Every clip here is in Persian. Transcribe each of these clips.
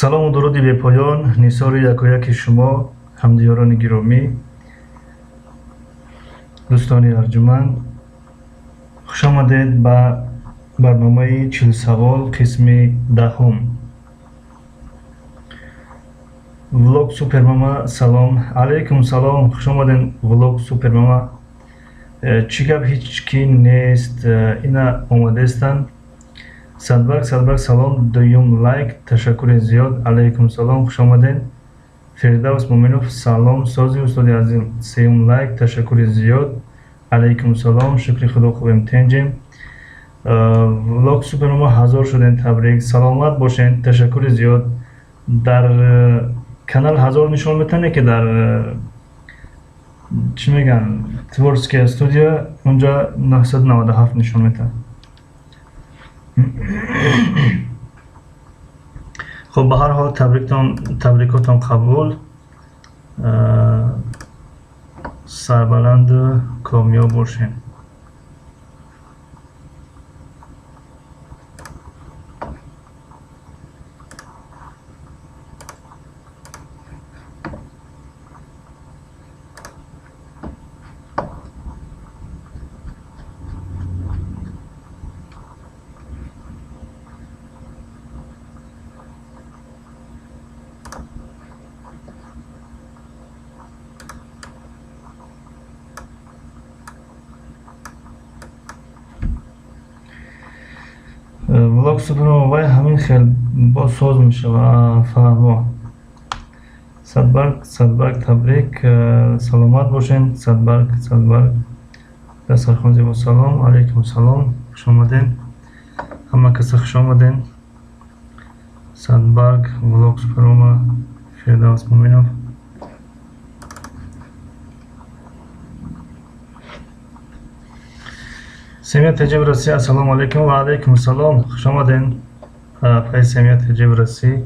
салому дуруди бепоён нисори якояки шумо ҳамдиёрони гиромӣ, дӯстони арҷуманд, хушомадед ба барномаи 40 савол қисми 10. влог супермама. Салом алайкум. Салом, хушомадед влог супермама. чӣ гап, ҳеҷ кӣ нест, ина омадестанд? Садбак салом, дуюм лайк, ташаккури зиёд. Алайкум салом, хушомадед. Фирдавс Муъминов салом, сози устоди азим, сеюм лайк, ташаккури зиёд. Алайкум салом, шукри худо, хубем, тенҷем. влог супермама 1000 шудем, табрик, саломат бошед, ташаккури зиёд. дар канал 1000 нишон метане ки дар чӣ меган творческая студия унҷа 997 нишон метане. خب به هر حال تبریکاتون قبول، سربلند و کامیاب باشین. влог супермама вай ҳамин хел бо соз мешава. фаҳмо садбарг табрик, саломат бошен. садбарг дастархон зебо. салом алайкум. салом, хушомадед, ҳама каса хушомадед. садбарг, влог супермама, фирдавс Муъминов. Семья Теджев Россия. Ассалому алейкум. Ва алейкум салом. Хушомадед. Фай семья Теджев Россия.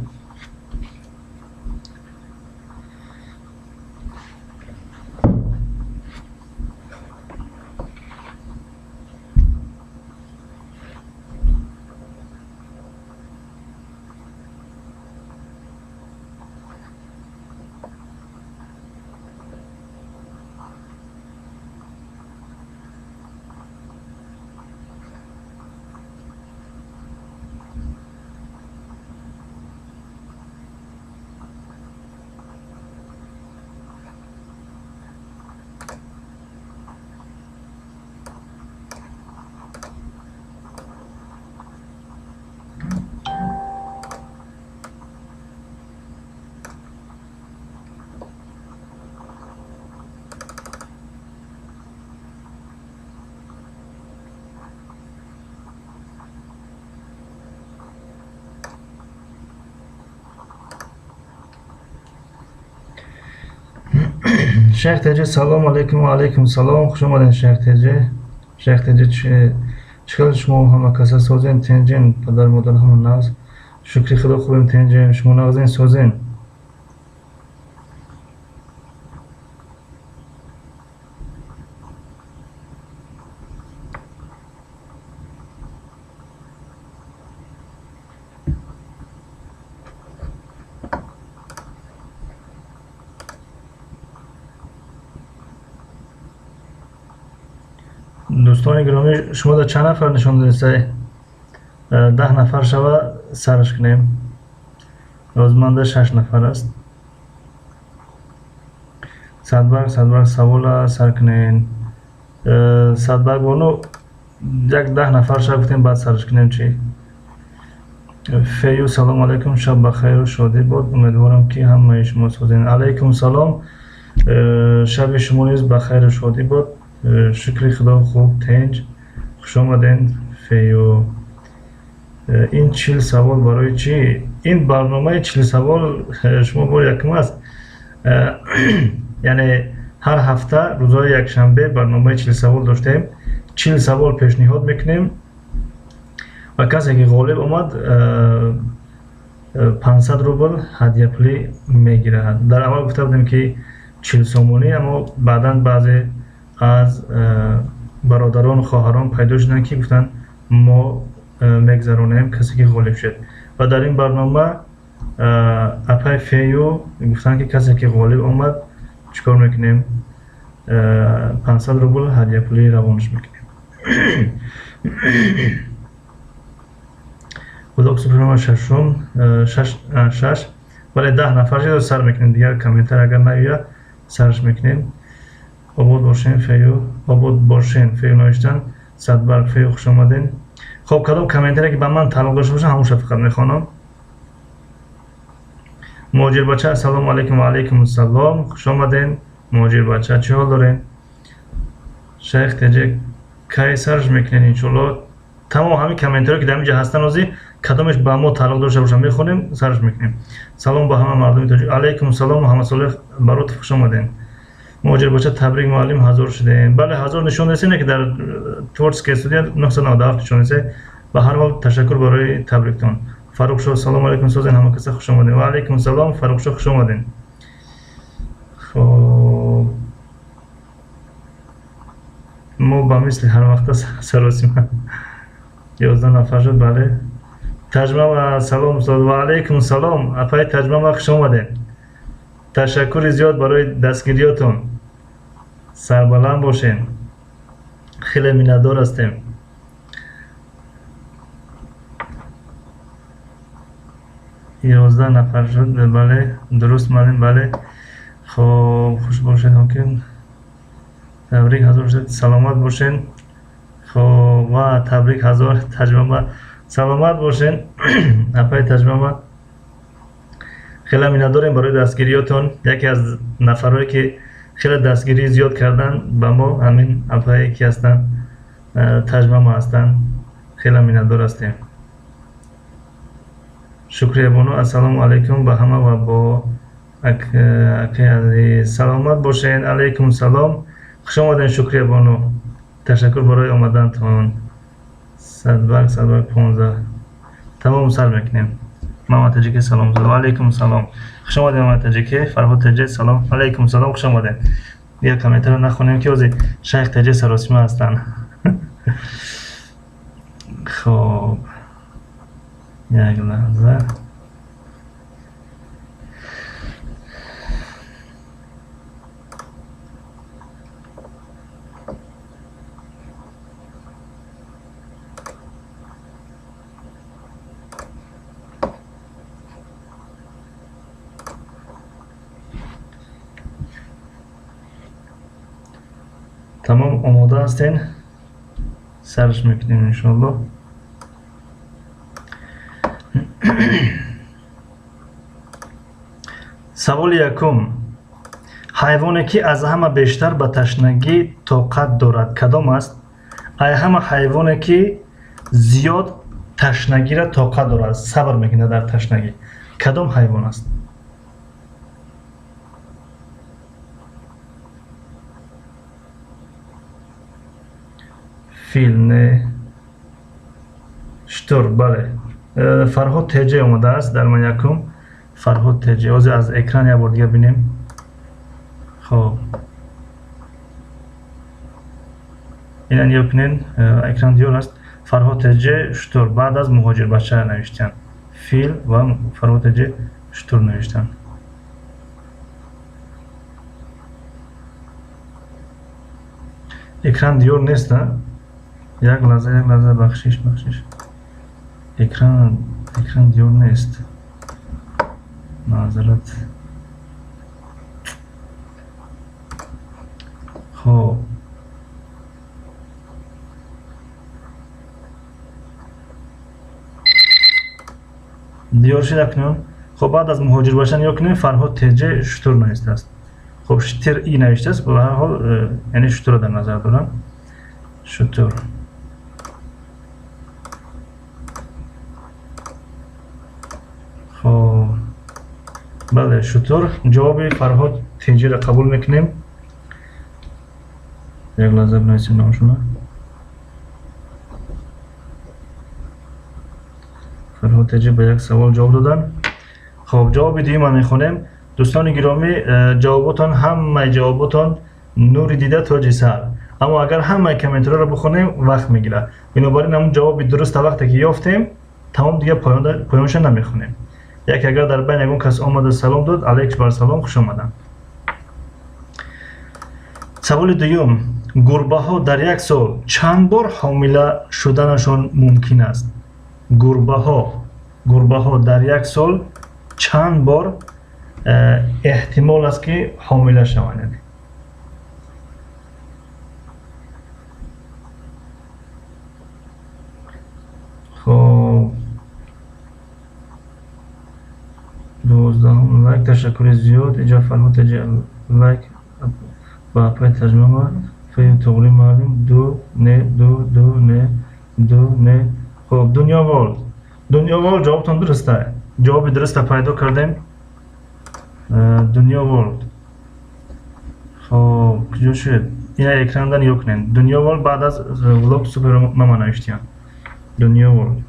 شیخ تجه سلام علیکم. و علیکم سلام، خوش آمدین شیخ تجه. چکار شما همه کسا سازین تنجین، پدر مادر همون ناز، شکری خدا خوبیم تنجین، شما نازین سازین. دوستان گرامی، شما در چند نفر نشان دادید؟ 10 نفر شوه سرش کنیم. روزمانده 6 نفر است. سادبرگ سوال سر کنین. سادبرگ بانو یک 10 نفر شب گفتیم بعد سرش کنیم. چی؟ فیو سلام علیکم، شب بخیر و شادی باد. امیدوارم که همه شما سازین. علیکم سلام، شب شما نیز بخیر و شادی باد. شکری خدا، خوب تنج، خوش آمدین. فیو این 40 سوال برای چی؟ این برنامه 40 سوال شما بار یکم است. یعنی هر هفته روزهای یک شنبه برنامه 40 سوال داشتیم. 40 سوال پیشنهاد میکنیم و کسی که غالب آمد 500 روبل هدیه پولی میگیره. در اول گفته بودیم که 40 سومونی، اما بعدا بعضی از برادران و خواهران پیدا شدن که گفتن ما میگذرونیم کسی که غالب شد. و در این برنامه اپای فیو گفتن که کسی که غالب اومد چیکار میکنیم؟ 500 روبل هدیه پولی روانش میکنیم. بلاک سوپرمارکت ششم 6 ولی 10 نفر رو سر میکنیم. دیگر کامنتر اگر نیاد سرش میکنیم. آباد باشین فیو، آباد باشین فیو نوشتن. صدبرگ فیو خوش آمدین. خب کدام کامنتری که به من تعلق داشته باشه همون فقط میخوانم. مهاجر بچه سلام علیکم و علیکم السلام، خوش آمدین. مهاجر بچه چه حال دارین؟ شیخ تجه کی سرش میکنین؟ انشالله تمام همین کامنتری که در اینجا هستن روزی کدامش به ما تعلق داشته باشه میخونیم سرش میکنیم. سلام به همه مردم تاجیک. علیکم السلام محمد صالح برات خوش آمدین. مهاجر بچه تبریک معلم حضور شدین. بله حضور نشون رسید که در تورس که استودیو 997 نشون رسید. به هر حال تشکر برای تبریکتون. فاروق شاه سلام علیکم سوزن همه کسا خوش آمدین. و علیکم السلام فاروق شاه خوش آمدین. خب ما با مثل هر وقت سراسیم 11 نفر شد. بله ترجمه و سلام و علیکم السلام اپای ترجمه و خوش آمدین. تشکر زیاد برای دستگیریاتون. سربلند باشین. خیلی میندار هستیم. یازده نفر شد. بله درست مالین. بله خب خوش باشین. حاکم تبریک حضور شد. سلامت باشین. خب و تبریک حضور ترجمه سلامت باشین. اپای ترجمه خیلی مینداریم برای دستگیریاتون. یکی از نفرهایی که خیلی دستگیری زیاد کردن به ما همین اپایی که هستن ترجمه هستن. خیلی میندار هستیم. شکریه بانو. السلام علیکم به همه و با سلامت باشین. علیکم السلام خوش آمدین. شکریه بانو تشکر برای آمدنتون. صدبرگ 15 تمام سر میکنیم. محمد تاجیکی سلام و علیکم السلام خوش آمدین. محمد تاجیکی فرهاد تاجیک سلام علیکم السلام خوش آمدین. یک کامنت رو نخونیم که وزی شیخ تاجیک سراسیمه هستن. خب یک لحظه تمام آماده هستین؟ سرش میکنیم انشالله. سوال یکم حیوانی که از همه بیشتر به تشنگی طاقت دارد کدام است؟ ای همه حیوانی که زیاد تشنگی را طاقت دارد صبر میکنه در تشنگی کدام حیوان است؟ فیل نه شتر. بله فرهاد تجی اومده است در من یکم. فرهاد تجی از اکران یه بار دیگه بینیم. خب اینن یه بینین اکران دیور است. فرهاد تجی شتر بعد از مهاجر بچه نوشتن. فیل و فرهاد تجی شتر نوشتن. اکران دیور نیست نه؟ یک لحظه بخشش اکران دیور نیست. معذرت. خب دیور شد اکنون. خب بعد از مهاجر باشن یا کنیم فرهاد تجه شتر نوشته است. خب شتر ای نوشته است. به هر حال یعنی شتر در نظر دارم. شتر خب بله شتر جواب فرهاد تجی را قبول میکنیم. یک لحظه بنویسیم نامشونه. فرهاد تجی به یک سوال جواب دادن. خب جواب دیگه ما میخونیم. دوستان گرامی جواباتون همه جواباتون نور دیده تاج سر. اما اگر همه کامنت رو بخونیم وقت میگیره. بنابراین همون جواب درست وقتی که یافتیم تمام دیگه پایانش نمیخونیم. یک اگر در بین یگون کس آمده سلام داد، علیک بر سلام، خوش آمدن. سوال دوم، گربه ها در یک سال چند بار حامله شدنشان ممکن است؟ گربه ها در یک سال چند بار احتمال است که حامله شوند؟ خب 12 لایک، تشکر زیاد. اینجا فرمود لایک با پای ترجمه فیلم توغلی معلوم دو نه. خب دنیا ورلد جوابتان درسته. جواب درسته پیدا کردیم. دنیا ورلد. خب کجا شد؟ این اکراندن yok نه. دنیا ورلد بعد از vlog سوپر ماما نوشتیم. دنیا ورلد.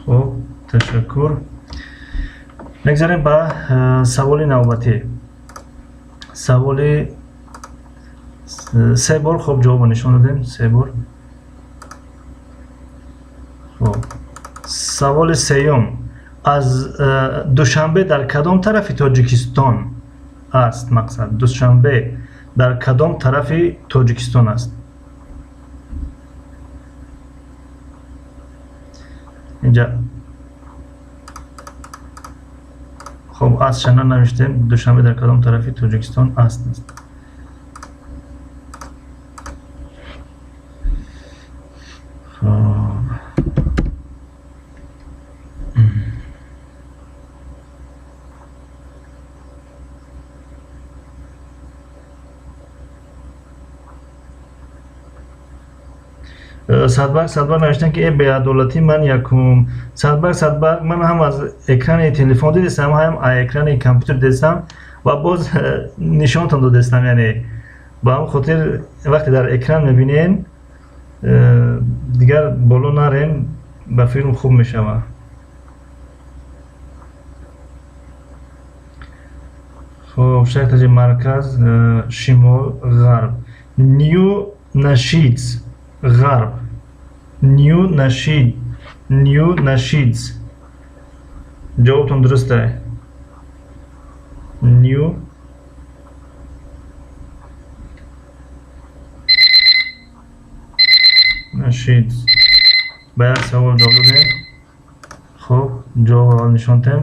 خب تشکر. نگذاریم با سوال نوبتی. سوال 3 بار خب جواب نشون دادیم. 3 بار. خب سوال سیوم، از دوشنبه در کدام طرف تاجیکستان است؟ مقصد دوشنبه در کدام طرف تاجیکستان است؟ اینجا خب از شنا نوشتیم. دوشنبه در کدام طرف تاجیکستان است؟ صدبرگ نوشتن که ای بی‌عدالتی من یکم. صدبرگ من هم از اکران تلفن دیدم، هم از اکران کامپیوتر دیدم و باز نشانتون دادم. یعنی با هم خاطر وقتی در اکران میبینین دیگر بالا نرین، به فیلم خوب میشوه. خب شرط مرکز شمال غرب. نیو نشیدز غرب. نیو نشیدز. جوابتون درسته. نیو نشیدز. به یک سوال جواب دادیم. خب جواب اول نشون دادیم.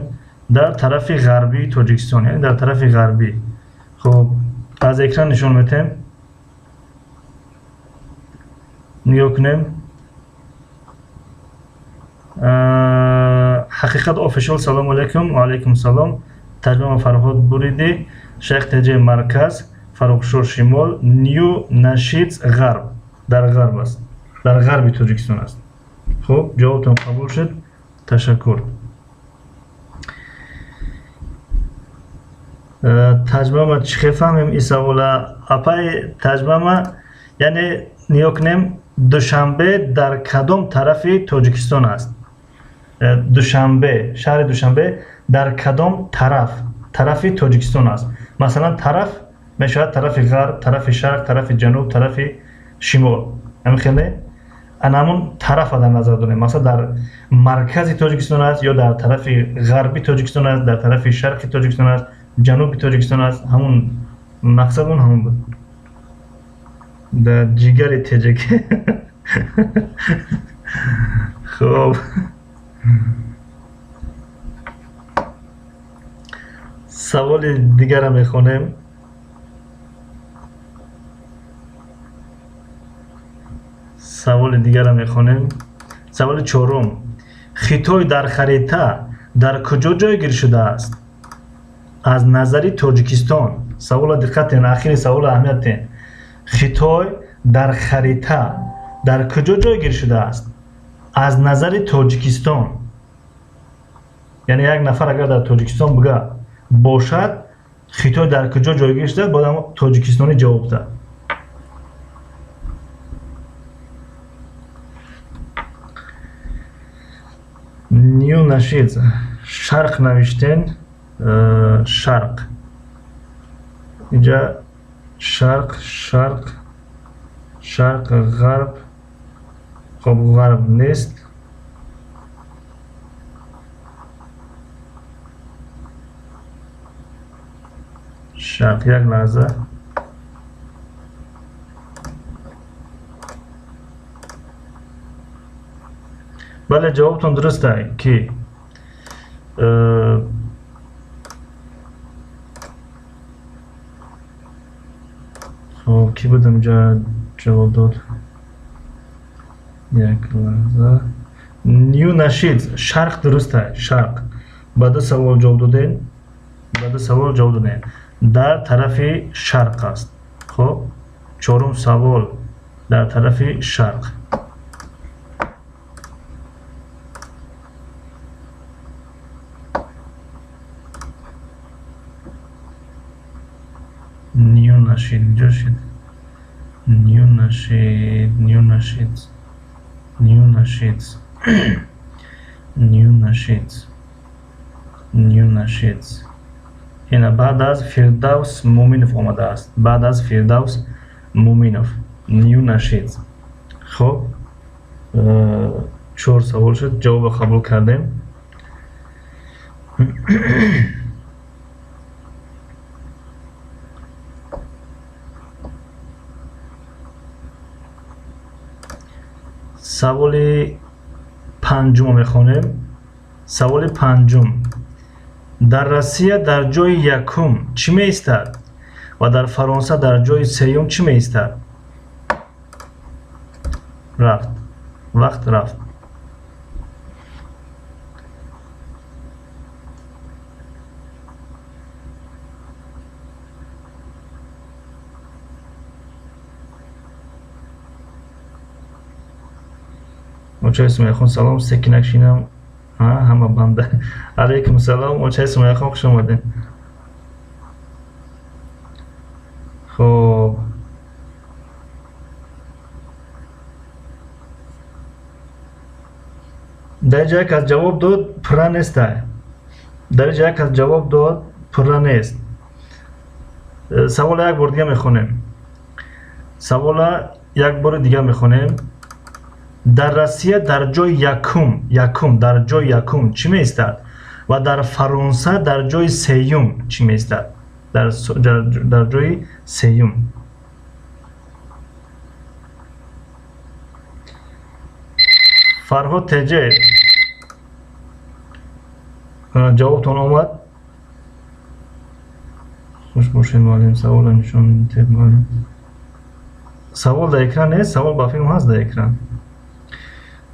در طرف غربی تاجیکستان، یعنی در طرف غربی. خب از اکران نشون میدیم. نگاه کنیم. حقیقت آفیشال سلام علیکم. و علیکم سلام. ترجمه فرهاد بریدی. شیخ تجه مرکز فروخشور شمال. نیو نشیدز غرب. در غرب است. در غرب تاجیکستان است. خب جوابتون قبول شد. تشکر. ترجمه ما چی فهمیم این سوالا؟ اپای ترجمه ما یعنی نگاه کنیم دوشنبه در کدام طرف تاجیکستان است؟ دوشنبه، شهر دوشنبه در کدام طرف تاجیکستان است؟ مثلا طرف میشود طرف غرب، طرف شرق، طرف جنوب، طرف شمال. همین خیلی همون طرف در نظر داریم. مثلا در مرکز تاجیکستان است یا در طرف غربی تاجیکستان است، در طرف شرقی تاجیکستان است، جنوبی تاجیکستان است. همون مقصد اون همون بود. در جگر تاجیک. خب سوال دیگر هم میخونیم. سوال 4. خطای در خریطه در کجا جایگیر شده است از نظر تاجیکستان؟ سوال دقت این اخیر سوال اهمیت این. خطای در خریطه در کجا جایگیر شده است از نظر تاجیکستان؟ یعنی یک نفر اگر در تاجیکستان بگه باشد خطای در کجا جایگیر شده، باید هم تاجیکستانی جواب ده. نیو نشید شرق نوشتین. شرق اینجا شرق شرق غرب. خب غرب نیست. شرق. یک لحظه. بله جوابتون درسته که خب کی بود اینجا جواب داد؟ یک لحظه. نیو نشید. شرق درسته. شرق. بعد سوال جواب دادین. بعد سوال جواب دادین. در طرف شرق است. خب چهارم سوال در طرف شرق. نیو نشید اینجا شد. نیو نشید. نیو نشید. نیو نشید. نیو نشید. نیو نشید. اینا بعد از فردوس مومینوف آمده است. بعد از فردوس مومینوف. نیو نشید. خب 4 سوال شد. جواب قبول کردیم. سوال پنجم میخونیم. سوال پنجم. در روسیه در جای یکم چی می ایستد و در فرانسه در جای سوم چی می ایستد؟ رفت. وقت رفت. چه اسم خون سلام سکینک شینم. همه بنده. علیکم سلام. چه اسم خون خوش اومدین. خب در جایی که جواب داد پره نیست. در جایی که جواب داد پره نیست. سوال یک بار دیگه میخونیم. سوال یک بار دیگه میخونیم. در روسیه در جای یکم در جای یکم چی می ایستد و در فرانسه در جای سوم چی می ایستد؟ در جای سوم. فرهاد تجه جوابتون آمد. خوش باشین معلم. سوال نشون تیب معلم. سوال در اکران نیست. سوال با فیلم هست در اکران.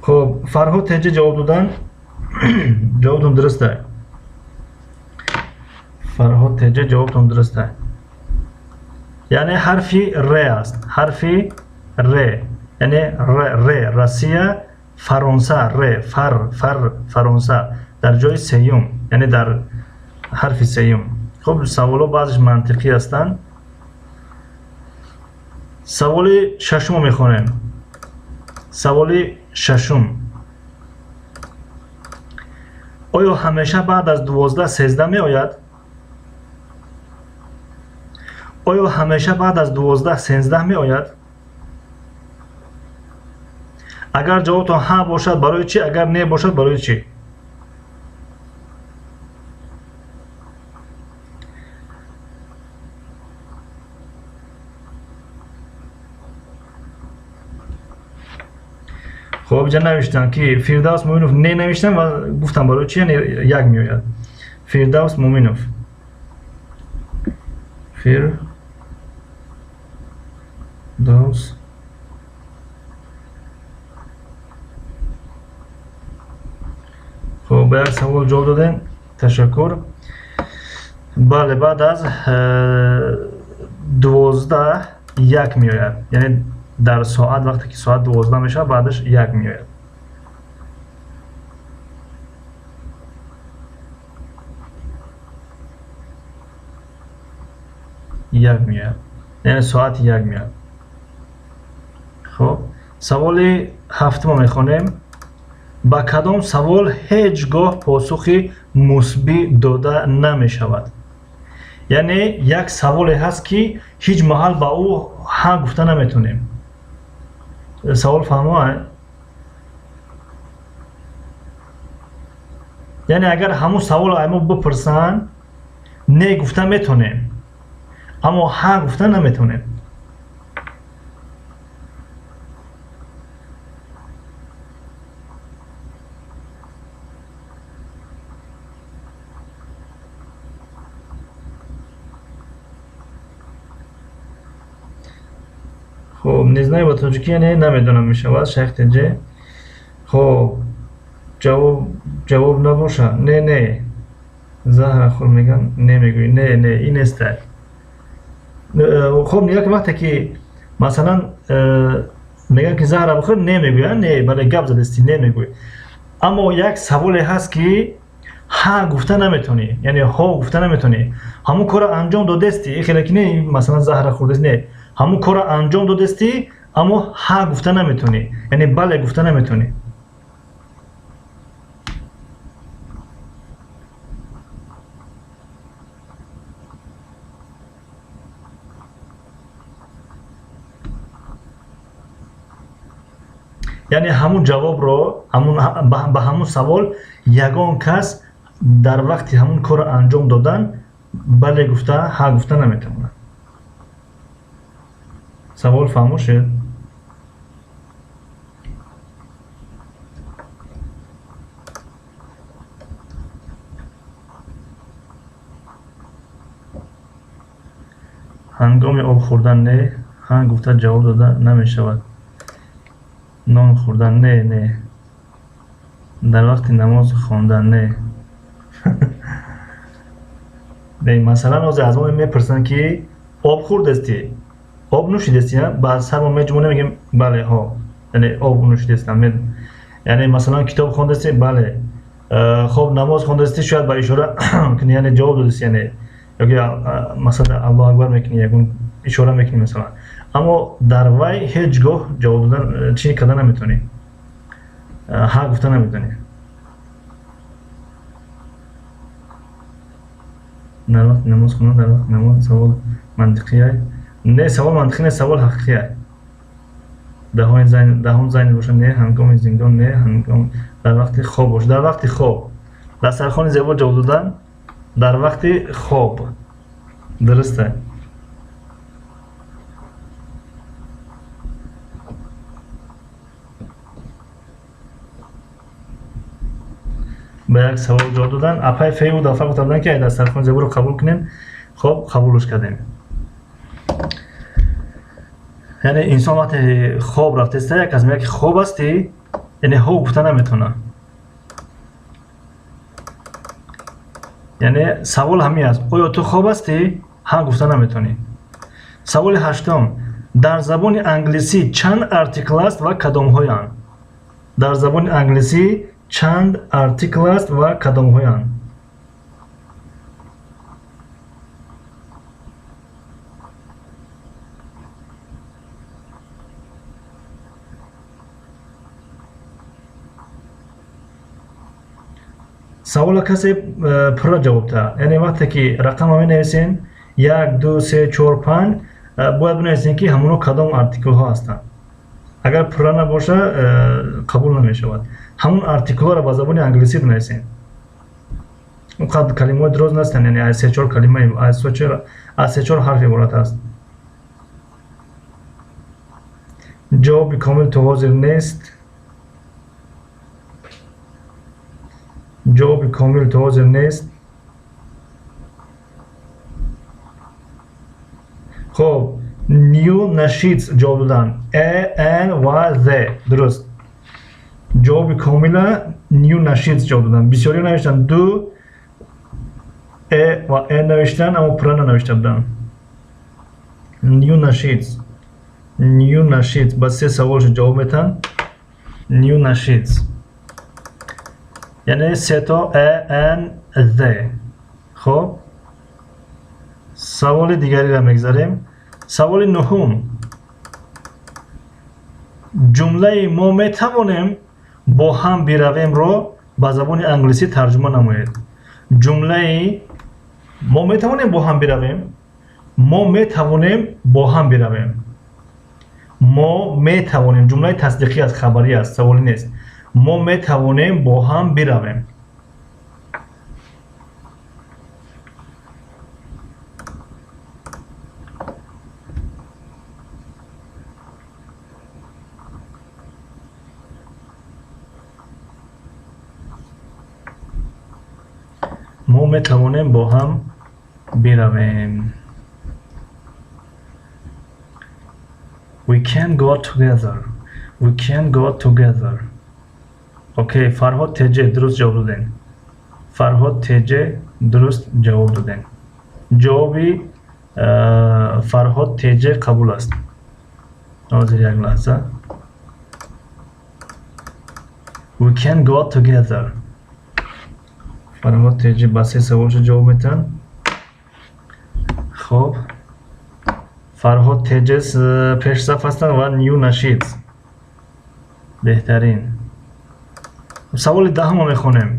خب فرهاد تجه جواب دادن. جوابتون درسته. فرهاد تجه جوابتون درسته. یعنی حرفی ر است. حرفی ر. یعنی ر روسیه فرانسه ر فرانسه در جای سوم یعنی در حرف سوم. خب سوالو بعضش منطقی هستند. سوال ششم میخونیم. سوال ششم. آیا همیشه بعد از 12 13 می آید؟ آیا همیشه بعد از 12 13 می آید؟ اگر جوابتون ها باشد برای چی؟ اگر نه باشد برای چی؟ خب اینجا نوشتم که فردوس مومینوف نه نوشتم و گفتم برای چی؟ یعنی یک می آید. فردوس مومینوف. فردوس خب به یک سوال جواب دادین. تشکر. بله بعد از 12 یک می آید. یعنی در ساعت وقتی که ساعت 12 میشه بعدش یک می آید. یک می آید. یعنی ساعت یک می آید. خب سوال هفتم میخونیم. با کدام سوال هیچگاه پاسخی مثبت داده نمی شود؟ یعنی یک سوال هست که هیچ محل با او ها گفته نمیتونیم. سوال فهموه. یعنی اگر همون سوال ما بپرسن نه گفتن میتونیم، اما ها گفتن نمیتونیم. خب не знаю با تاجیکی یعنی نمیدونم میشود شیخ تنجه. خب جواب نباشه. نه زهر خور میگن نمیگوی. نه این است. خب نیا که وقتی که مثلا میگن که زهر بخور نمیگوی، نه بله گپ زدستی نمیگوی. اما یک سوالی هست که ها گفته نمیتونی، یعنی ها گفته نمیتونی، همون کار انجام دادستی، خیلی که نه مثلا زهر خوردستی، نه همون کار انجام دادستی اما ها گفته نمیتونی، یعنی بله گفته نمیتونی. یعنی همون جواب رو به همون سوال یگان کس در وقتی همون کار انجام دادن بله گفته ها گفته نمیتونه. سوال فهمو شد؟ هنگام آب خوردن نه، ها گفته جواب داده نمیشود. نان خوردن نه در وقت نماز خواندن نه. مثلا از ما میپرسن که آب خوردستی، آب نوشیدستی، بعد سر ما میجمونه میگیم بله ها، یعنی آب نوشیدستم. یعنی مثلا کتاب خوندستی بله. خب نماز خوندستی شاید با اشاره کنی، یعنی جواب دادستی، یعنی مثلا الله اکبر میکنی یکون اشاره میکنی مثلا، اما در وای هیچگاه جواب دادن چی کردن نمیتونی، ها گفتن نمیتونی. در وقت نماز خوندن، در وقت نماز سوال منطقی است. نه سوال منطقی نه، سوال حقیقی است. دهان زین باشه نه، هنگام زندان نه، هنگام در وقت خواب باشه. در وقت خواب در سرخان زیبا جواب دادن در وقت خواب درسته. به یک سوال جواب دادن اپای فی و دافع گفتن که در سرخان زیبا رو قبول کنین. خب قبولش کردیم. یعنی انسان وقتی خواب رفته است، یک از میگه که خواب هستی، یعنی ها گفتن نمیتونه. یعنی سوال همین است، آیا تو خواب هستی؟ ها گفتن نمیتونی. سوال هشتم، در زبان انگلیسی چند ارتیکل است و کدام هایند؟ در زبان انگلیسی چند ارتیکل است و کدام هایند؟ سوال کسی پر جواب ده. یعنی وقتی که رقم می نویسین 1 2 3 4 5 باید بنویسین که همونو کدام ارتیکل ها هستند. اگر پر نباشه قبول نمیشود. همون ارتیکل ها را با زبان انگلیسی بنویسین. اونقدر کلمات دراز نیستند، یعنی از 3 4 کلمه از 3 4 حرف عبارت است. جواب کامل تو حاضر نیست. جواب کامل تو حاضر نیست. خب نیو نشید جواب دادن ان و ز درست. جواب کامل نیو نشید جواب دادن. بسیاری نوشتن دو و ان نوشتن اما پران نوشته بودن. نیو نشید با 3 سوالش جواب میتن. نیو نشید یعنی 3 تا ان ز. خب سوال دیگری را میگذاریم. سوال نهم، جمله ما میتوانیم با هم برویم رو با زبان انگلیسی ترجمه نمایید. جمله ما میتوانیم با هم برویم، ما میتوانیم با هم برویم، мо метавонем, ҷумлаи тасдиқӣ аст, хабарӣ аст, саволӣ нест. мо метавонем бо ҳам биравем. мо метавонем бо ҳам биравем. We can go together. We can go together. Окей, Фарҳод Теҷе дуруст ҷавоб додем. Фарҳод Теҷе дуруст ҷавоб додем. ҷавоби Фарҳод Теҷе қабул аст. ҳозир як лаҳза. We can go together. Фарҳод Теҷе ба се саволшо ҷавоб метиҳанд. хоб, Фарҳод Теҷес пешсаф ҳастанд ва Ню Нашид. беҳтарин. саволи даҳумро мехонем.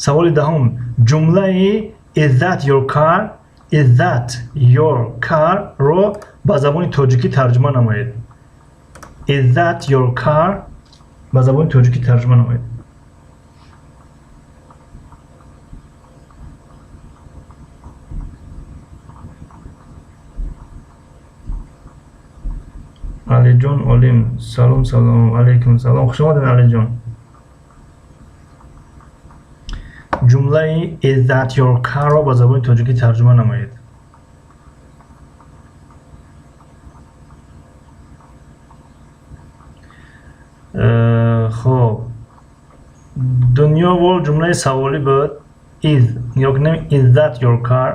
саволи даҳум, ҷумлаи Is that your car? Is that your car ро ба забони тоҷикӣ тарҷума намоед. Is that your car ба забони тоҷикӣ тарҷума намоед. Алиҷон Олим, салом салом, алайкум салом, хуш омадед Алиҷон. ҷумлаи Is that your car-ро ба забони тоҷикӣ тарҷума намоед. хоб, Дунёвол ҷумлаи саволӣ буд. Is ё гунем Is that your car?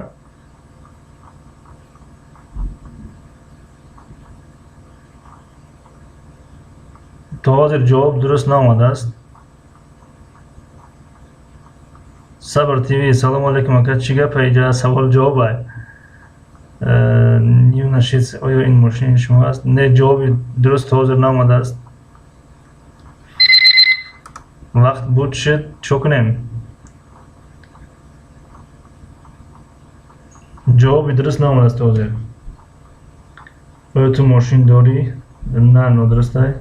то ҳозир ҷавоб дуруст наомадааст. Сабр ТВ, салому алейкум ака, чӣ гапа иҷа савол ҷавоб ай? Ню Нашид, оё ин мошини шумо аст? Не, ҷавоби дуруст ҳозир наомадааст. вақт буд шуд, чо кунем? ҷавоби дуруст наомадааст ҳозир. оё ту мошин дорӣ? На, нодуруст ай.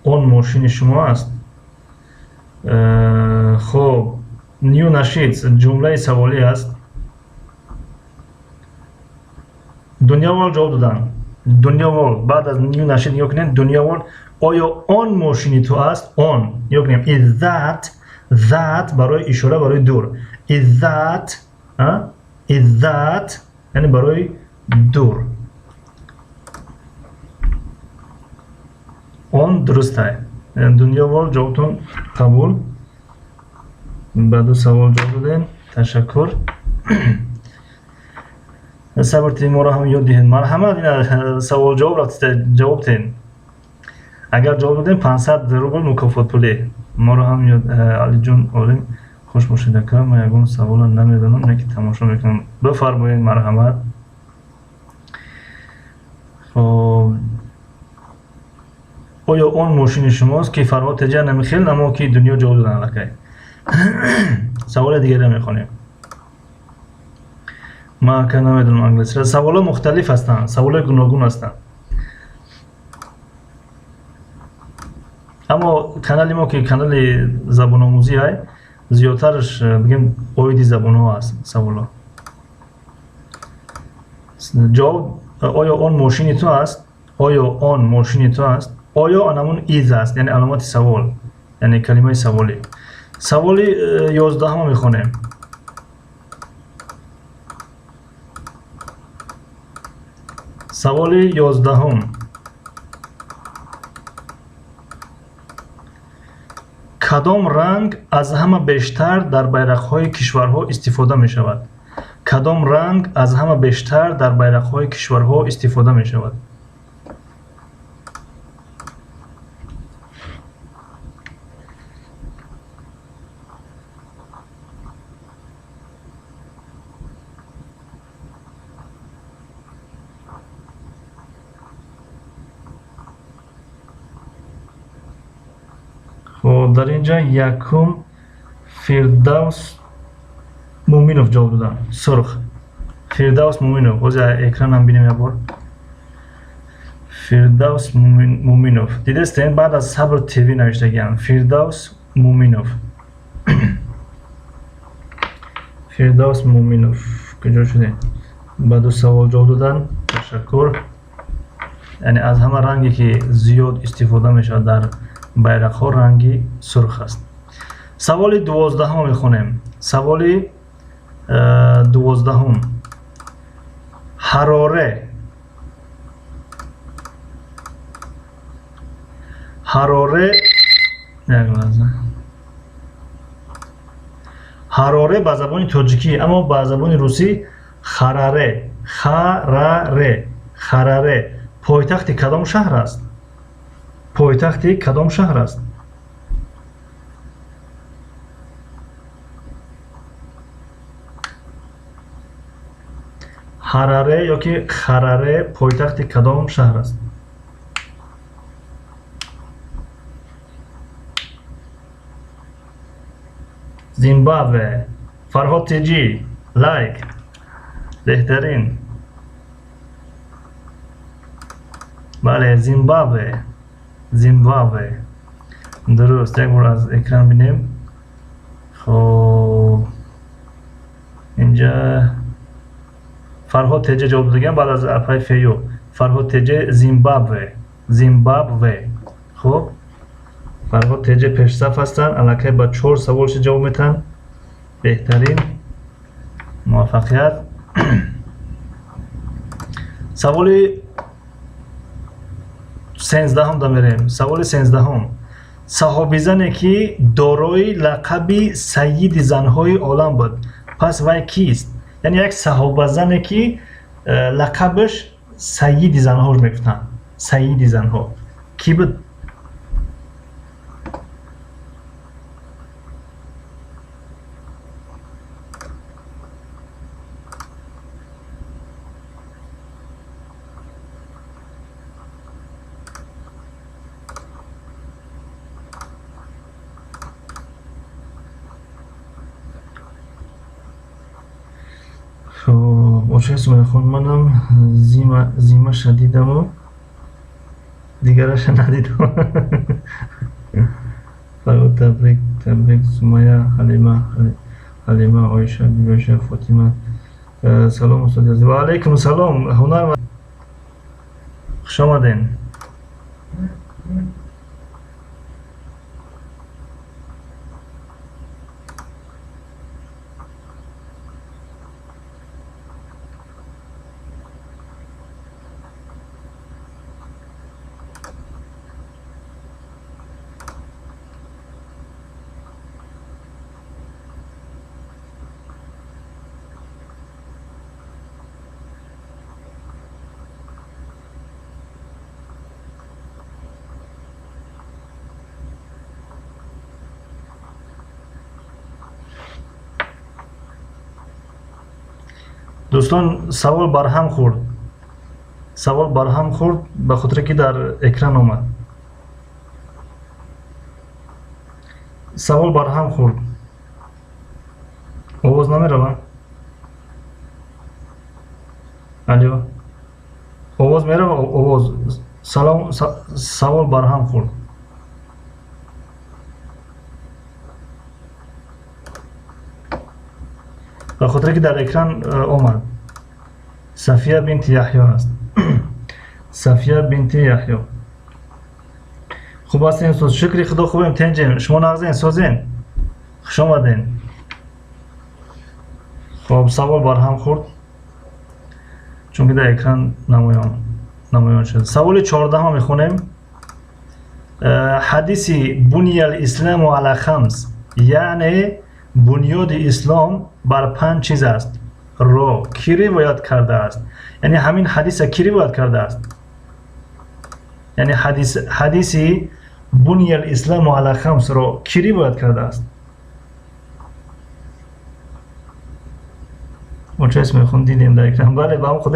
он мошини шумо аст. хоб, Ню Нашид ҷумлаи саволӣ аст. Дунёвол ҷавоб доданд. Дунёвол баъд аз Ню Нашид ё кунем. Дунёвол, оё он мошини ту аст? Он ё кунем. Is that, that барои ишора, барои дур. Is that, is that яъне барои дур. он дуруст ай. Дунёвол ҷавобтон қабул. ба ду савол ҷавоб додем. Ташаккур. Сабр ТВ моро ҳам ёд диҳед. марҳамат, савол ҷавоб рафтида ҷавоб тен. агар ҷавоб додем 500 рубл мукофот пулӣ. моро ҳам ёд. Алиҷон Олим, хуш бошед ака, ман ягон саволро намедонам, не ки тамошо мекунам. Бифармоед, марҳамат. хоб, оё он мошини шумост ки Фарҳод Теҷа намехел, амо ки Дунё ҷавоб додан аллакай. саволи дигаре мехонем. ман ака намедонам англисиро. саволҳо мухталиф ҳастанд, саволҳои гуногун ҳастанд. аммо канали мо ки канали забономӯзӣ ай, зиёдтараш бигем оиди забонҳо аст саволҳо. ҷавоб, оё он мошини ту аст? оё он мошини ту аст? оё анамун из аст, яъне аломати савол, яъне калимаи саволӣ. саволи 11 мехонем. саволи 11. кадом ранг аз ҳама бештар дар байрақҳои кишварҳо истифода мешавад? кадом ранг аз ҳама бештар дар байрақҳои кишварҳо истифода мешавад? дар инҷа якум Фирдавс Муминов ҷавоб доданд. Сурх. Фирдавс Муминов. ҳозир экранам бинем як бор. فردوس مومینوف. دیدستین بعد از صبر تیوی نوشتگیم. فردوس مومینوف. فردوس مومینوف کجا شده؟ با دو سوال جواب دادن. تشکر. یعنی از همه رنگی که زیاد استفاده میشه در بیرق ها رنگی سرخ است. سوال 12 میخونیم. سوال 12. حراره حراره با زبان تاجیکی، اما با زبان روسی خراره. پایتخت کدام شهر است؟ پایتخت کدام شهر است؟ حراره یا که خراره پایتخت کدام شهر است؟ زیمبابوه. فرهاد تیجی لایک. بهترین. بله زیمبابوه. درست. یک بار از اکران بینیم. خب اینجا فرهاد تیجه جواب دادیم بعد از اپای فیو. فرهاد تیجه زیمبابوه. خب فرهاد تیجه پیش صف هستن. الکی با 4 سوالش جواب میتن. بهترین. موفقیت. سوال 13 هم داریم. سوال 13. صحابی زنی که دارای لقب سید زنهای عالم بود، پس وی کیست؟ یعنی یک صحابه زنی که لقبش سید زنها میگفتن. سید زنها کی بود؟ چه اسم خانمانم زیما شدیدم و دیگرش ندیدم. فرود تبریک سمیه حلیمه عایشه بیوشه فاطمه. سلام استاد عزیز. و علیکم سلام. هنر خوش آمدین. دوستان سوال برهم خورد به خاطر که در اکران اومد. سوال برهم خورد. آواز نمیره؟ الو آواز میره؟ آواز سلام. سوال برهم خورد. به خاطر که در اکران اومد. صفیه بنت یحیی است. صفیه بنت یحیی. خوب هستین استاد؟ شکر خدا. خوبیم تنجیم. شما نغزین سازین. خوش آمدین. خب سوال برهم خورد چون که در اکران نمایان شد. سوال 14 میخونیم. حدیث بنی الاسلام علی خمس، یعنی بنیاد اسلام بر 5 چیز است. را کی روایت کرده است؟ یعنی همین حدیث کی روایت کرده است؟ یعنی حدیث بنی الاسلام علی خمس را کی روایت کرده است؟ ما چه اسم خوندیم در اکرام؟ بله با هم خود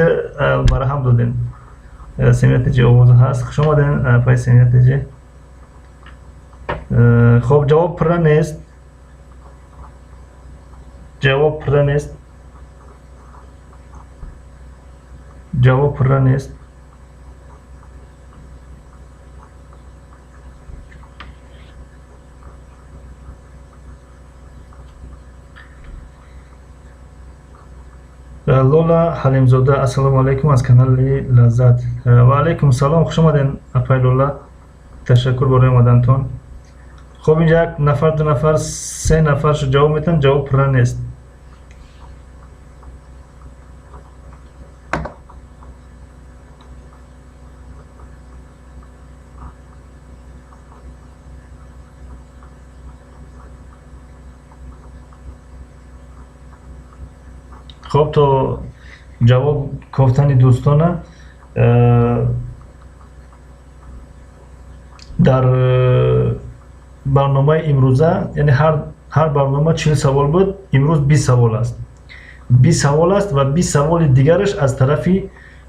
برهم دادین. سمیت جی آواز هست. خوش آمدین پای سمیت جی. خب جواب پر نیست. جواب پر نیست. لولا حلیمزاده السلام علیکم از کانال لذت. و علیکم سلام، خوش آمدین اپای لولا. تشکر برای آمدنتون. خب اینجا یک نفر دو نفر سه نفر شو جواب میتن، جواب پر نیست. خب تو جواب گفتن دوستانه در برنامه امروزه، یعنی هر برنامه 40 سوال بود، امروز 20 سوال است. 20 سوال است و 20 سوال دیگرش از طرف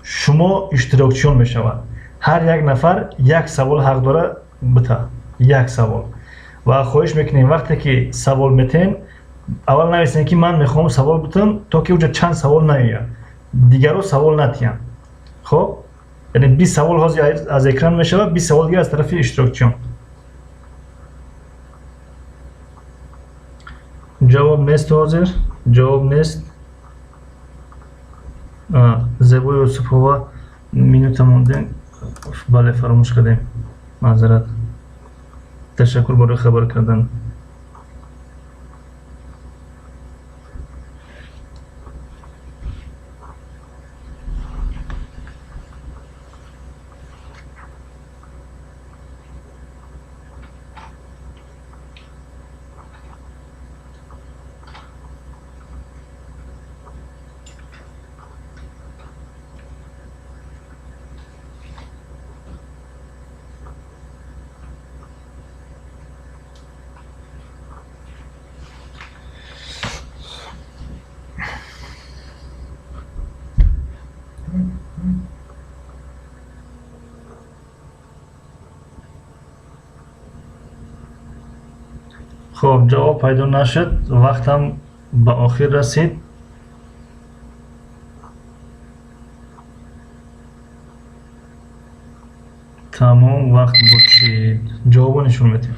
شما اشتراکچیون می شود. هر یک نفر یک سوال حق داره بته، یک سوال. و خواهش میکنیم وقتی که سوال میتین اول نویسین که من میخوام سوال بتم تا که اونجا چند سوال نیاید، دیگرو سوال نتیان. خب یعنی 20 سوال حاضر از اکران میشود، 20 سوال دیگه از طرف اشتراکچیون. جواب نیست حاضر، جواب نیست. زیبای یوسفова минута монде. بله فراموش کردیم، معذرت. تشکر برای خبر کردن. خب جواب پیدا نشد، وقتم به آخر رسید. تمام وقت بچید. جواب نشون میدیم.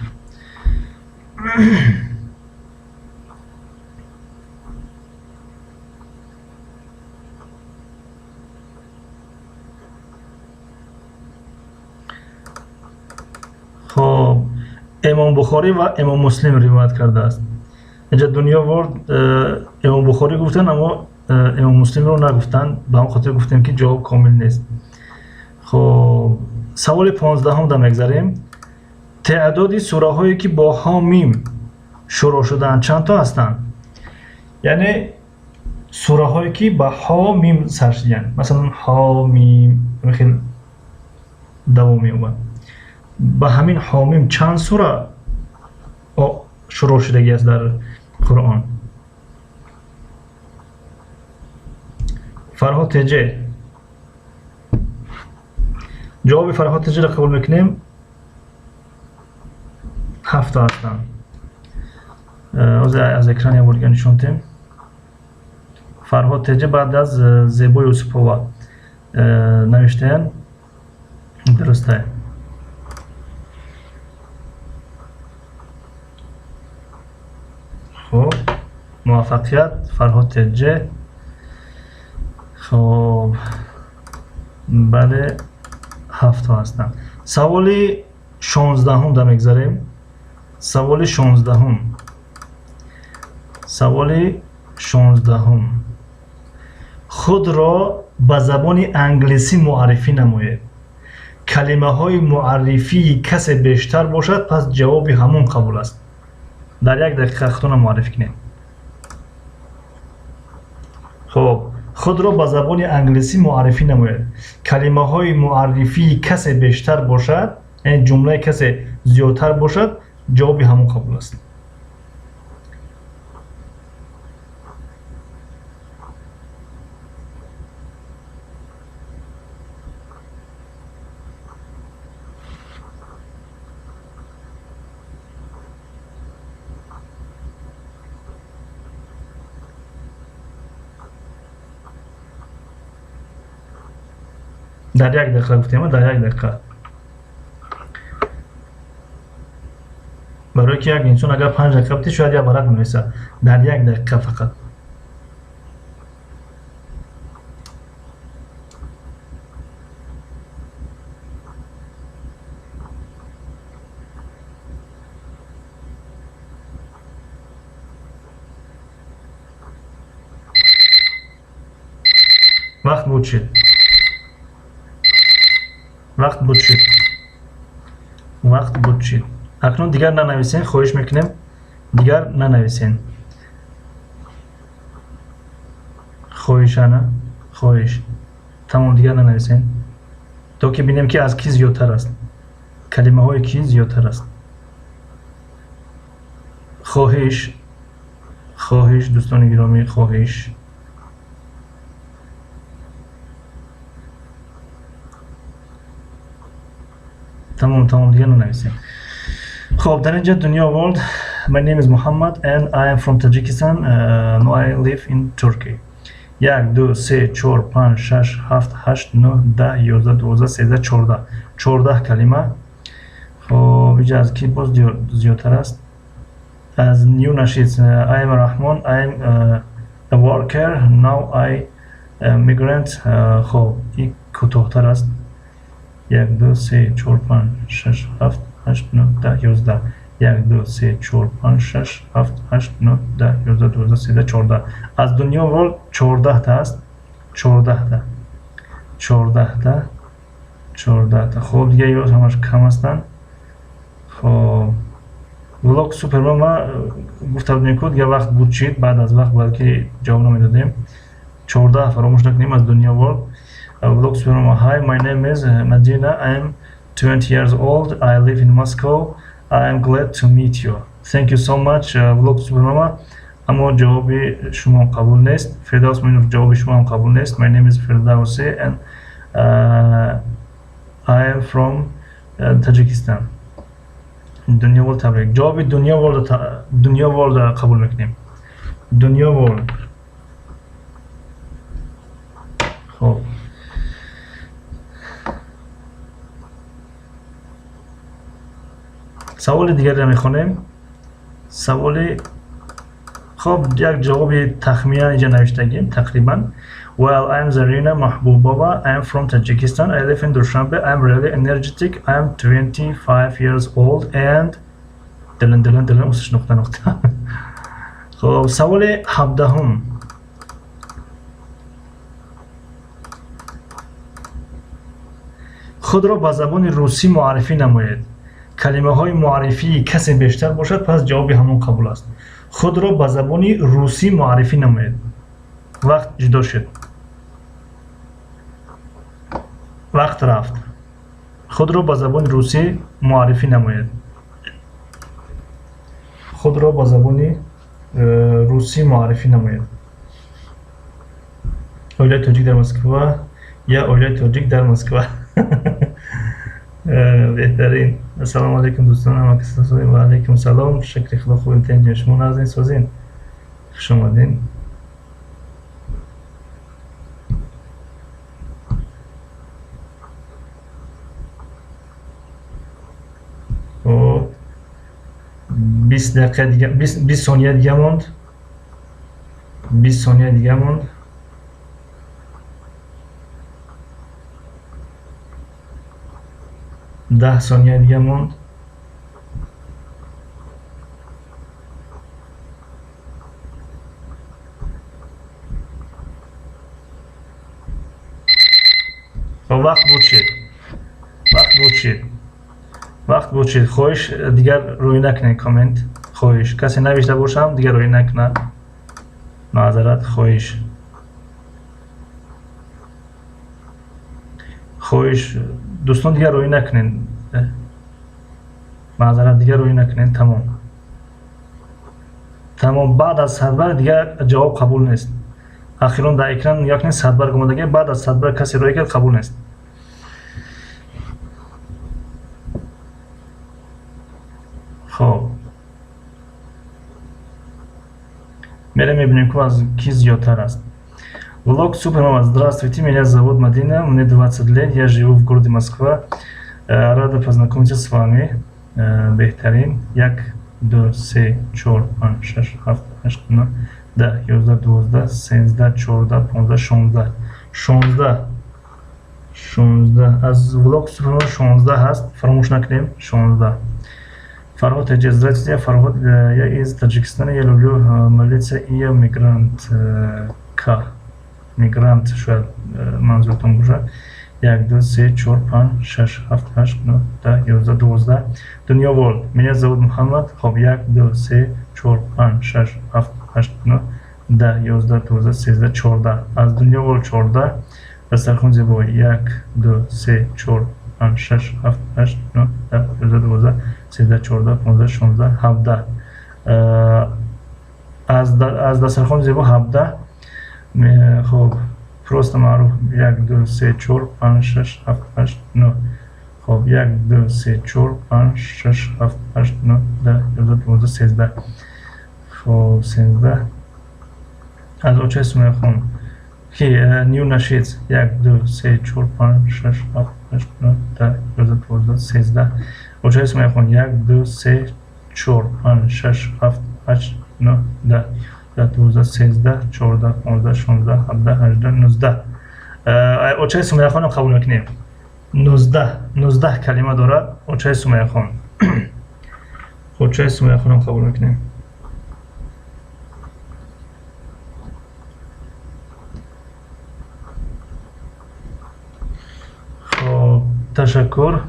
خب امام بخاری و امام مسلم روایت کرده است. اینجا دنیا ورد امام بخاری گفتن اما امام مسلم رو نگفتن، به همون خاطر گفتیم که جواب کامل نیست. خب سوال 15 هم در مگذاریم. تعدادی سوره هایی که با ها میم شروع شدن چند تا هستند؟ یعنی سوره هایی که با ها میم سر شدن، مثلا ها میم خیلی دوامی اومد. با همین ها میم چند سوره شروع شدگی است در قرآن؟ فرهاد تجه، جواب فرهاد تجه را قبول میکنیم. 7 هستند. از اکران یا برگه نشوندیم. فرهاد تجه بعد از زیبای یوسفova نوشتن. درسته. خب موفقیت فرهاد تجه. خب بله 7 هستند. سوال 16 هم در مگذاریم. سوال 16 هم. سوال 16 هم. خود را به زبان انگلیسی معرفی نمایید. کلمه های معرفی کسی بیشتر باشد پس جواب همون قبول است. در 1 دقیقه خودتون معرفی کنید. خب خود را به زبان انگلیسی معرفی نمایید. کلمه های معرفی کسی بیشتر باشد، یعنی جمله کسی زیادتر باشد، جواب همون قبول است. در 1 دقیقه گفتیم، در 1 دقیقه. برای که یک انسان اگر 5 دقیقه بتی شاید یک ورق بنویسه، در 1 دقیقه فقط. вақт буд шид. Вақт буд шид. Вақт буд шид. Акнун дигар нанависен, хоҳиш мекунем. Дигар нанависен. Хоҳишана, хоҳиш. Тамом, дигар нанависен. То ки бинем ки аз ки зиёдтар аст. Калимаҳои ки зиёдтар аст. Хоҳиш, хоҳиш, дӯстони гиромӣ, хоҳиш. Tamam, diğer neyse. Xo'p, дар инҷа Dunya World. My name is Muhammad and I am from Tajikistan. Now I live in Turkey. 1 2 3 4 5 6 7 8 9 10 11 12 13 14 14 کلمه. خب اینجا از کی باز زیادتر است. از نیو نشید. I am Rahman. I am a worker. Now I migrant. خب این کوتاه‌تر است. 1 2 3 4 5 6 7 8 9 10 11 1 2 3 4 5 6 7 8 9 10 11 12 13 14 از دنیا ورلد 14 تا است. 14 تا خب دیگه یه همش کم هستن. خب ولوگ سوپرماما گفته بودیم که دیگه وقت بود چید بعد از وقت بلکه جواب نمیدادیم. 14 فراموش نکنیم از دنیا ورلد. Vlog Supermama. Hi, my name is Medina. I am 20 years old. I live in Moscow. I am glad to meet you. Thank you so much, Vlog Supermama. اما جوابی شما قبول نیست. فردوس میگه جوابی شما قبول نیست. My name is Firdausi and I am from Tajikistan. دنیا ورلد تبریک. جوابی دنیا ورلد قبول میکنیم. دنیا ورلد. خب سوال دیگری میخونیم. سوالی خب یک جواب تخمینی اینجا نوشتگیم تقریبا. Well, I am Zarina Mahbubova. I am from Tajikistan. I live in Dushanbe. I am really energetic. I am 25 years old and دلن اوسش نقطه. خب سوال 17. خود را با زبان روسی معرفی نمایید. کلمه های معرفی کسی بیشتر باشد پس جوابی همون قبول است. خود را با زبان روسی معرفی نمایید. وقت جدا شد. وقت رفت. خود را با زبان روسی معرفی نمایید. خود را با زبان روسی معرفی نمایید. اولای تاجیک در مسکو یا اولای تاجیک در مسکو. بهترین. السلام علیکم دوستان همه کسی سازین و علیکم سلام. شکر خدا خوب امتحان شما نازنین سازین. خوش آمدین. خب 20 دقیقه دیگه 20 ثانیه دیگه موند. 20 ثانیه دیگه موند. ده ثانیه دیگه موند. وقت بود شد. خواهش دیگر روی نکنه کامنت. خواهش کسی نوشته باشم دیگر روی نکنه. معذرت. خواهش دوستان دیگر روی نکنین. معذرت دیگر روی نکنین. تمام بعد از 100 بار دیگر جواب قبول نیست. اخیرا در اکران نگاه کنید 100 بار اومده بعد از 100 بار کسی روی کرد قبول نیست. خب میبینیم که از کی زیادتر است. Влог Супермама. Здравствуйте, меня зовут Мадина, мне 20 лет, я живу в городе Москва. Рада познакомиться с вами. Бехтарин. 1 2 3 4 5 6 7 8 9 10 11 12 13 14 15 16 از Влог Супермама 16 هست. فراموش نکنیم 16. Farhod, здравствуйте, Farhod, я из Таджикистана, я люблю молиться и я мигрант. میگرانت شاید منظورتون باشه. 1 2 3 4 5 6 7 8 9 10 11 12 دنیا ورلد. меня зовут محمد. خب 1 2 3 4 5 6 7 8 9 10 11 12 13 14 از دنیا ورلد 14 دسترخوان زیبا 1 2 3 4 5 6 7 8 9 10 11 12 13 14 15 16 17 از دسترخوان زیبا 17 خب просто معروف 1 2 3 4 5 6 7 8 9 خب 1 2 3 4 5 6 7 8 9 10 11 12 13 خب 13 از اوچه سومه خون کی نیو نشید 1 2 3 4 5 6 7 8 9 10 11 12 13 اوچه سومه خون 1 2 3 4 5 6 7 8 9 10 12 13 14 15 16 17 18 19 اوچه سومه خون قبول میکنیم 19 کلمه داره اوچه سومه خون اوچه سومه خون قبول میکنیم. خب تشکر.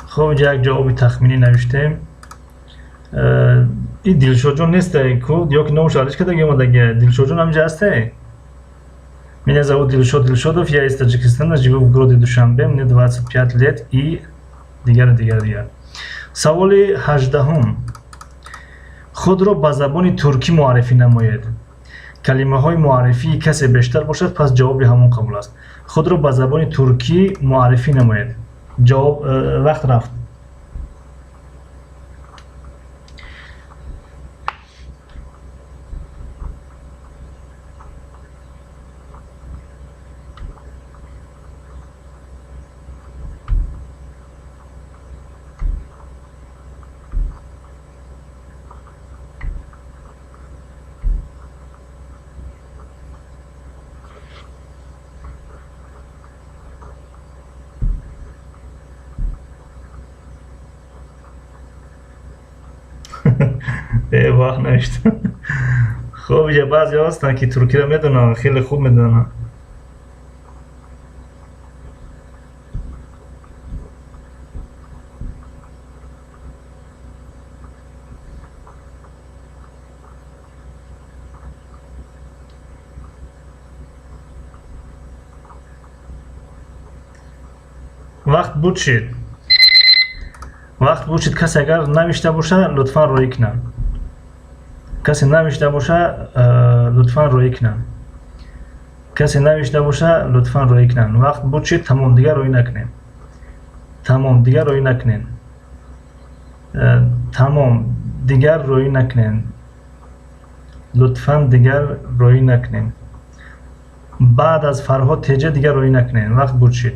خب یک جواب تخمینی نوشتیم. این دلشاد جون نیست کو یا که نوش алечка да гемодаги Дилшод جون همینجا هسته. Меня зовут Дилшод Дилшодов, я из Таджикистана, живу в городе Душанбе, мне 25 лет и дигар. Саволи 18. خودро ба забони туркӣ муаррифӣ намоед. калимаҳои муаррифии касе бештар бошад, пас ҷавоби ҳамон қабул аст. худро ба забони туркӣ муаррифӣ намоед. ҷавоб вақт рафт. واه نوشتم. خب یه بعضی هستن که ترکی رو میدونن، خیلی خوب میدونن. وقت بود شد. وقت بود شد. کسی اگر نوشته باشه لطفا روی کنن. کسی نوشته باشه لطفا روی کنن. کسی نوشته باشه لطفا روی کنن. وقت بود شد. تمام دیگر روی نکنین. تمام دیگر روی نکنین. تمام دیگر روی نکنین. لطفا دیگر روی نکنین. بعد از فرهاد تیجه دیگر روی نکنین. وقت بود شد.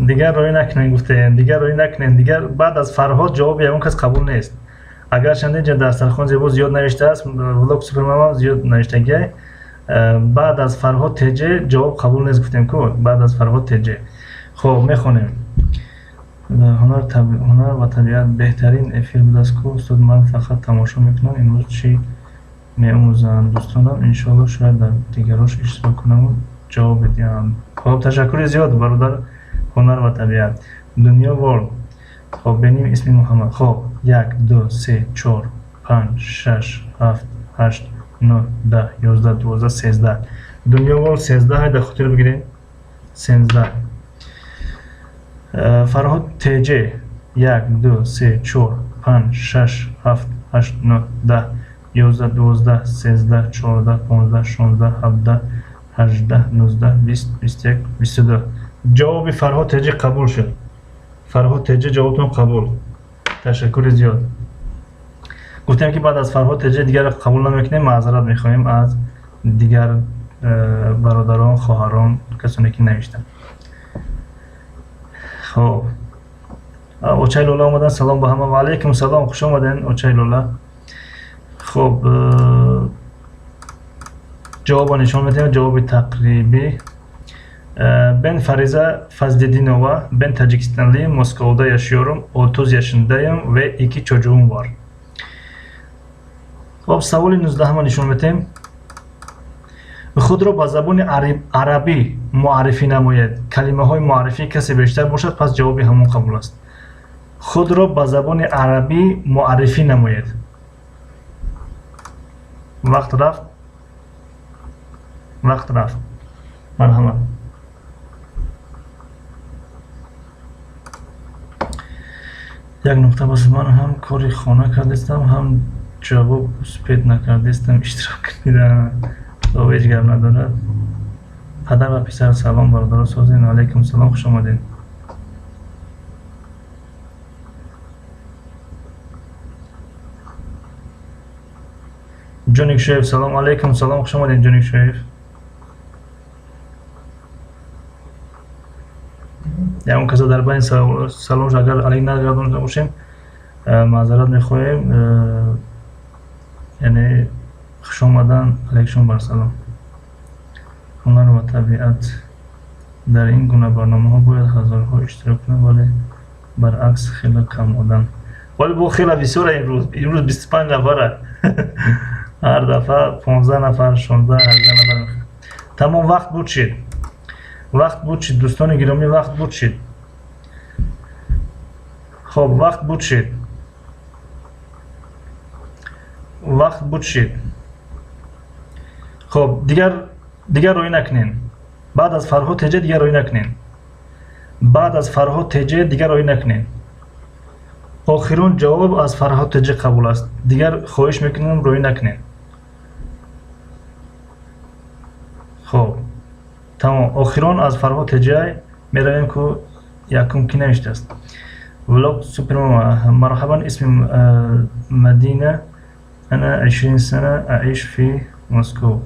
دیگر روی نکنین گفته. دیگر روی نکنین. دیگر بعد از فرهاد جواب اون کس قبول نیست. اگر شنید در سرخوان زیبا زیاد نوشته است، ولاگ سوپر ماما زیاد نوشته بعد از فرهاد تیجه جواب قبول نیست گفتیم که بعد از فرهاد تیجه. خب میخونیم. هنر و طبیعت بهترین فیلم است که استاد من فقط تماشا میکنم. امروز چی میآموزم دوستانم؟ انشالله شاید در دیگراش اشتراک کنم و جواب بدیم. خب تشکر زیاد برادر هنر و طبیعت. دنیا ورلد. خب ببینیم اسم محمد. خب 1 2 3 4 5 6 7 8 9 10 11 12 13 دنیا ورلد 13 در خاطر بگیرید. 13 فرهاد تیجه 1 2 3 4 5 6 7 8 9 10 11 12 13 14 15 16 17 18 19 20 21 22 جواب فرهاد تیجه قبول شد. فرهاد تیجه جوابتون قبول. تشکر زیاد. گفتیم که بعد از فرهاد تیجه دیگر قبول نمیکنیم. معذرت میخواهیم از دیگر برادران، خواهران، کسانی که نوشتن. خب اوچای لولا اومدن. سلام به همه. و علیکم سلام. خوش آمدین اوچای لولا. خب جواب نشان میدیم. جواب تقریبی. Ben Fariza Fazledinova. Ben Tacikistanlıyım. Moskova'da yaşıyorum. 30 yaşındayım ve 2 çocuğum var. خب سوال 19 نشون بدیم. خود را با زبان عربی معرفی نماید. کلمه های معرفی کسی بیشتر باشد پس جواب همون قبول است. خود را با زبان عربی معرفی نماید. وقت رفت. وقت رفت. مرحمت. یک نکته بس من هم کاری خانه کردستم هم جواب سپید نکردستم اشتراک کردم و هیچ گپ ندارد. پدر و پسر سلام برادر سازین. علیکم سلام خوش آمدین. جونیک شریف سلام علیکم سلام خوش آمدین جونیک شریف. یا اون کسا در بین سلامش اگر علیک نگردونده باشیم معذرت میخواهیم. یعنی خوش آمدن علیکشون بر سلام. هنر و طبیعت در این گونه برنامه ها باید هزارها اشتراک کنند ولی برعکس خیلی کم آدم. ولی با خیلی بسیاره امروز 25 نفره. هر دفعه 15 نفر 16 18 نفر. تمام وقت بود شد. وقت بود شد دوستان گرامی وقت بود شد. خب وقت بود شد. وقت بود شد. خب دیگر روی نکنین. بعد از فرهاد تجه دیگر روی نکنین. بعد از فرهاد تجه دیگر روی نکنین. آخرون جواب از فرهاد تجه قبول است. دیگر خواهش میکنم روی نکنین. خب تمام. آخرون از فرهاد تجه میرویم که یکم کی نوشته است. ولاگ سوپر ماما. مرحبا اسم مدینه. أنا 20 سنة أعيش في موسكو.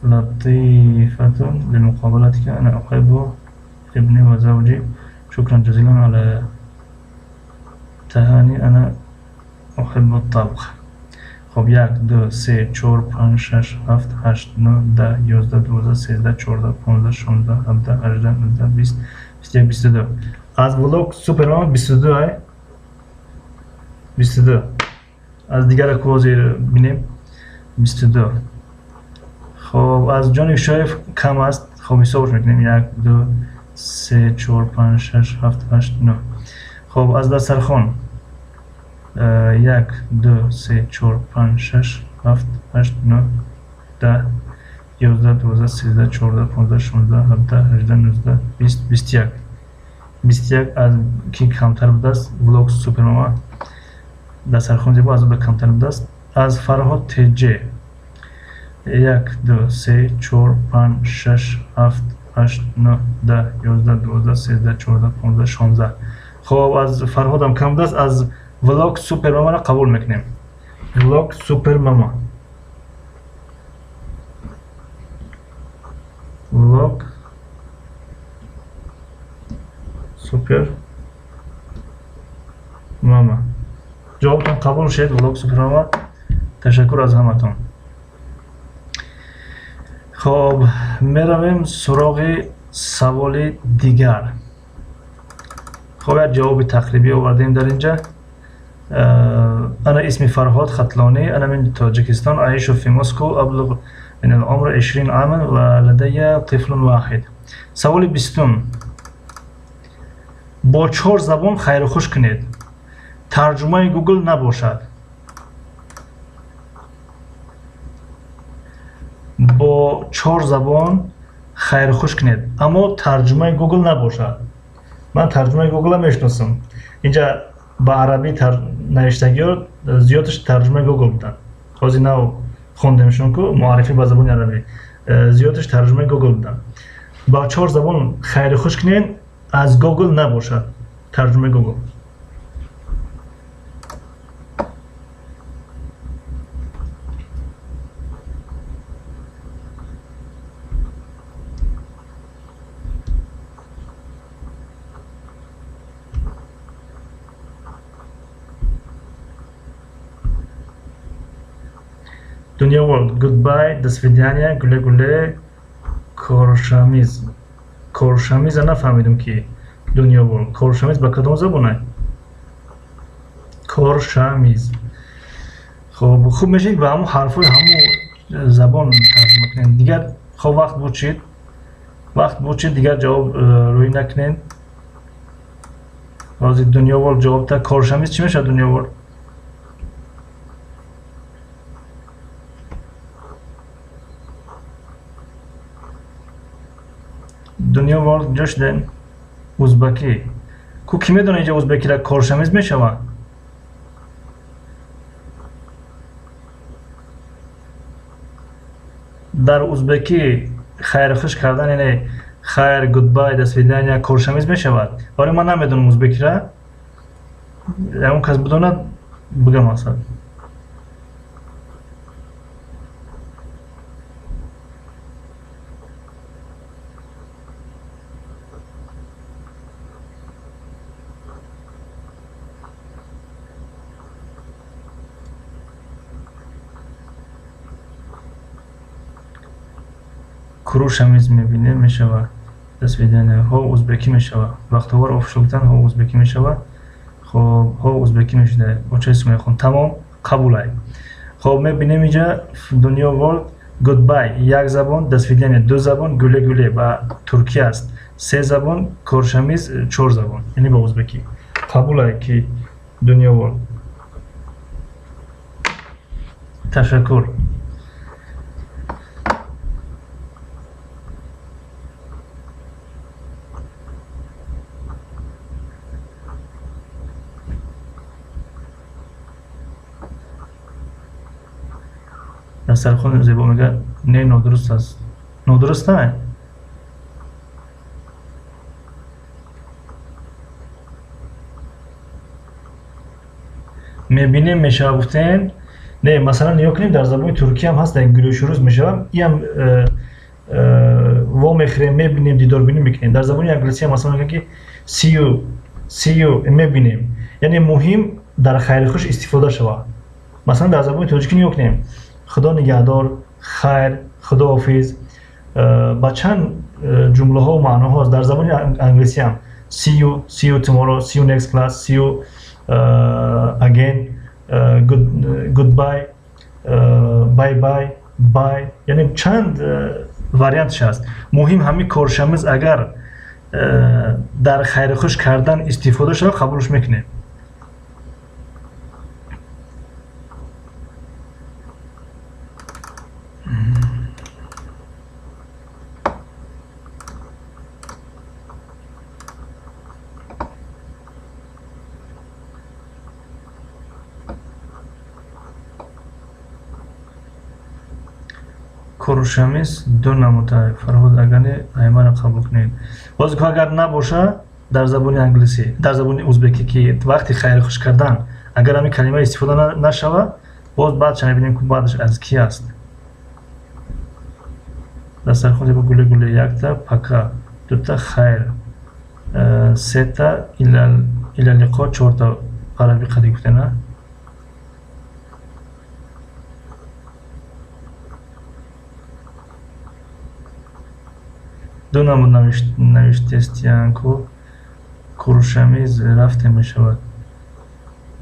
لطيفة لمقابلتك. أنا أحب ابني وزوجي. شكرا جزيلا على تهاني. أنا أحب الطبخ. خب 1 2 3 4 5 6 7 8 9 10 11 12 13 14 15 16 17 18 19 20 21 22. از ولاگ سوپر ماما 22 ای 22. از دیگر کوزی بینیم 22. خب از جونیک شریف کم است. خب حسابش میکنیم 1 2 3 4 5 6 7 8 9. خب از دسترخوان 1 2 3 4 5 6 7 8 9 10 11 12 13 14 15 16 17 18 19 20 21. 21 از کی کمتر بوده است. ولاگ سوپر ماما دسترخوان زیبا از او کمتر بوده است. از فرهاد تجه 1 2 3 4 5 6 7 8 9 10 11 12 13 14 15 16. خب از فرهاد هم کم بوده است. از ولاگ سوپر ماما را قبول میکنیم. ولاگ سوپر ماما. ولاگ سوپر ماما. جوابتون قبول شد. ولاگ سوپر ماما. تشکر از همتون. خب میرویم سراغ سوال دیگر. خب یک جواب تقریبی آوردیم در اینجا. انا اسمي فرهاد خطلاني. انا من تاجيكستان اعيش في موسكو. ابلغ من العمر 20 عاما ولدي طفل واحد. سوال 20. با 4 زبان خیر و خوش کنید. ترجمه گوگل نباشد. با 4 زبان خیر و خوش کنید اما ترجمه گوگل نباشد. من ترجمه گوگل هم میشناسم. اینجا با عربی نوشتگی ها زیادش ترجمه گوگل بودن. خواهی نو خوندمشون که معرفی با زبان عربی زیادش ترجمه گوگل بودن. با 4 زبان خیر و خوش کنید از گوگل نباشد. ترجمه گوگل. دنیا ورلد گودبای دسویدیانیا گله گله کورشامیز کورشامیز نفهمیدم کی دنیا ورلد کورشامیز با کدوم زبونه کورشامیز خب خوب میشه با همون حرفای همون زبان ترجمه کنین دیگر خب وقت بوچید دیگر جواب روی نکنین بازی دنیا ورلد جواب تا کورشامیز چی میشه دنیا ورلد دنیا ورلد جوش دن ازبکی کو کی میدونه اینجا ازبکی را کورشامیز میشوه در ازبکی خیر خوش کردن یعنی خیر گودبای دسویدانیا کورشامیز میشود ولی من نمیدونم ازبکی را اون کس بدونه بگم اصلا کروشامیز میبینه میشود دسویدانیا ها ازبکی میشود وقتوار افشلتن ها ازبکی میشود خب ها ازبکی میشده با چه اسم میخون تمام قبولای خب میبینیم اینجا دنیا ورلد گودبای یک زبان دسویدانیا دو زبان گله گله با ترکی است سه زبان کورشامیز چهار زبان یعنی با ازبکی قبولای که دنیا ورلد تشکر سرخون زیبا میگه نه نادرست است نادرست نه میبینیم میشه گفتن نه مثلا نیا کنیم در زبان ترکی هم هست در گلوشروز میشه این هم وا میخریم میبینیم دیدار بینیم میکنیم در زبان انگلیسی هم مثلا میگه که see you میبینیم یعنی مهم در خیر خوش استفاده شود مثلا در زبان ترکی نیا کنیم خدا نگهدار خیر خدا حافظ با چند جمله ها و معنی ها در زبان انگلیسی هم see you tomorrow see you next class see you again goodbye bye bye bye یعنی چند واریانتش هست مهم همین کورشامیز اگر در خیر خوش کردن استفاده شد قبولش میکنه کورشامیز دو نموده فرهاد اگر ایمان را قبول کنید باز که اگر نباشه در زبان انگلیسی در زبان ازبکی که وقتی خیر خوش کردن اگر همین کلمه استفاده نشود باز بعد چنین ببینیم که بعدش از کی است دستر خود با گله گله یک تا پکا دو تا خیر سه تا الالقا چهار تا عربی قدی گفته نه دو نمود نوشته استیان که کورشامیز رفته می شود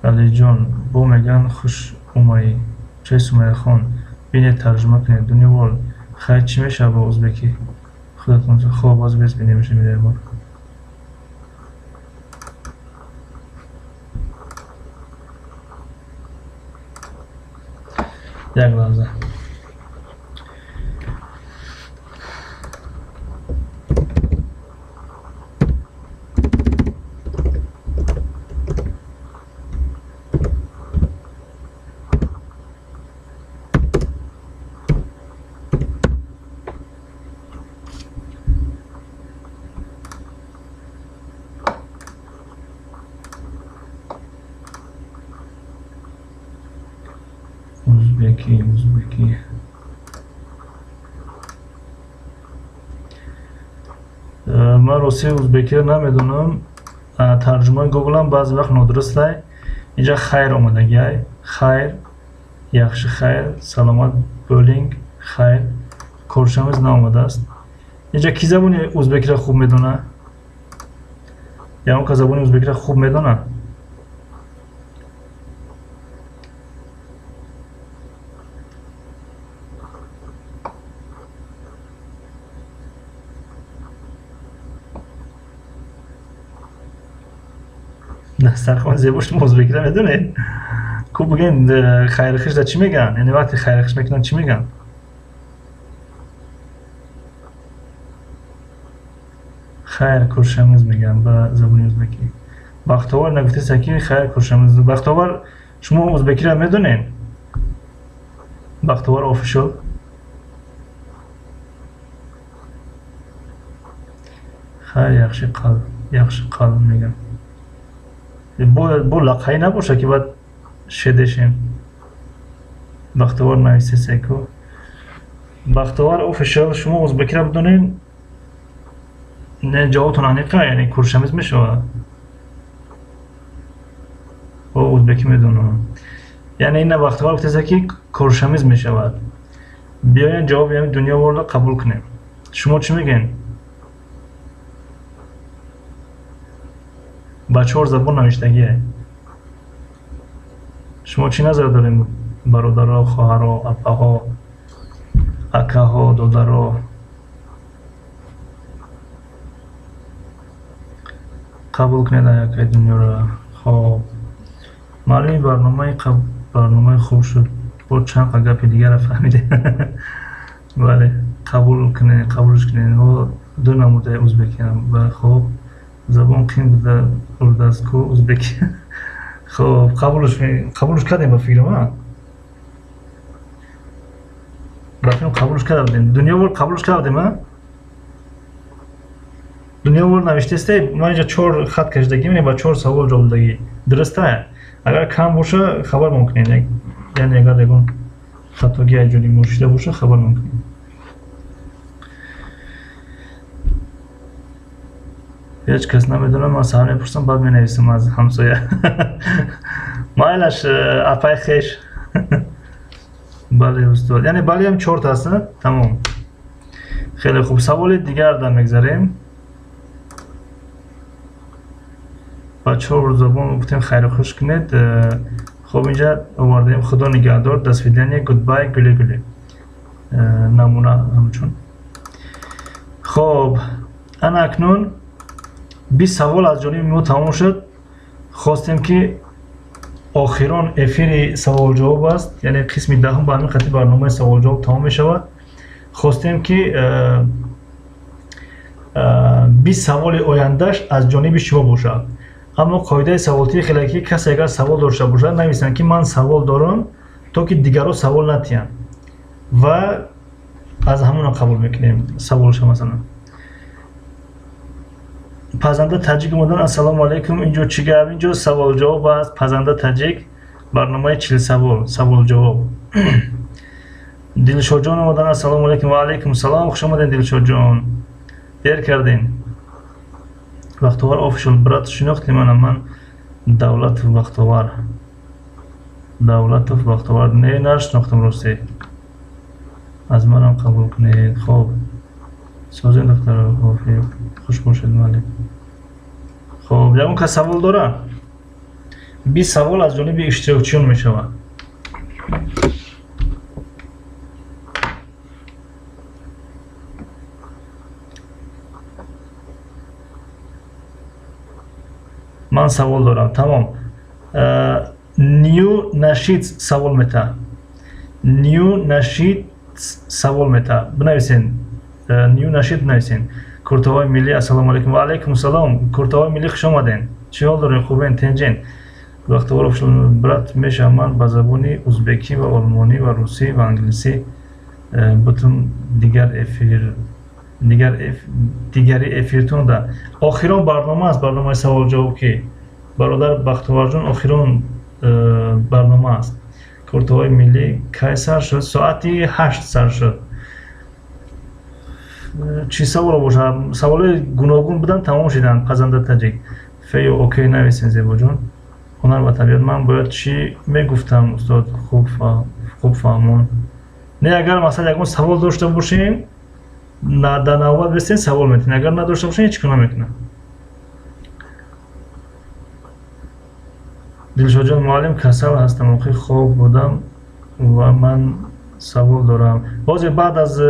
علی جان با میگن خوش اومایی چه سومه خون بینه ترجمه کنید دنیا ورلد خیلی چی میشه با ازبکی خودتون خواب باز بیس بینه میشه میده بار یک لحظه ازبکی من روسی ازبکی رو نمیدونم ترجمه گوگل هم بعضی وقت نادرسته اینجا خیر اومده گیای خیر yaxshi xayr salomat bo'ling xayr ko'rishamiz naomadaست اینجا کی زبون ازبکی را خوب میدونه یا اون که زبون ازبکی را خوب میدونه دسترخوان زیبا شما ازبکی را میدونید کو بگین خیرخش دا چی میگن یعنی وقتی خیرخش میکنن چی میگن خیر کورشمیز میگن به زبان ازبکی بختاور نگفته سکی خیر کورشمیز بختاور شما ازبکی را میدونین بختاور آفیشال خیر یخشی قلب میگن بو لقایی نباشه که باید شدشیم بختاور نویسته سیکو بختاور آفیشال شما ازبکی را بدونین نه جوابتون عمیقه یعنی کورشمیز میشه او ازبکی میدونه یعنی این بختاور گفته که کورشمیز میشود بیاین جواب یعنی دنیا ورده قبول کنیم شما چی میگین با 4 زبان نوشتگیه شما چی نظر دارین برادرها خواهرها اپاها اکاها دادرها قبول کنید یک دنیا را خب معلومی برنامه خوب شد با چند گپ دیگر را فهمیده ولی قبولش کنید و دو نموده ازبکی هم و خب زبان قیم بوده اردسکو ازبکی خب قبولش کردیم با فکر ما قبولش کردیم دنیا ور قبولش کردیم ها دنیا ور نوشته است ما اینجا 4 خط کشیدگی می‌بینیم با 4 سوال جواب دادگی درسته اگر کم باشه خبر ممکنه یعنی اگر دیگه خطاگی اینجوری مشکل باشه خبر ممکنه هیچ کس نمیدونه من سوال میپرسم بعد مینویسم از همسایه مایلش اپای خیش بله استاد یعنی بله هم 4 تا هست تمام خیلی خوب سوال دیگر در میگذاریم بچه ها زبان گفتیم خیر خوش کنید خب اینجا آوردیم خدا نگهدار دست ویدنی گودبای گله گله نمونه همچون خب انا اکنون 20 سوال از جانب ما تمام شد خواستیم که آخران افیر سوال جواب است یعنی قسم دهم به همین خاطر برنامه سوال جواب تمام می شود خواستیم که 20 سوال آیندهش از جانب شما باشد اما قاعده سوالتی خیلی که کسی اگر سوال داشته باشد نویسن که من سوال دارم تا که دیگران سوال نتین و از همون قبول میکنیم سوالش مثلا پزنده تاجیک اومدن السلام علیکم اینجا چی گپ اینجا سوال جواب است پزنده تاجیک برنامه 40 سوال جواب دلشاد جان اومدن السلام علیکم و علیکم السلام خوش اومدین دلشاد جان دیر کردین بختاور آفیشال برات شناختی من دولت بختاور نه نشناختم راستی از منم قبول کنید خب سازین دختر خوش باشید مالی خب یکون که سوال داره 20 سوال از جانب اشتراکچیون می شود من سوال دارم تمام نیو نشید سوال میتا بنویسین نیو نشید بنویسین کورتوای ملی السلام علیکم و علیکم السلام کورتوای ملی خوش آمدین چی حال دارین خوبین تنجین وقتوار افشل برات میشه من با زبانی ازبکی و آلمانی و روسی و انگلیسی بتون دیگری افیرتون ده آخران برنامه است برنامه سوال جواب که برادر بختوار جان آخران برنامه است کورتوای ملی کی سر شد ساعتی 8 سر شد چی سوال باشه سوال گوناگون بودن تمام شدن پزنده تاجیک فیو اوکی نویسین زیبا جان هنر و طبیعت من باید چی میگفتم استاد خوب خوب فهمون. نه اگر مثلا یک سوال داشته باشین در نوبت بسین سوال میتین، اگر نداشته باشین هیچ کنا میکنه. دلشاد جان معلم کسل هستم، آخی خوب بودم و من سوال دارم. بازی بعد از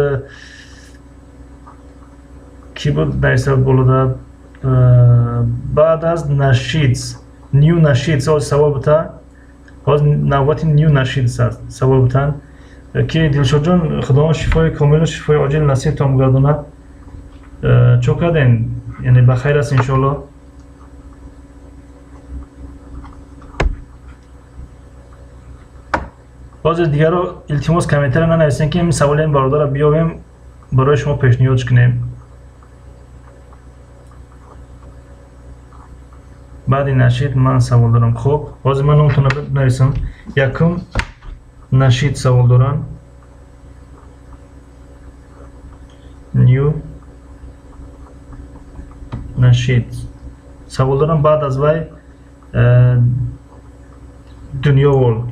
کی بود نایسال بولده بعد از نشیدز نیو نشیدز از سوال بودن باز نوبت نیو نشیدز است سوال بودن که دلشاد جان خداوند شفای کامل و شفای عاجل نصیب تان گرداند. چو کردین یعنی بخیر است انشالله. باز دیگر رو التماس کامنتر ننویسین که این سوال این برادر رو بیایم برای شما پیشنهاد کنیم. بعد نشید من سوال دارم. خوب باز من اونتون نویسم. یکم نشید سوال دارم. نیو نشید سوال دارم. بعد از وی دنیا ورلد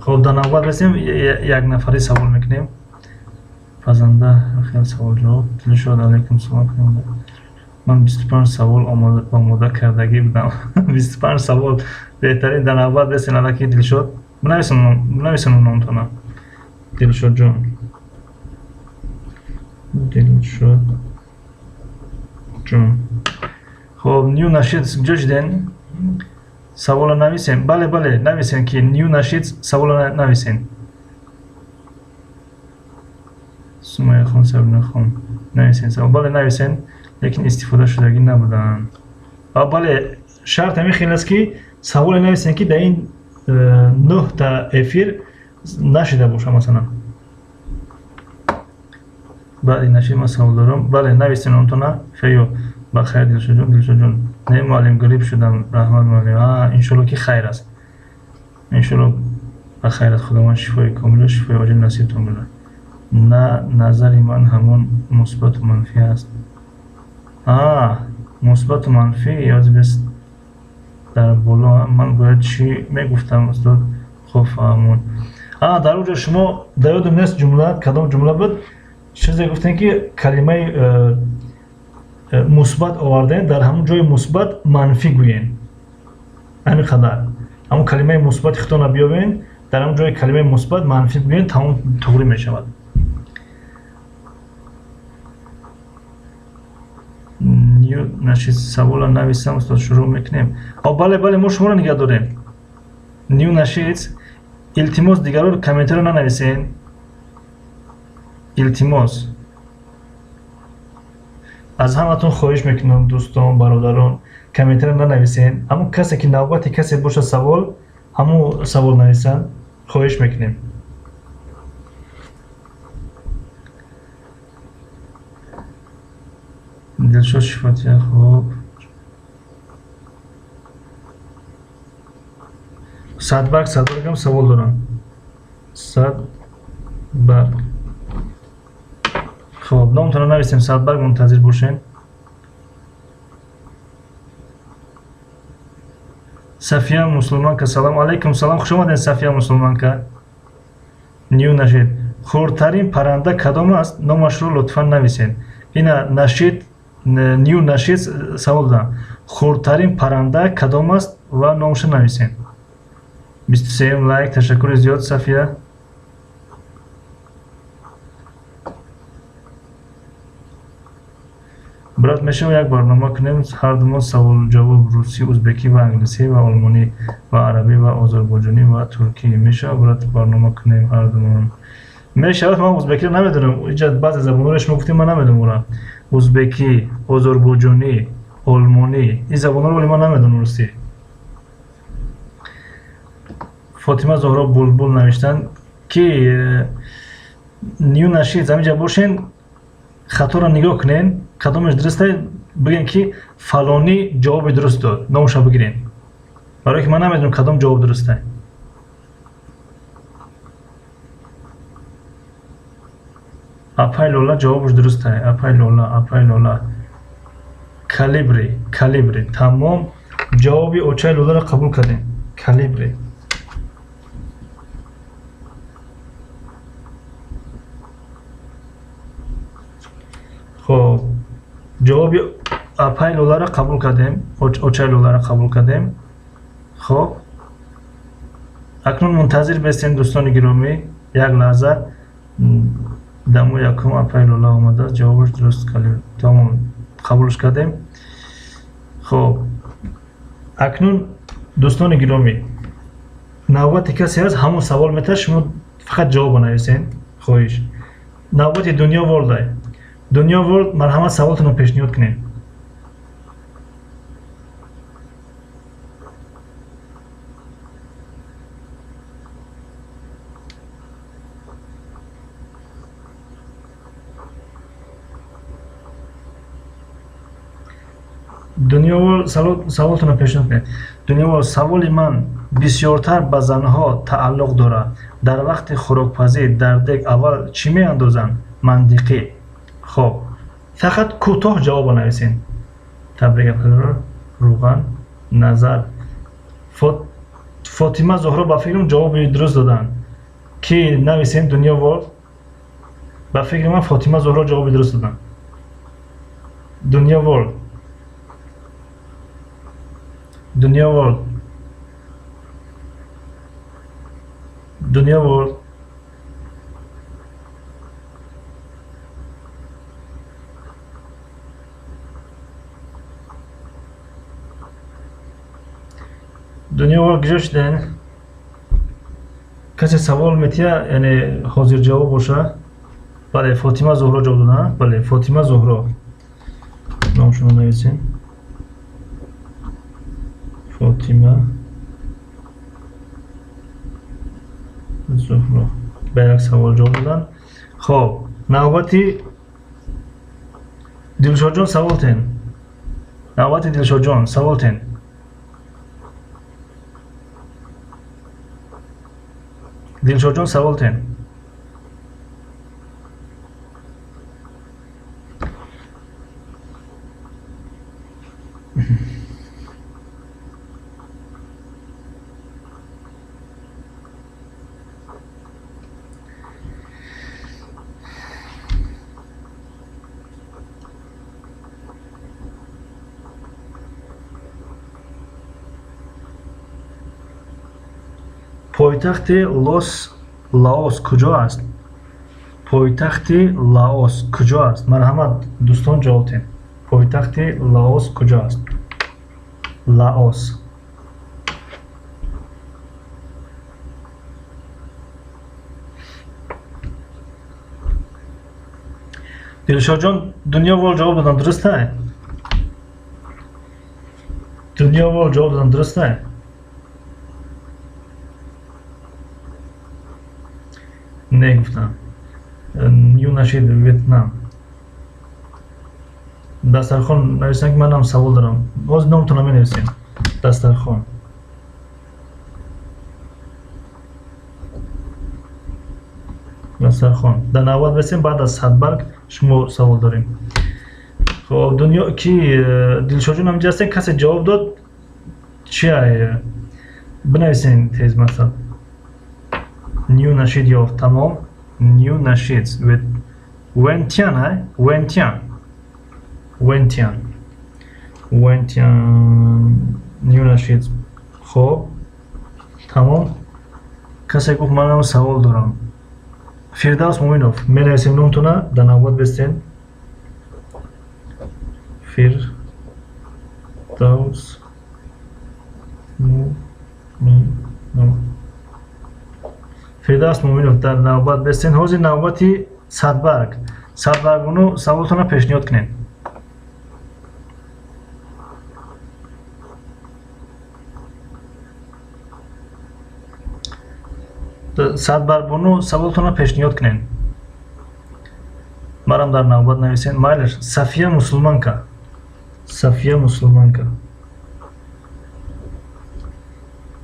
خب در نوبت رسیم یک نفری سوال میکنیم. پسنده خیلی سوال جواب. دلشاد علیکم سلام کنم. من 25 سوال آماده کردگی بودم. 25 سوال بهترین در نوبت رسیم. الکی دلشاد بنویسم نام تونم. دلشاد جان خب نیو نشید جوش دین سوال نویسین. بله نویسین که نیو نشید سوال نویسین. سمیه خان سبنه خان نویسین سوال. بله نویسین لیکن استفاده شدگی نبودن. بله شرط همی خیلی است که سوال نویسین که در این 9 تا افیر نشیده باشه مثلا. بله نشید من سوال دارم. بله نویسین اونتونه خیلی بخیر دلشاد جون. نه معلم گریب شدم رحمت معلم. انشالله که خیر است. انشالله بخیر است. خداوند شفای کامل و شفای عاجل نصیب تان کنه. نه نظر من همون مثبت و منفی است. مثبت و منفی یاد بست در بالا من باید چی میگفتم استاد؟ خوب فهمون. در اونجا شما در یادم نیست جمله کدام جمله بود چیزی گفتن که کلمه مثبت آوردن در همون جای مثبت منفی گوین. همین خطر همون کلمه مثبت خطا نبیابین در همون جای کلمه مثبت منفی گوین تمام توری می شود. نیو نشید سوال نویسم استاد شروع میکنیم. بله ما شما رو نگه داریم. نیو نشید التماس دیگر رو کامنتر رو ننویسین. التماس از همتون خواهش میکنم دوستان برادران کامنتر ننویسین. همون کسی که نوبت کسی باشه سوال همون سوال نویسن خواهش میکنیم. دلشاد شفاتی خوب. صدبرگ هم سوال دارم. صدبرگ خب نامتون رو نویسیم. صدبرگ منتظر باشین. صفیه مسلمان که سلام علیکم. سلام خوش آمدین صفیه مسلمان که. نیو نشید خردترین پرنده کدام است؟ نامش رو لطفا نویسین. اینا نشید نیو نشید سوال دارم. خردترین پرنده کدام است و نامش نویسین. 23 لایک تشکر زیاد صفیه. برات میشه یک برنامه کنیم هر دومون سوال جواب روسی، ازبکی و انگلیسی و آلمانی و عربی و آذربایجانی و ترکی میشه برات برنامه کنیم هر دومون. میشه من ازبکی رو نمیدونم. اینجا بعضی زبان‌هاش گفتیم من نمیدونم اونم. ازبکی، آذربایجانی، آلمانی این زبان‌ها رو ولی من نمیدونم روسی. فاطمه زهرا بلبل نوشتن که نیو نشید همینجا باشین خطا را نگاه کنین کدامش درسته بگین که فلانی جواب درست داد نامش رو بگیرین برای که من نمیدونم کدام جواب درسته. اپای لولا جوابش درسته. اپای لولا کالیبری. تمام جواب اوچای لولا را قبول کردیم. کالیبری. خب جواب اپای لولا را قبول کردیم. اوچای لولا را قبول کردیم. خب اکنون منتظر باشین دوستان گرامی. یک لحظه دمو یکم اپای لولا اومده. جوابش درست کردیم. تمام قبولش کردیم. خب اکنون دوستان گرامی نوبت کسی هست همون سوال میتونه شما فقط جواب بنویسین. خواهش نوبت دنیا ورلد. دنیا ورلد مرحمت سوالتون رو پیشنهاد کنین. دنیا ورلد سوالتون رو پیشنهاد کنین. دنیا ورلد سوال من بسیارتر به زنها تعلق داره. در وقت خوراکپزی در دیگ اول چی می اندازن؟ منطقی. خب فقط کوتاه جواب نویسین. تبریک پدر روغن نظر فاطمه زهرا با فکرم جواب درست دادن. کی نویسین دنیا ورلد. با فکر من فاطمه زهرا جواب درست دادن. دنیا ورلد. دنیا ورلد. دنیا ورلد. دنیا ورلد گذاشت دین. کسی سوال میتیه یعنی حاضر جواب باشه. بله فاطمه زهرا جواب دادن. بله فاطمه زهرا نام شما نویسین. فاطمه زهرا به یک سوال جواب دادن. خب نوبتی دلشاد جان سوال تین. نوبتی دلشاد جان سوال تین. دلشاد جان سوال تین. پایتخت لاوس کجا است؟ پایتخت لاوس کجا است؟ مرحمت دوستان جواب دهید. پایتخت لاوس کجا است؟ لاوس. دلشاد جان دنیا ورلد جواب دادن درسته؟ دنیا ورلد جواب دادن درسته؟ نگفتم. نیو نشید ویتنام. دسترخوان نویسن که من هم سوال دارم. باز نامتون می نویسین. دسترخوان. دسترخوان. در نوبت بسیم بعد از صدبرگ شما سوال داریم. خب دنیا کی دلشاد جون هم جسته کسی جواب داد چیه؟ بنویسین تیز مثلا. نیو نشید یافت. تمام نیو نشید ونتیان های ونتیان نیو نشید. خب تمام کسی گفت من هم سوال دارم. فردوس مومینوف می نویسیم نامتونه در نوبت بستین. فردوس مومینوف. فردوس مومینوف در نوبت بستین. حاضر نوبتی صدبرگ. صدبرگ اونو سوالتون پیشنهاد کنین. صدبرگ اونو سوالتون پیشنهاد کنین. مرام در نوبت نویسین. مایلش صفیه مسلمان کا. صفیه مسلمان کا.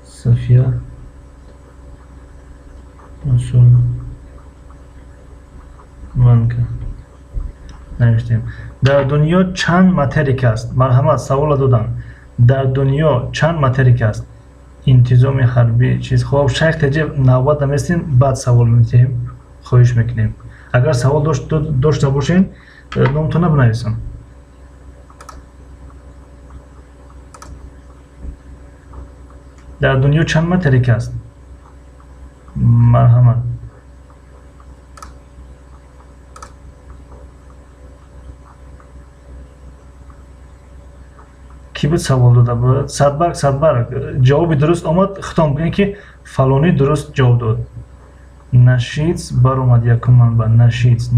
صفیه مسلمان کا. نوشتیم. در دنیا چند ماتریک است؟ مرحمت سوال دادن. در دنیا چند ماتریک است؟ انتظام حربی چیز. خب شیخ تجیب نوبت نمیستیم بعد سوال میتیم. خواهش میکنیم اگر سوال داشته باشین نامتونه بنویسم. در دنیا چند ماتریک است؟ مرحمت کی بود سوال داده بود؟ صدبرگ جواب درست آمد ختم بگین که فلانی درست جواب داد. نشیدز بر اومد یکم منبع. نشیدز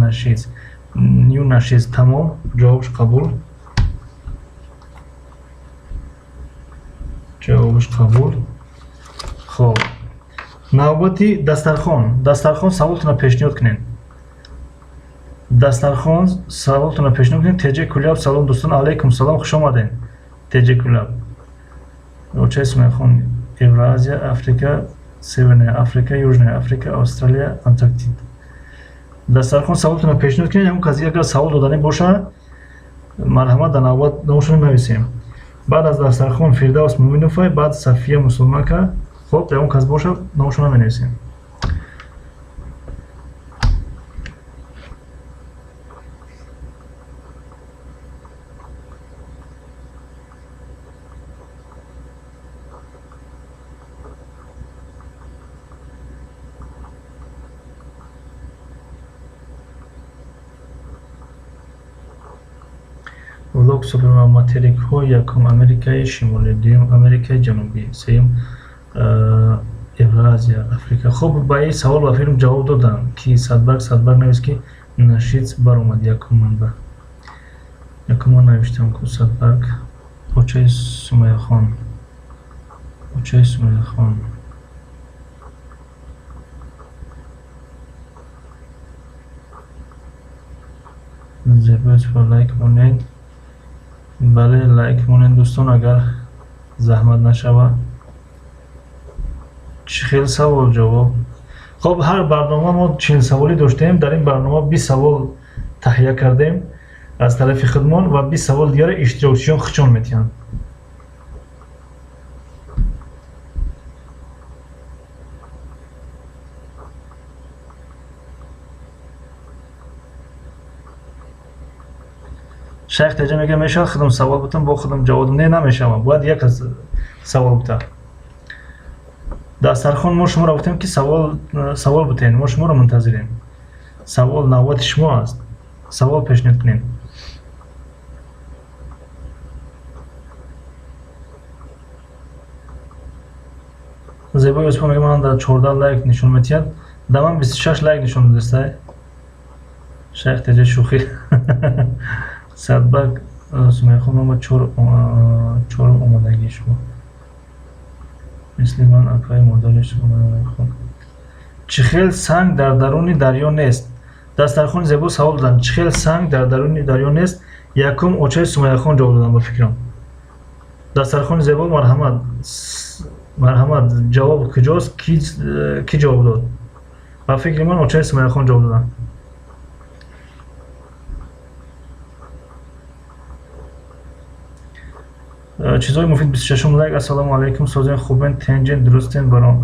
نیو نشیدز تمام جوابش قبول. خب نوبتی دسترخوان سوالتون پیشنهاد کنین. دسترخوان سوالتون پیشنهاد کنین. تجه کلیاب سلام دوستان علیکم سلام خوش آمدین. تجه کلیاب چه اسم خون؟ اورازیا افریقا سیورن افریقا یوژن افریقا استرالیا انتارکتید. دسترخوان سوالتون پیشنهاد کنین. همون کسی اگر سوال دادنی باشه مرحمت در نوبت نامشون نویسیم. بعد از دسترخوان فردوس مومنوفای بعد صفیه مسلمانکا. خب در اون کس باشه نامشون نویسیم. ولوک سوپرمن ماتریک ها یکم امریکای شمالی، دوم امریکای جنوبی، سوم اورازیا افریقا. خب با این سوال و فیلم جواب دادم که صدبرگ نویس که نشیدز بر اومد یکم منبع. یکم من نوشتم که صدبرگ اوچه سمیه خان زبط و لایک مونید. بله لایک مونید دوستان اگر زحمت نشوه. چه خیلی سوال جواب. خب هر برنامه ما 40 سوالی داشتیم. در این برنامه 20 سوال تهیه کردیم از طرف خودمان و 20 سوال دیگر اشتراکچیان خچان میتین. شیخ تجه میگه میشه خودم سوال بتم با خودم جواب نه نمیشه. باید یک از سوال بته. دسترخوان ما شما را گفتیم که سوال بتین. ما شما را منتظریم. سوال نوبت شما است. سوال پیشنهاد کنین. زیبای اسپا میگه من در 14 لایک نشون میتید. در من 26 لایک نشون میدسته. شیخ تجه شوخی. صدبرگ سمیه خون ما چور اومدگی شما مثل من اکای مدارش خون. چه خیل سنگ در درون دریا نیست؟ دسترخوان زیبا سوال دادن. چه خیل سنگ در درون دریا نیست؟ یکم اوچه سمیه خون جواب دادن با فکرم. دسترخوان زیبا مرحمت جواب کجاست؟ کی جواب داد؟ با فکر من اوچه سمیه خون جواب دادن. چیزهای مفید 26 لایک. السلام علیکم سازین خوبین تنجین درستین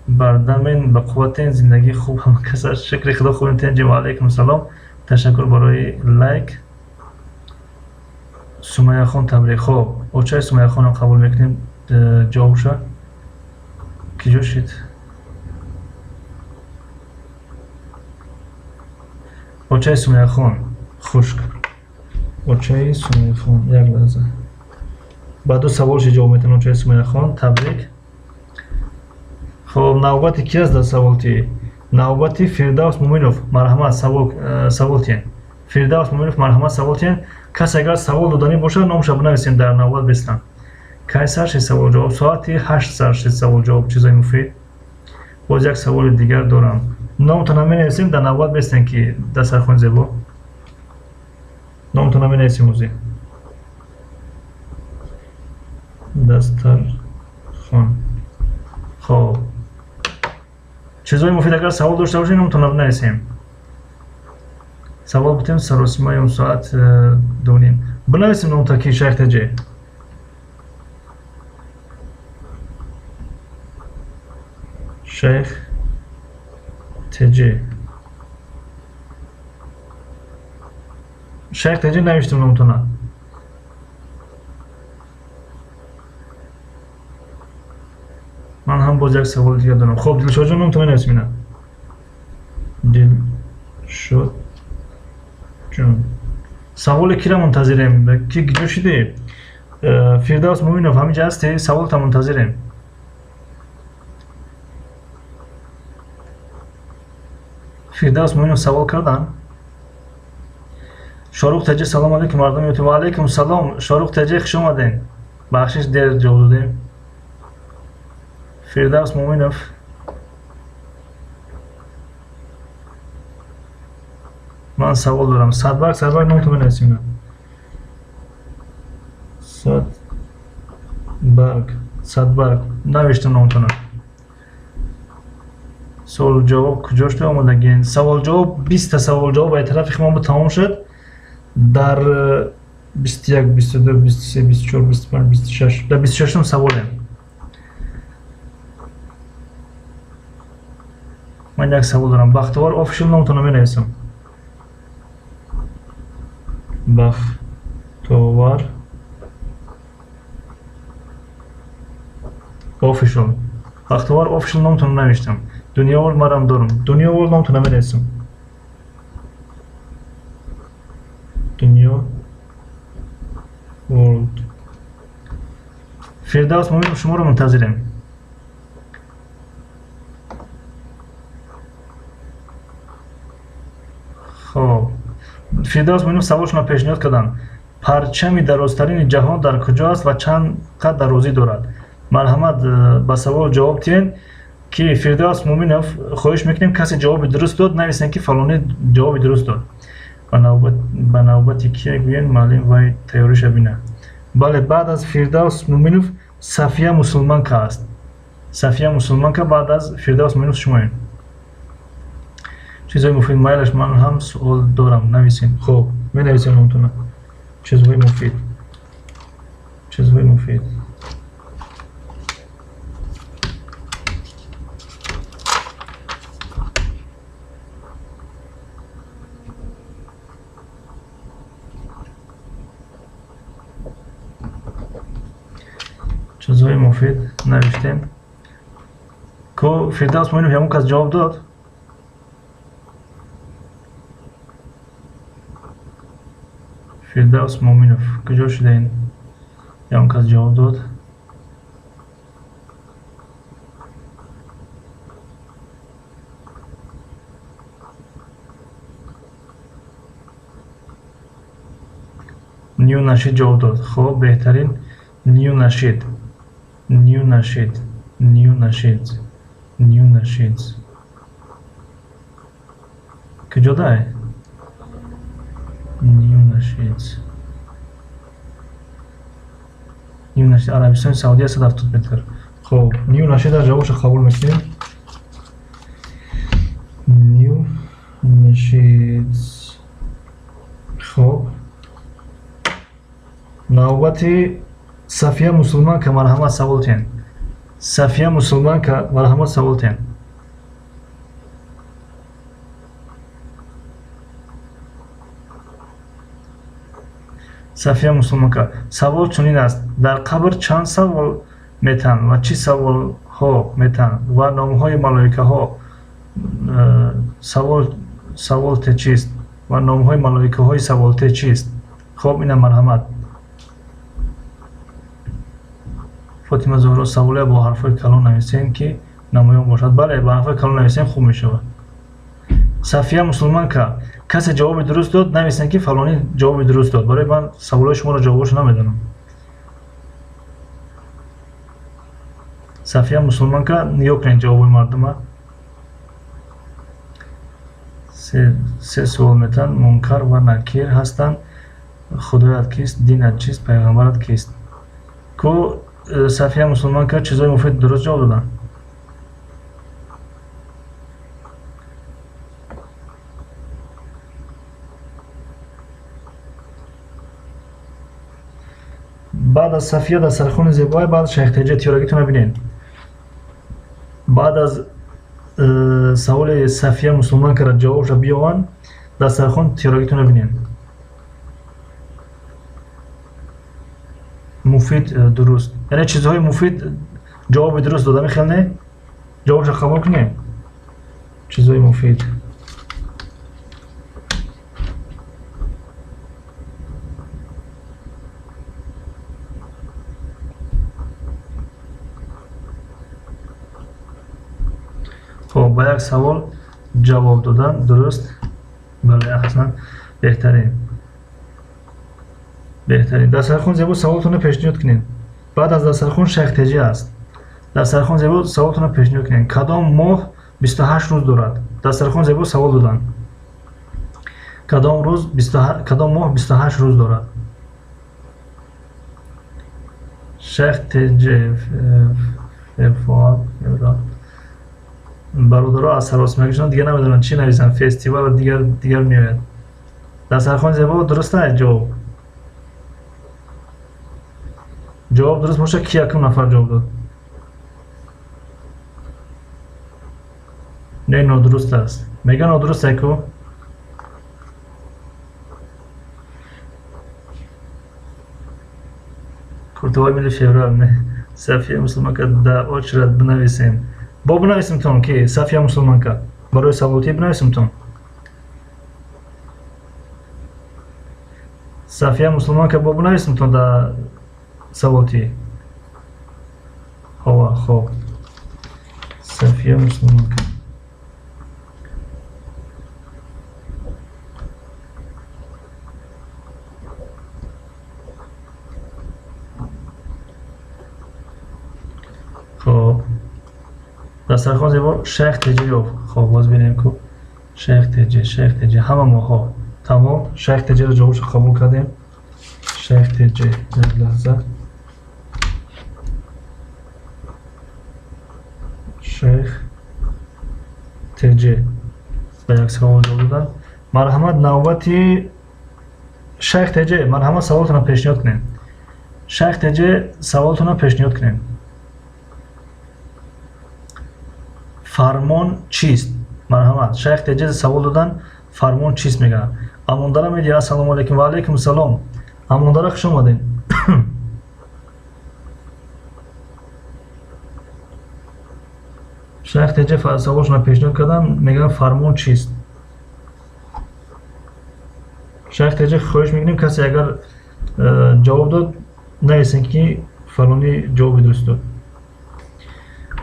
بردمین به قوتین زندگی خوب هم کسر شکر خدا خوبین تنجین و علیکم سلام. تشکر برای لایک. سمیه خان تبریک. خب اوچه سمیه خان هم قبول میکنیم جوابشه کجا شد؟ اوچه سمیه خان خشک. اوچه سمیه خان یک لحظه بعد دو سوال جواب میتونم. اوچه سمیه خان تبریک. خب نوبت کی است در سوال تی؟ نوبت فردوس مومنوف مرحمت سوال تین. فردوس مومنوف مرحمت سوال تین. کس اگر سوال دادنی باشه نامش بنویسین در نوبت بستن. کی سر شد سوال جواب؟ ساعت 8 سر شد سوال جواب. چیزای مفید. باز یک سوال دیگر دارم. نامتون هم بنویسین در نوبت بستن که دسترخوان زیبا. نامتون هم بنویسین موزی. دسترخوان. خب چیزای مفید اگر سوال داشته باشین نامتون هم بنویسین. سوال بتیم سراسیمای اون ساعت دونیم بنویسیم نام تاکی شیخ تجی شیخ تجی شیخ تجی نوشتم نامتونه من هم باز یک سوال دیگه دارم خب دلشاد جان نامتونه نویسیم اینا دلشاد جان سوال کی را منتظریم کی گیجو شده فردوس مومینوف همینجا هستی سوال تا منتظریم فردوس مومینوف سوال کردن شاروخ تجی سلام علیکم مردم یوتیوب و علیکم سلام شاروخ تجی خوش اومدین بخشش دیر جواب دادیم فردوس مومینوف من سوال دارم صدبرگ نام تو بنویسیم صدبرگ نوشتم نامتون سوال جواب کجاش به آمدگین سوال جواب 20 تا سوال جواب به طرف ما تمام شد در 21 22 23 24 25 26 در 26 م سواله من یک سوال دارم بختیوار آفیشیل نامتون بنویسم بختیوار آفیشیل نامتون نوشتم دنیا ورلد مرام دارم دنیا ورلد نامتون بنویسم دنیا ورلد فردوس مومینوف شما رو منتظریم خب فردوس مومینوف سوالشون پیشنهاد کردن پرچم درازترین جهان در کجا است و چند قد درازی دارد مرحمت با سوال جواب تین که فردوس مومینوف خواهش میکنیم کسی جواب درست داد نویسن که فلانی جواب درست داد به نوبتی که گوین معلم وای تیاریش بینه بله بعد از فردوس مومینوف صفیه مسلمانکا است صفیه مسلمانکا بعد از فردوس مومینوف شماییم چیزهای مفید مایلش من هم سوال دارم نویسین خب می نویسین نامتونه چیزهای مفید چیزهای مفید نوشتیم که فردوس مومینوف همون کس جواب داد فردوس مومینوف کجا شده این همون کس جواب داد نیو نشید جواب داد خب بهترین نیو نشید کجا ده نیو نشید عربستان سعودی است در متر خب نیو نشید در جوابش قبول میکنیم نیو نشید خب نوبتی صفیه مسلمان که مرحمت سوال تین صفیه مسلمان که مرحمت سوال تین صفیه مسلمان که سوال چنین است در قبر چند سوال میتن و چی سوال ها میتن و نام های ملائکه ها سوال ته چیست و نام های ملائکه های سوال ته چیست خب این مرحمت فاطمه زهرا سواله با حرفای کلان نویسین که نمایان باشد بله با حرفای کلان نویسین خوب میشود صفیه مسلمان که کسی جواب درست داد نویسین که فلانی جواب درست داد برای من سوالای شما رو جوابش نمیدونم صفیه مسلمان که نیو کنین جواب مردم سه سوال میتن منکر و نکیر هستند خدایت کیست دینت چیست پیغمبرت کیست که صفیه مسلمان که چیزای مفید درست جواب دادن بعد از صفیه دسترخوان زیبای بعد شیخ تیجه تیراگیتون رو بینین. بعد از سوال صفیه مسلمان که را جوابش بیاوان دسترخوان تیراگیتون رو بینین. مفید درست یعنی چیزهای مفید جواب درست داده میخیل نه جوابش قبول کنیم چیزهای مفید خب با یک سوال جواب دادن درست بله احسن بهترین دسترخوان زیبا سوالتون رو پیشنهاد کنین بعد از دسترخوان شیخ تیجه است دسترخوان زیبا سوالتون رو پیشنهاد کنین کدام ماه 28 روز دارد دسترخوان زیبا سوال دادن کدام ماه 28 روز دارد شیخ تیجه فعال برادرها از سراس میکشن دیگه نمیدونن چی نویسن فستیوال و دیگر میاد دسترخوان زیبا درسته جواب درست باشه کی یکم نفر جواب داد نه نادرست است میگه نادرست اکو کورتوای ملی فیورال نه صفیه مسلمان که دعوا چرد بنویسین با بنویسیم تون که صفیه مسلمان که برای سوالتی بنویسیم تون صفیه مسلمان که با بنویسیم تون در سوالتی هوا خوب صفیه مسلمان که خب دسترخوان زیبا شیخ تیجه یافت خب باز بینیم که شیخ تیجه همه ماها تمام شیخ تیجه رو جوابش قبول کردیم شیخ تیجه یک لحظه شیخ تیجه به یک سوال جواب دادن مرحمت نوبتی شیخ تیجه مرحمت سوالتون رو پیشنهاد کنیم شیخ تیجه سوالتون رو پیشنهاد کنیم فرمان چیست؟ مرحمت شیخ تیجه سوال دادن فرمان چیست میگن اماندارا میگه السلام علیکم و علیکم السلام اماندارا خوش اومدین شیخ تیجه سوالشون پیشنهاد کردن میگن فرمان چیست شیخ تیجه خواهش میکنیم کسی اگر جواب داد نویسین که فلانی جواب درست داد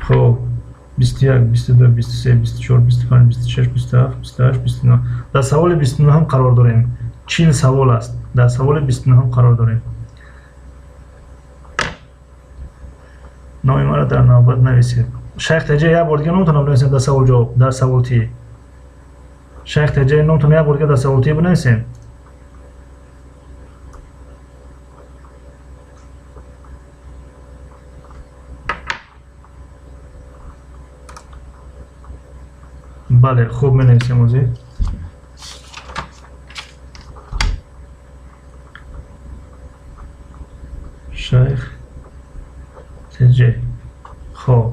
خب 21 22 23 24 25 26 27 28 29 در سوال 29 هم قرار داریم چین سوال است در سوال 29 هم قرار داریم نام ما را در نوبت نویسید شیخ تیجه یک بار دیگه نمیتونم بنویسید در سوال جواب در سوال تی شیخ تیجه نمیتونم یک بار دیگه در سوال تی بنویسید بله خوب می نویسیم موزی شیخ تیجه خب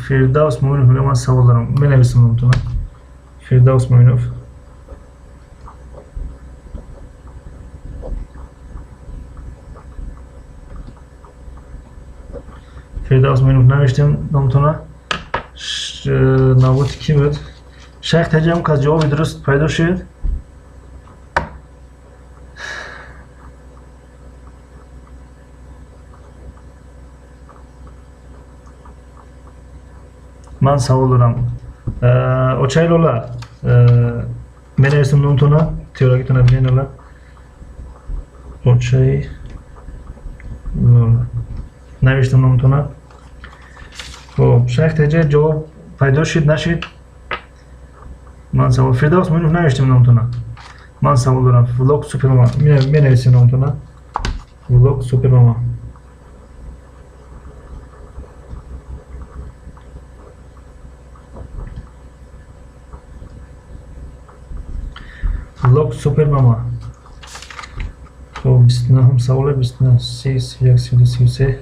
فردوس مومنوف میگه من سوال دارم می نویسیم نمیتونم فردوس مومنوف نوشتیم نمیتونم نوبت کی بود شیخ تیجه هم که از جواب درست پیدا شد من سوال دارم اوچای لولا می نویسم نمیتونم تیراگیتون بینین لولا اوچای لولا نوشتم نمیتونم خب شیخ تیجه جواب پیدا شد نشد من سوال فردوس مومنوف نوشتم نمیتونم من سوال دارم ولاگ سوپرماما می نویسیم نمیتونم ولاگ سوپرماما ولاگ سوپرماما خب 29 سوال 29 30 31 32 33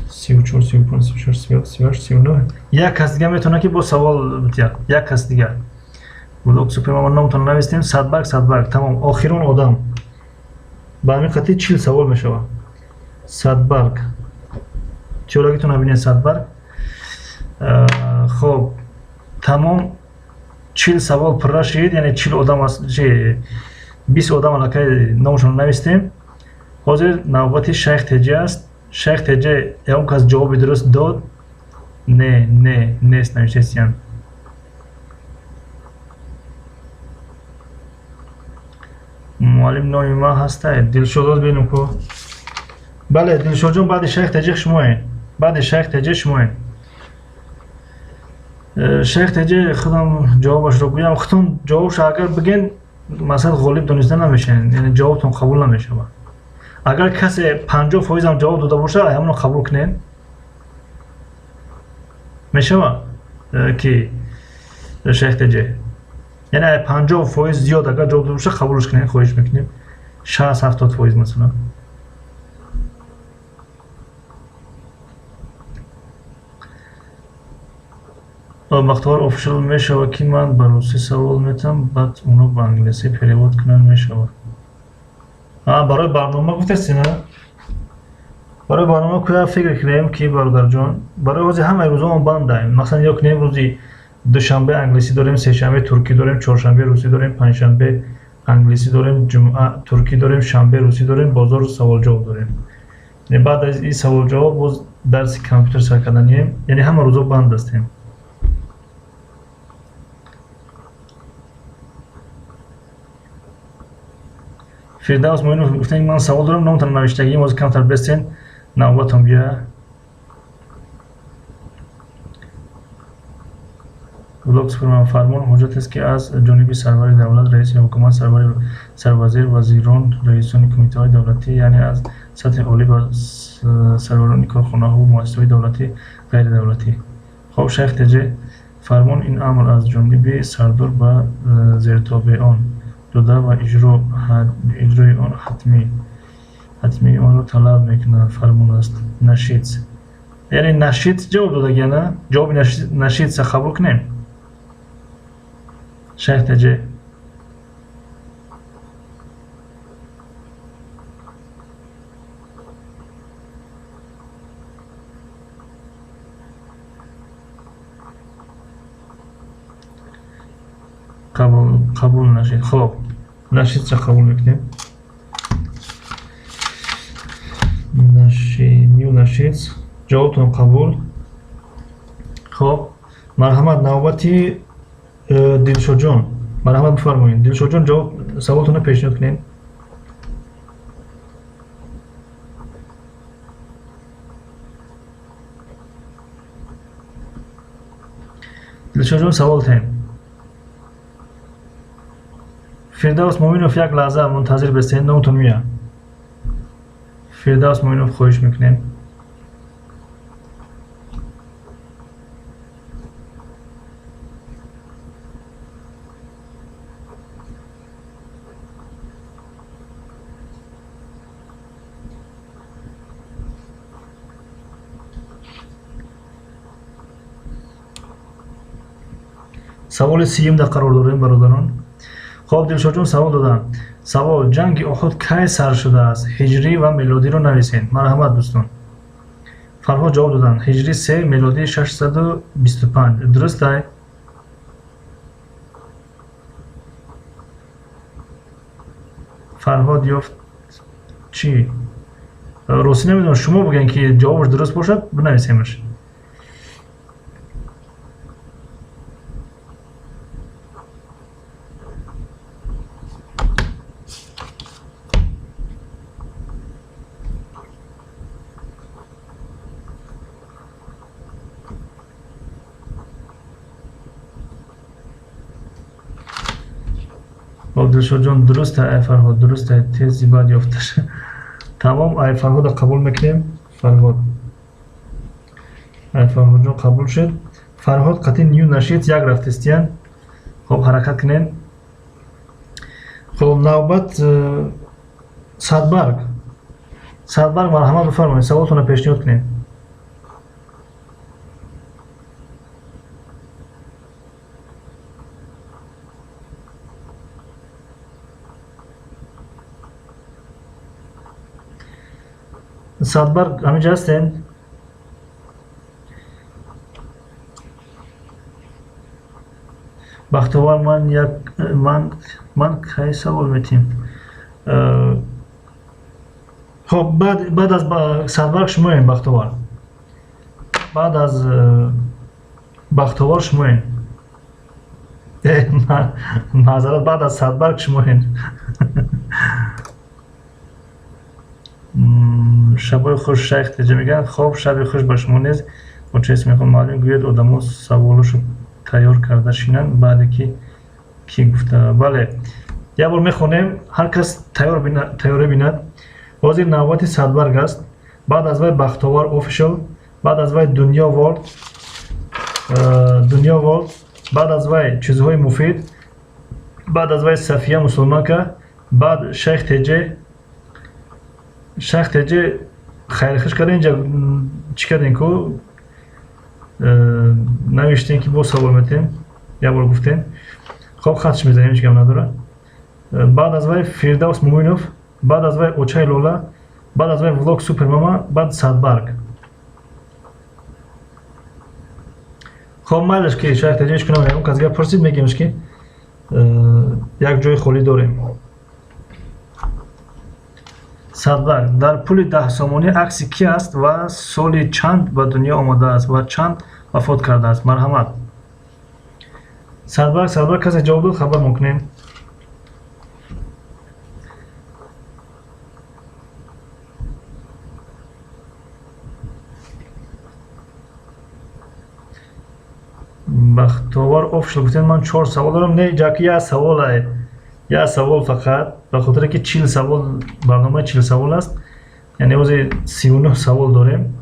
34 35 36 37 38 39 یک کس دیگه میتونه که با سوال بتیا یک کس دیگه بلوک سوپر ماما نامتون نوشتیم 100 برگ تمام آخرون آدم با همین خطی 40 سوال میشه 100 برگ تیولوژیتون ببینید 100 برگ خب تمام 40 سوال پر شد یعنی 40 آدم است 20 آدم علاقه نامشون نوشتیم حاضر نوبت شیخ تجی است شیخ تجی اون کس جواب درست داد نه نیست نوشتیم معلم نامی ما هسته دلشاد بینم کو بله دلشاد جان بعد شیخ تجی شماین بعد شیخ تجی شماین شیخ تجی خودم جوابش رو بگم خودتون جوابش اگر بگین مثلا غالب دونسته نمیشین یعنی جوابتون قبول نمیشه اگر کسی 50% هم جواب داده باشه همون قبول کنین میشه که شیخ تجی یعنی 50% زیاد اگر جواب داده باشه قبولش کنین خواهش میکنیم 60-70% مثلا بختیار افشل میشه که من به روسی سوال میتونم بعد اونو به انگلیسی پریواد کنن میشه برای برنامه گفتستی نه برای برنامه که فکر کنیم که برادر جان برای روزی همه روزا هم بند داریم مثلا یا کنیم روزی دوشنبه انگلیسی داریم سه شنبه ترکی داریم چهارشنبه روسی داریم پنجشنبه انگلیسی داریم جمعه ترکی داریم شنبه روسی داریم بازار سوال جواب داریم یعنی بعد از این سوال جواب باز درس کامپیوتر سر کردنیم یعنی همه روزا بند هستیم فردوس موینو گفتن من سوال دارم نمیتونم نوشتگی موز کمتر بستین نوبتم بیا بلوکس فرمان حجت است که از جانب سرور دولت رئیس حکومت سروزیر وزیران رئیسان کمیته های دولتی یعنی از سطح عالی و سروران کارخانه ها و مؤسسات دولتی غیر دولتی خب شیخ تجی فرمان این امر از جانب سردار به زیرتابعان داده و اجرای آن حتمی آن را طلب میکنند فرمان است نشید یعنی نشید جواب داده گه نه جواب نشید سه قبول کنیم شیخ تجی قبول نشید خب نشید چه قبول میکنیم نشید جوابتون قبول خب مرحمت نوبتی دلشاد جان مرحمت بفرمایید دلشاد جان جواب سوالتون رو پیشنهاد کنین دلشاد جان سوال تیم فردوس مومینوف یک لحظه منتظر بستین نامتون میاد فردوس مومینوف خواهش میکنیم سوال سیم در قرار داریم برادران خب دلشاد جان سوال دادم سوال جنگ احد کی سر شده است هجری و میلادی رو نویسین مرحمت دوستان فرهاد جواب دادن هجری 3 میلادی 625 درست است فرهاد یافت چی روسی نمیدونم شما بگین که جوابش درست باشد بنویسیمش دلشاد جان درسته ای فرهاد درسته تیزی بعد یافتش تمام ای فرهاد قبول میکنیم فرهاد ای فرهاد جان قبول شد فرهاد قطعی نیو نشید یک رفتستیان خب حرکت کنین خب نوبت Sadbarg. Sadbarg marhamat bifармоед. Саволтонро пешниҳод кунед. Sadbarg ҳаминҷа ҳастем? Бахтовар ман кай савол метим? خب بعد از صدبرگ شمایین بختوار. بعد از بختوار شمایین. معذرت بعد از صدبرگ شمایین. شبای خوش شیخ تیجه میگن. خب شبی خوش با شما نیز. و چه اسم میخوام معلوم گوید آدمو سوالشو تیار کرده شینن بعد کی گفته. بله یه بار میخونیم هر کس تیاره بیند. ҳозир навбати Садбарг аст. Баъд аз вай Бахтовар Official, баъд аз вай Дунё World, баъд аз вай чизҳои муфид, баъд аз вай Сафия Мусулманка, баъд Шейх Теҷе хайрихиш кардем. Инҷа чӣ кардем ку навиштем ки бо савол метем. Я бор гуфтем. Хоб хатш мезанем, ҳеҷ гап надорад. Баъд аз вай Фирдавс Муинов, بعد از وی اوچای لولا، بعد از وی ولوگ سوپر ماما، بعد صدبرگ. خب مالش که شاید تجربهش کنم اون کسی پرسید میگیمش که یک جای خالی داریم. صدبرگ در پول 10 سومانی عکس کی است و سال چند به دنیا آمده است و چند وفات کرده است؟ مرحمت. صدبرگ کسی جواب داد خبر میکنیم. Бахтовар Official гуфтен ман 4 савол дорам. Не ҷаки як саволе. Як савол фақат. Ба хотире ки 40 савол барномаи 40 савол аст. Яъне ози 39 савол дорем.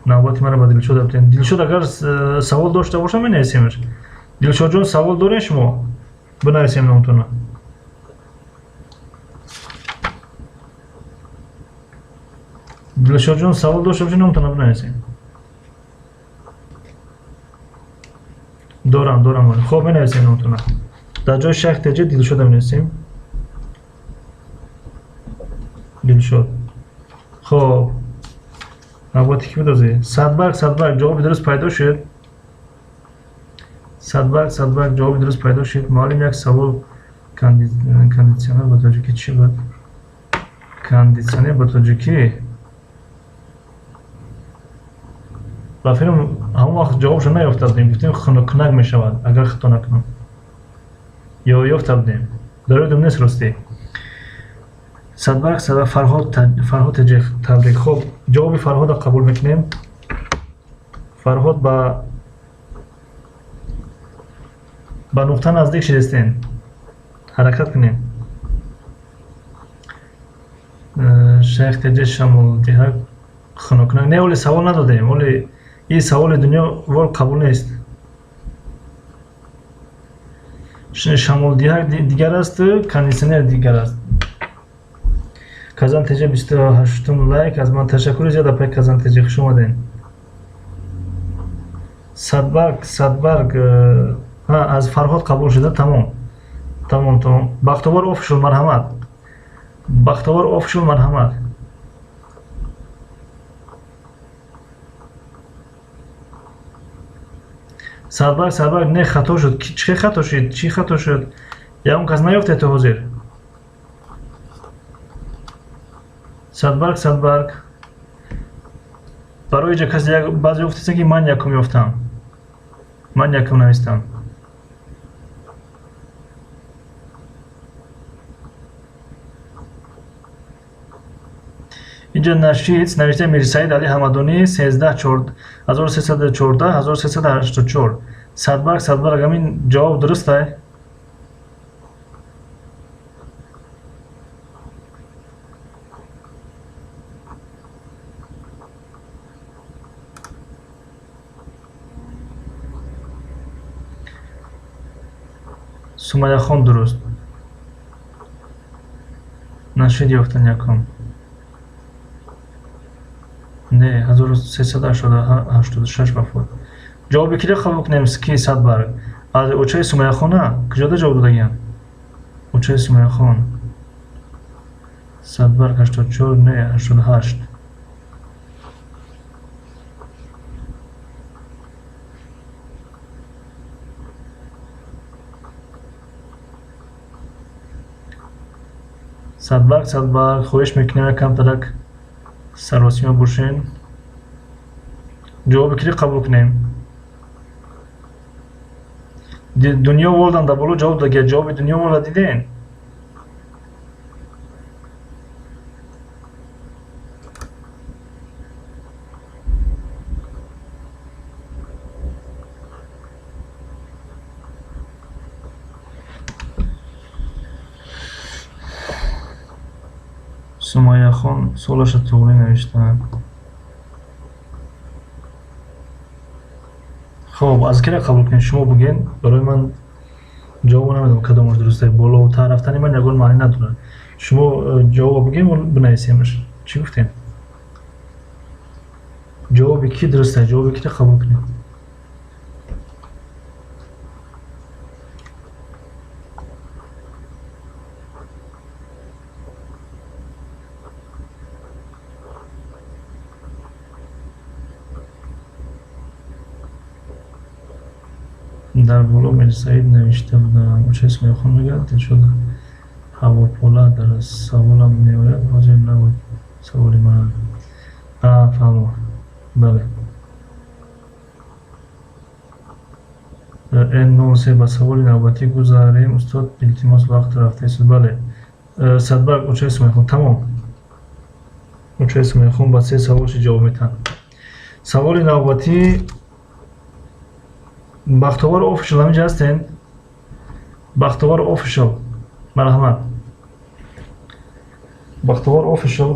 навбати маро ба Дилшод аптен. Дилшод агар савол дошта боша менависемш. Дилшод ҷон савол дорем шумо? Бинависем номтона. Дилшод ҷон савол дошта боша номтона бинависем. دارم. خب بنویسیم نامتون. در جای شیخ تیجه دلشد بنویسیم. دلشد. خب نوبتی کی بدازی؟ صدبرگ جواب درست پیدا شد. صدبرگ جواب درست پیدا شد. معلوم یک سوال کاندیسیونر با تاجیکی چی بود؟ کاندیسیونر با تاجیکی با فیلم همون وقت جوابشو نیافتادیم. گفتیم خنک میشود اگر خطا نکنم. یا یافتادیم. داریم نیست راستی. صدبرگ فرهاد تبریک. خب جواب فرهاد قبول میکنیم. فرهاد با نقطه نزدیک شدستین. حرکت کنیم. شیخ تیجه شمول دیگر خنک نه ولی سوال ندادیم. ولی این سوال دنیا وال قبول نیست. شمول دیگر است، کاندیسیونر دیگر است. کازان تیجه 28 لایک از من تشکر زیاد پای کازان تیجه خوش اومدین. صدبرگ از فرهاد قبول شده. تمام. بختوار Official مرحمت. صدبرگ نه خطا شد. چی خطا شد؟ یا اون کس نیافته تو حاضر. صدبرگ برای جا کسی بعضی افته که من یکم یافتم. من یکم نوشتم. اینجا نوشته میرسعید علی حمدانی 1314 صدبرگ همین جواب درسته؟ سمیه خان درست. нашид ёфтан якум. Не 1386 вафот. ҷавоби киро қабул кунем ки Садбарг аз Учаи Сумаяхона куҷода ҷавоб додагиям? Учаи Сумаяхон Садбарг 84 не 88. Садбарг хоҳиш мекунем якам тарак саросима бошен. ҷавоби киро қабул кунем? Дунё волдан да боло ҷавоб додагия. ҷавоби дунё волда диден? Сумаяхон солаша туғри навиштанд. хоб аз киро қабул кунем? Шумо бигӯен. барои ман ҷавоб намедонам кадомаш дурусте. болотар рафтани ман ягон маъни надорад. шумо ҷавоб бигӯен бинависемаш. чӣ гуфтем? ҷавоби ки дурусте? ҷавоби киро қабул кунем? дар боло Мирсаид навишта будам. Учаи Сумаяхон мегӯяд дил шуда ҳавопола дар саволам меояд. ҳозир набуд саволи ман. фаҳмо. бале. Н03 ба саволи навбатӣ гузарем. устод илтимос вақт рафтааст. бале. Садбарг Учаи Сумаяхон тамом. Учаи Сумаяхон ба 3 савол ҷавоб метиҳанд. саволи навбатӣ Бахтовар Official ҳаминҷа ҳастен? Бахтовар Official. Марҳамат. Бахтовар Official.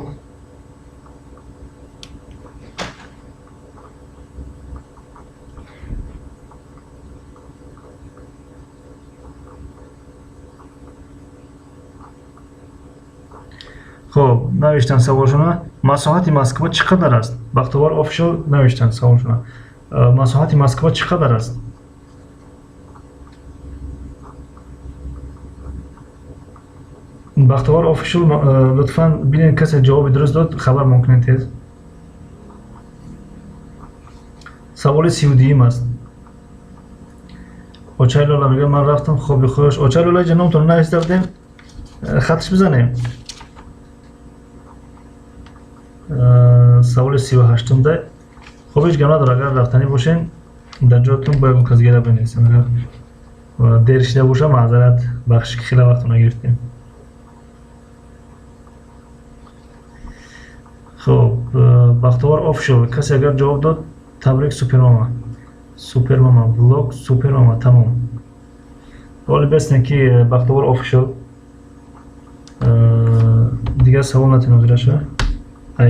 хоб навиштанд саволшона. масоҳати Москва чӣ қадар аст? Бахтовар Official навиштанд саволшона. масоҳати Москва чӣ қадар аст? Бахтовар Official лутфан бинед касе ҷавоби дуруст дод хабар мекунед тез. саволи 32 аст. Очай Лола мегӯяд ман рафтам хоби хуш. Очай Лола ҷа номтон нависта будем. хатш бизанем. саволи 38 да. хоб ҳеҷ гап надорад. агар рафтанӣ бошен дар ҷоятон бояд муказгира бинависем. агар дер шида боша маъзарат бахшӣ ки хеле вақтро нагирифтем. хоб Бахтовар Official касе агар ҷавоб дод табрик Супермама. Супермама влог Супермама тамом. ҳоли бестем ки Бахтовар Official дигар савол натинем озираша.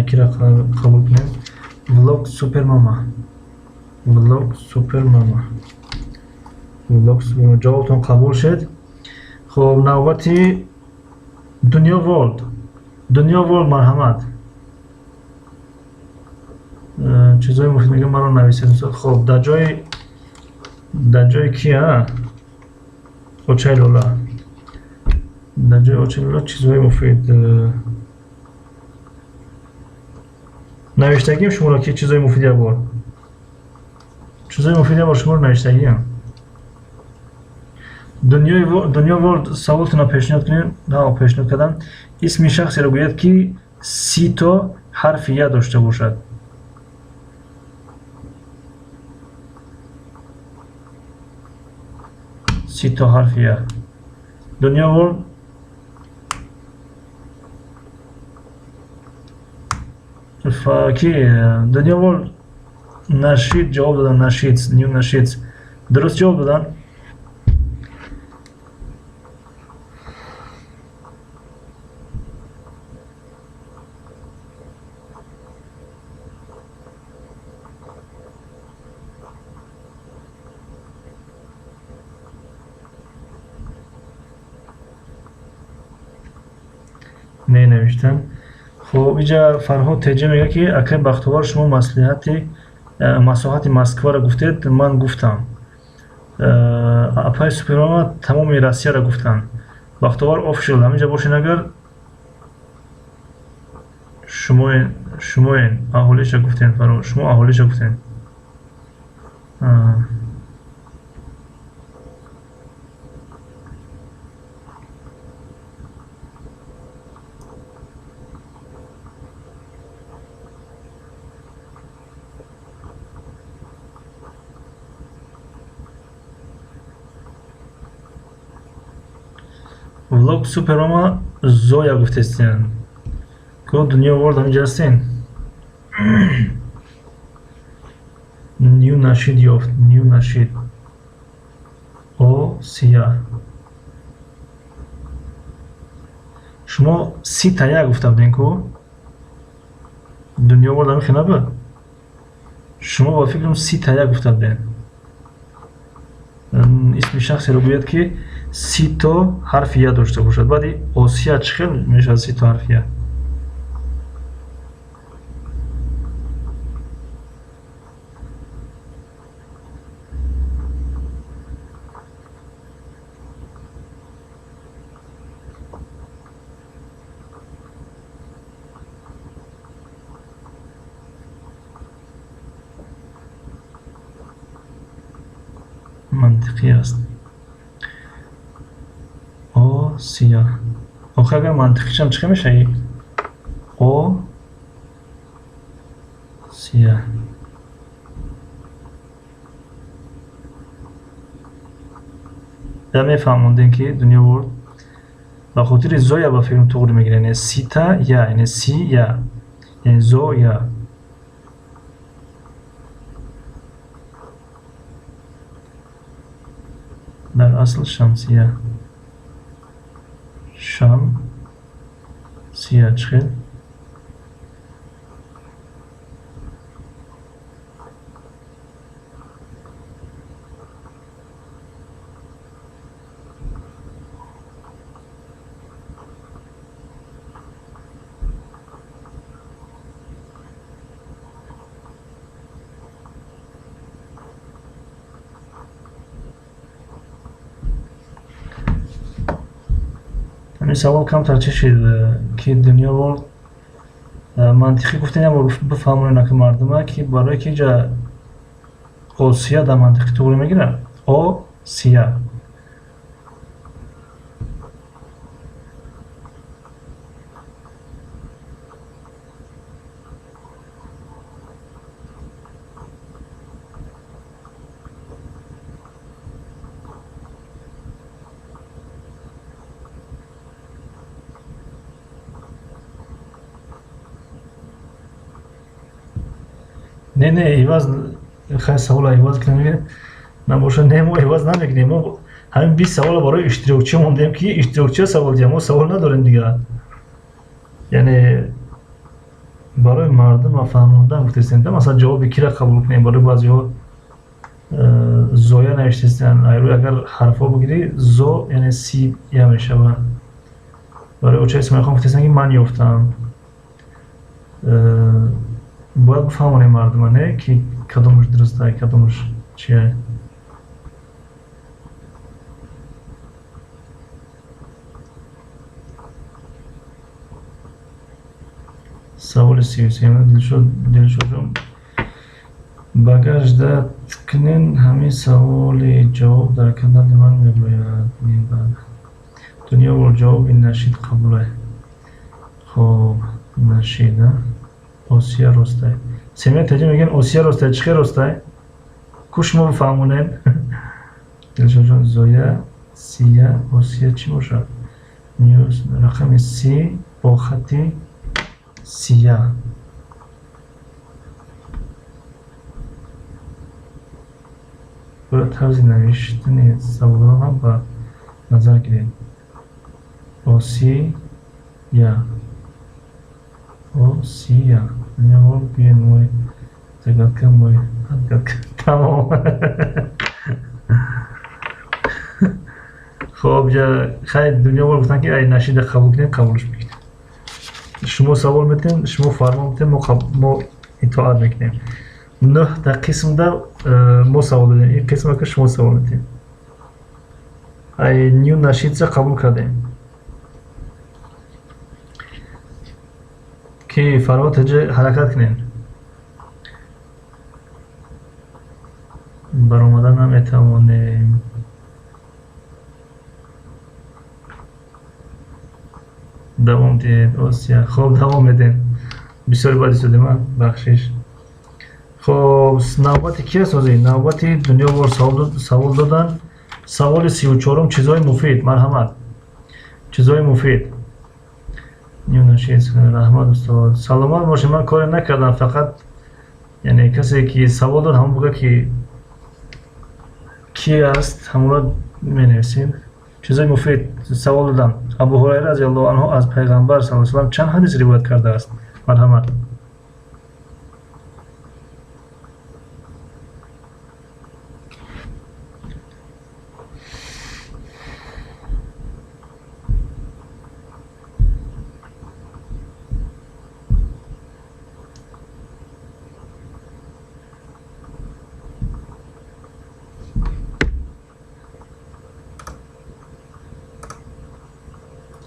киро қабул кунем? влог Супермама. влог Супермама. влог Супермама. ҷавобтон қабул шед. хоб навбати Дунё Волд. Дунё Волд марҳамат. чизои муфид мегӯям маро нависед. хоб дар ҷои ки Очай Лола. дар ҷои Очай Лола чизои муфид навиштагием шуморо ки чизои муфид ябор. чизои муфид ябор шуморо навиштагием. Дунё Волд саволтона пешниҳод кунем. пешниҳод кардам. исми шахсеро гӯяд ки 30 то ҳарфи я дошта бошад. تو حرفیه. دنیا ورد فاکی دنیا ورد نشید جواب دادن. نشید نیو نشید درست جواب دادن. نه نوشتن. خب اینجا فرهاد تجه میگه که اکه بختیوار شما مصلحتی مساحت مسکو را گفتید، من گفتم اپای سوپرماما تمام روسیه را گفتن. بختیوار آفیشال همینجا باشین اگر شما اهالیش گفتین. فرهاد شما اهالیش گفتین. влог супермама зоя гуфтестин. Ко дунё ворд ҳаминҷа ҳастин. Ню нашид ёфт. Ню нашид. Осия. Шумо си тая гуфта будин ку? Дунё ворд ҳамин ба? Шумо ба фикрам си тая гуфта будин. исми шахсеро гӯяд ки си то ҳарфи я дошта бошад. баъди Осия чӣ хел мешавад си то ҳарфи я? منطقی است. آسیا. آخه اگر منطقیش هم چه میشه؟ آسیا. یا میفهموندین که دنیا ورد به خاطر زویا با فکرم توغری میگیره. یعنی سیتا یا یعنی سی یا یعنی زو یا. در اصل شمسیه. شمسیه چخیل؟ همین سوال کمتر چه شد که دنیا ورد منطقی گفتن یا بفهمونن که مردمه که برای که جا آسیا در منطقی توری میگیره. آسیا. نه ایواز خیلی سوال ایواز که نمیگه نباشه. نه ما ایواز نمیگنیم. ما همین 20 سوال برای اشتراکچی موندیم که اشتراکچی سوال دیم. ما سوال نداریم دیگه. یعنی برای مردم و فهموندن گفتیم. مثلا جواب کی را قبول کنیم. برای بعضی ها زویا نوشتن. ایرو اگر حرفا بگیری زو یعنی سی یا میشه. برای اوچه اسم میخوام گفتن که من یافتم. باید بفهمونیم مردمانه که کدومش درسته کدومش چیه. سوال 33 دلشوجم багаж да ткнен ҳамин саволи ҷавоб дар канали ман мегӯяд. дунё бор ҷавоби нашид қабуле. хоб нашида Осия ростай. Семья таҷи мегӯян Осия ростай. чӣ хел ростай? ку шумо бифаҳмонед. дилшодҷон зоя сия Осия чӣ бошад? рақами си бо хати сия. باید طرز نوشتن سوال‌ها هم با نظر گیرید. آسیا آسیا نهار بیان موی دقت کن موی دقت کن تمام. خب خیلی دنیا بار گفتن که ای نشید قبول کنید قبولش بگید. شما سوال میتین، شما فرمان میتین، ما اطاعت میکنیم. 9 تا قسم در ما سوال بدیم، این قسم که شما سوال میتین. ای نیو نشید قبول کردیم که فرات هجه حرکت کنین. برآمدن هم نمیتوانیم. دوام دید آسیا. خب دوام میدیم. بسیار بادی شده من بخشش. خب نوبتی کی سازی؟ نوبتی دنیا بار سوال دادن. سوال 34م چیزهای مفید. مرحمت. چیزهای مفید. نیو نشید رحمت استاد. سلامت باشید. من کاری نکردم، فقط یعنی کسی که سوال داد همون بگه که کی است همون را می‌نویسید. چیزهای مفید سوال دادن. ابو هریره رضی الله عنه از پیغمبر صلی الله علیه و آله چند حدیث روایت کرده است؟ مرحمت.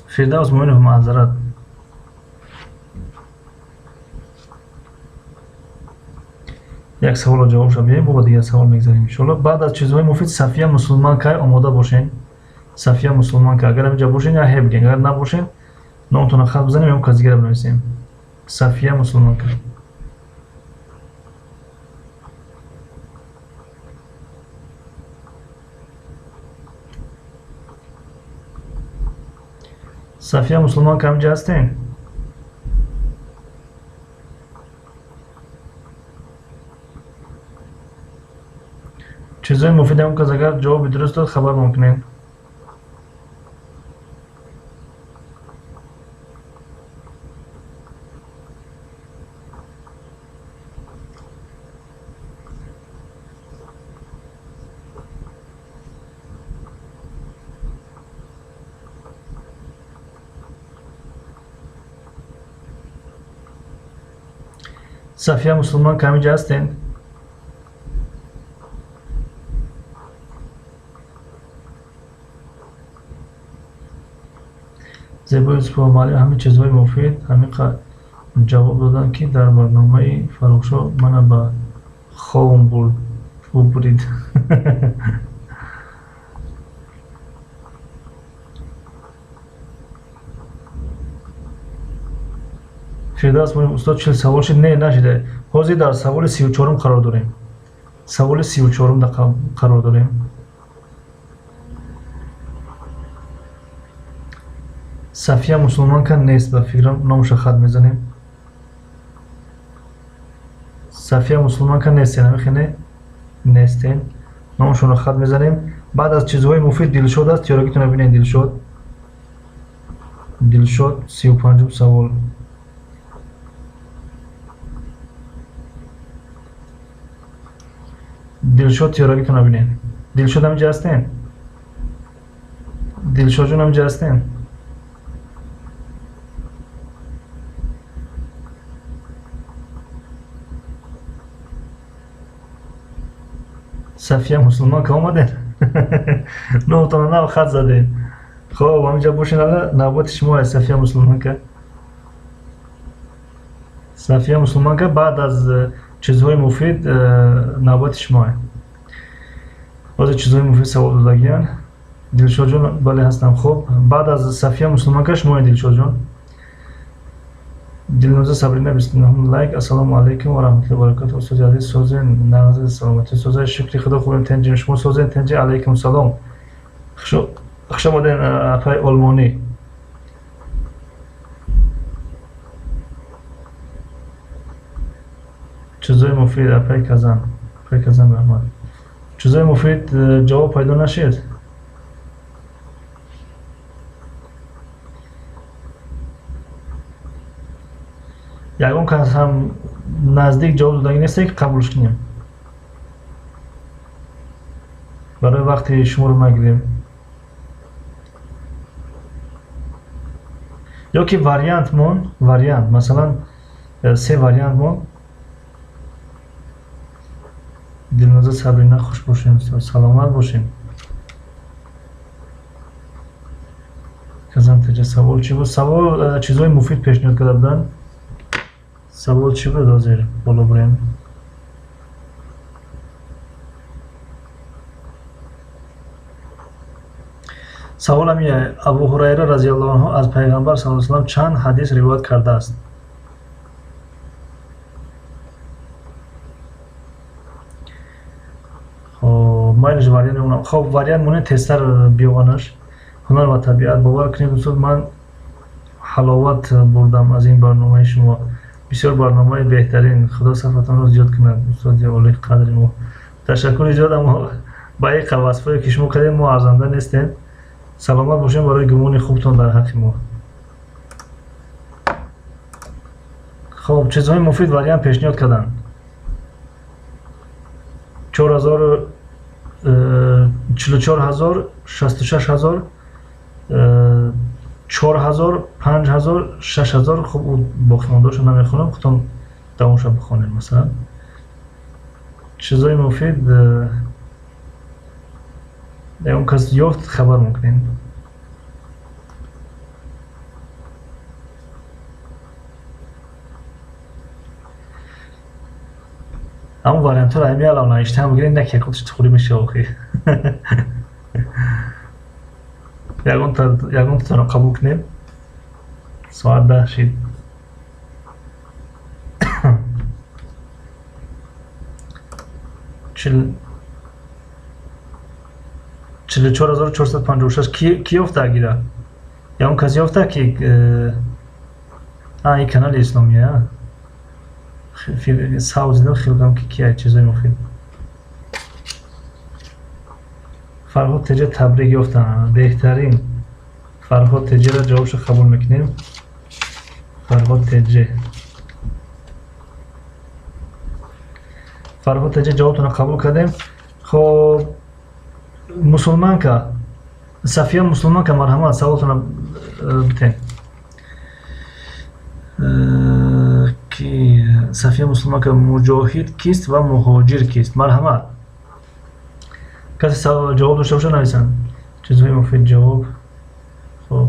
فردوس مومنوف معذرت. یک سوال رو جواب شد بیاییم با دیگر سوال میگذاریم انشالله. بعد از چیزهای مفید صفیه مسلمان که آماده باشین. صفیه مسلمان که اگر اینجا باشین یا هی بگین، اگر نباشین نامتون خط بزنیم یا کسی دیگر بنویسیم. صفیه مسلمان که صفیه مسلمان که همینجا هستین؟ چیزهای مفید هم که اگر جواب درست داد خبر ممکنه. صفیه مسلمان که همینجا هستین؟ زیبای اسپومالی همین چیزهای مفید همین جواب دادن که در برنامه فروخشو من با خوابم برید. فردوس مومن استاد 40 سوال شد. نه نشده. حاضر در سوال 34م قرار داریم. سوال 34م قرار داریم. صفیه مسلمان که نیست به فکرم نامش خط میزنیم. صفیه مسلمان که نیست یعنی میخینه نیستین نامشون رو خط میزنیم. بعد از چیزهای مفید دلشاد است. تیارگیتون رو ببینید. دلشاد 35م سوال. دلشاد تیارگیتون رو ببینید. دلشاد همینجا هستین؟ دلشاد جون همینجا هستین؟ صفیه مسلمان که آمدین. نه تا نه خط زدین. خب همینجا باشین. الان نوبت شما صفیه مسلمان که. صفیه مسلمان که بعد از چیزهای مفید نوبت شما. بعد چیزهای مفید سوال دادگیان. دلشاد جون بله هستم. خب بعد از صفیه مسلمان که شما دلشاد جون. دلنوزه صبرینه 29 لایک. السلام علیکم و رحمت الله و برکاته. استاد عزیز سوزن نواز سلامتی سوزن شکری خدا خوبیم تنجیم شما سوزن تنجی علیکم سلام. خشم بودن افای آلمانی. چیزای مفید افای کزن رحمت. چیزای مفید جواب پیدا نشید. یکم که هم نزدیک جواب دادن نیست که قبولش کنیم. برای وقتی شما رو مگیریم. yoki variant masalan سه variant مون دلنوزا صبرینا خوش باشین سلامت باشین казан теҷа савол чӣ буд савол чизҳои муфид пешниҳод карда буданд савол чӣ буд ҳозир боло бурем саволам абу ҳурайра разиаллоҳу анҳу аз пайғамбар саллаллоҳу алайҳи ва саллам чанд ҳадис ривоят кардааст майлиш вариант меонам хоб вариант монед тезтар биёбанаш ҳунар ва табиат бовар кунед дӯстон ман ҳаловат бурдам аз ин барномаи шумо бисёр барномаи беҳтарин худо сафатонро зиёд кунад устоди олии қадри мо ташаккури зиёд аммо ба ин вазифае ки шумо кардед мо арзанда нестем саломат бошем барои гумони хубтон дар ҳаққи мо хоб чизҳои муфид вариант пешниҳод карданд 44000 66000 4000 5000 6000 хуб боқимондашо намехонам худтон давомша бихонед масалан чизҳои муфид ягон кас ёфт хабар мекунем ҳамон вариантҳоро аймиалам навиштаам бигиред на ки худш тухӯри мешавохӣ ягонтаро қабул кунем соат 10 шид چهل 4,456 کی یافته گیره یا اون کسی یافته که این کانال اسلامیه ساوز دیدم خیلی کم که کیه چیزای مفید فرهاد تجه تبریک یافتن بهترین فرهاد تجه را جوابش قبول میکنیم فرهاد تجه جوابتون را قبول کردیم خب مسلمان که صفیه مسلمان که مرحمت سوالتون را بتین که صفیه مسلمان که مجاهد کیست و مهاجر کیست مرحمت کسی جواب داشته باشه نویسن چیزهای مفید جواب خب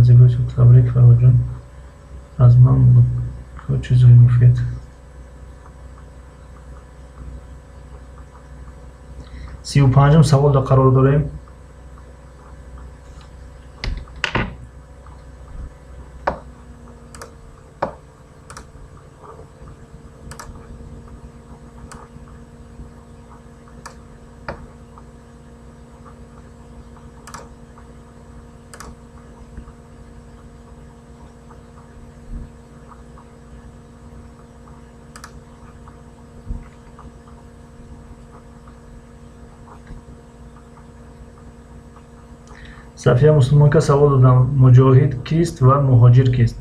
زیبایی شد تبریک فرهاد جان از من بود چیزهای مفید سی و پنجم سوال را قرار داریم صفیه مسلمان که سوال دادم مجاهد کیست و مهاجر کیست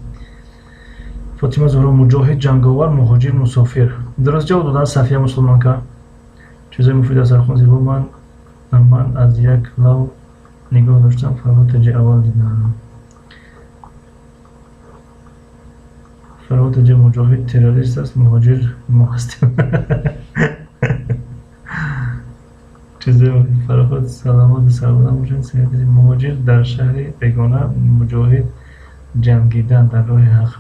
فاطمه زهرا مجاهد جنگاور مهاجر مسافر درست جواب دادن صفیه مسلمان که چیزای مفید از خون زیبا من از یک لو نگاه داشتم فرهاد تجه اول دیدم فرهاد تجه مجاهد تروریست است مهاجر ما هستیم چیزای فرهاد سلامت سربودن باشن سیادی مهاجر در شهر بیگانه مجاهد جنگیدن در راه حق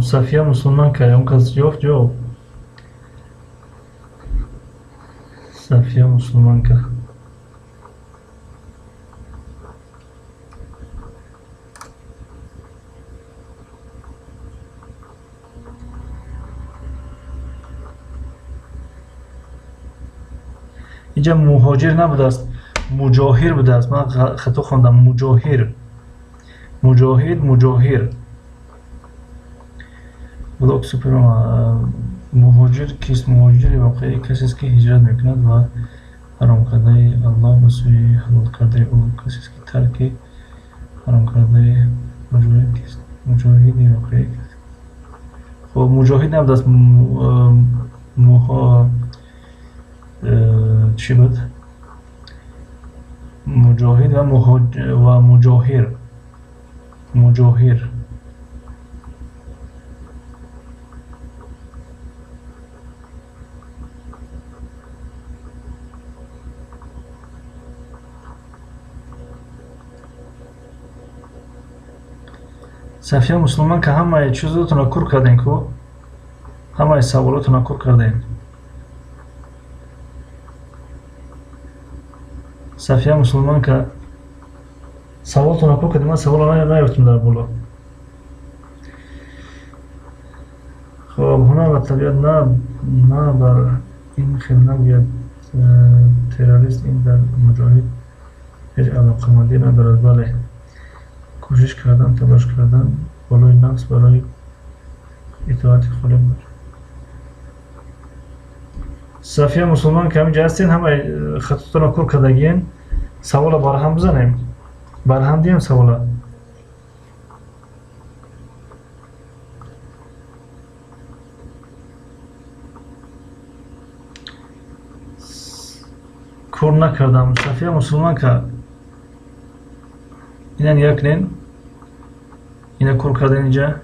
صفیه مسلمان که اون کس یافت جواب صفیه مسلمان که اینجا مهاجر نبوده است، مجاهر بوده است. من خطا خواندم. مجاهر، مجاهد، مجاهر. بلاک سوپرماما. مهاجر کیست؟ مهاجر واقعی کسی است که هجرت میکند و حرام کرده الله به سوی حلال کرده او. کسی است که ترک حرام کرده. مجاهد کیست؟ مجاهد واقعی کسی. خب مجاهد نبوده است. چی بود؟ مجاهد و مجاهر. مجاهر. صفیه مسلمان که همه چیزاتون رو کور کردین کو، همه سوالاتون رو کور کردین. صفیه مسلمان که سوالتون رو کور کردین. من سوال رو نیفتم در بالا. خب هنر و طبیعت نه بر این خیلی نباید تروریست این در مجاهد هیچ علاقمندی ندارد. بله کوشش کردن، تلاش کردن بالای نفس برای اطاعت خالق بود. صفیه مسلمان که همینجا هستین، همه خطتون رو کور کردگین. سوال برهم بزنیم، برهم دیم سوال. کور نکردم. صفیه مسلمان که اینا نگاه کنین، اینا کور کردین.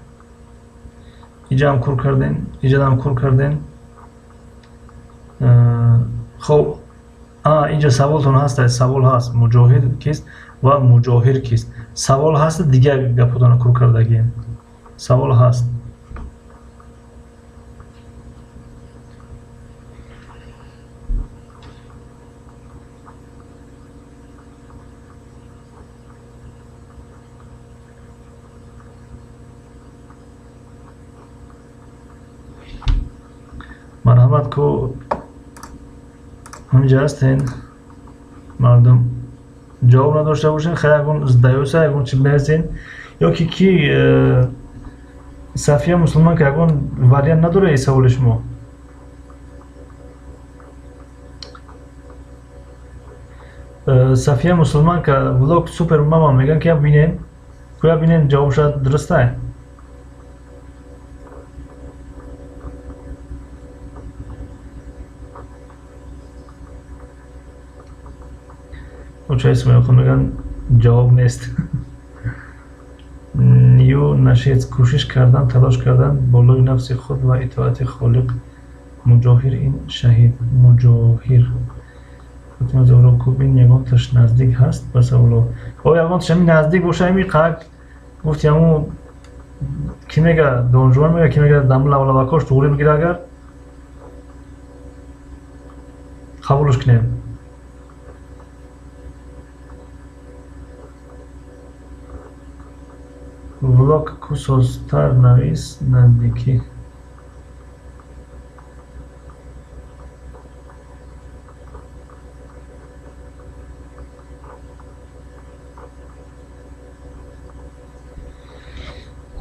اینجا هم کور کردین، اینجا هم کور کردین. خب اینجا سوالتون هست. سوال هست مجاهد کیست و مجاهر کیست. سوال هست دیگه گپتون کور کردگین. سوال هست. مرحمت کو همینجا هستین مردم جواب نداشته باشین. خیلی اگون زدایوسه اگون چی بهستین یا کی صفیه مسلمان که اگون وریان نداره ای سوال شما. صفیه مسلمان که بلاک سوپر ماما میگن که بینین کویا بینین جوابش درسته. چه اسمی خود میگن جواب نیست. نیو نشید کوشش کردن، تلاش کردن بالای نفس خود و اطاعت خالق. مجاهر این شهید. مجاهر خودم زورو کوبین یگان تش نزدیک هست بس اولو. او یگان تش همین نزدیک باشه همی قاق گفتی همون کی میگه دانجوان میگه کی میگه دملا ولا باکاش طوری میگیره. اگر قبولش کنیم. ولاک کو سازتر نویس نزدیکی.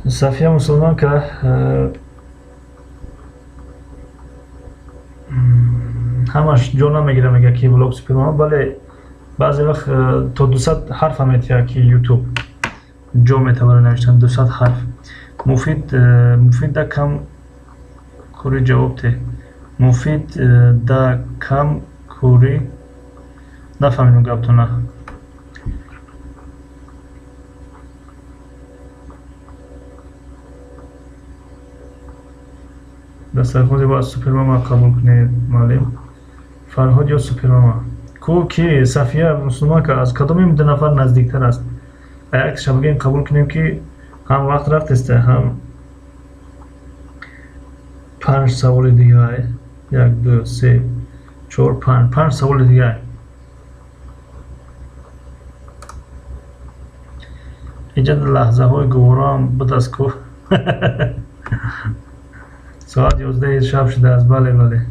صفیه مسلمان که همش جو نمیگیره میگه که ولاک سوپرماما. بله بعضی وقت تا 200 حرف هم میتیه که یوتیوب جو میتونه نوشتن 200 حرف. مفید دا کم کوری جواب ته. مفید دا کم کوری نفهمیدم گفتو نه. دست خودی باید سوپرماما قبول کنید معلم. فرهاد یا سوپرماما کو کی صفیه مسلمان که از کدوم این دو نفر نزدیکتر است. اگه شبگیم قبول کنیم که هم وقت رفت است، هم 5 سوال دیگه های. 1 2 3 4 5 سوال دیگه های. اینجا لحظه های گوارام بدست کو. ساعت 11 شب شده است. بله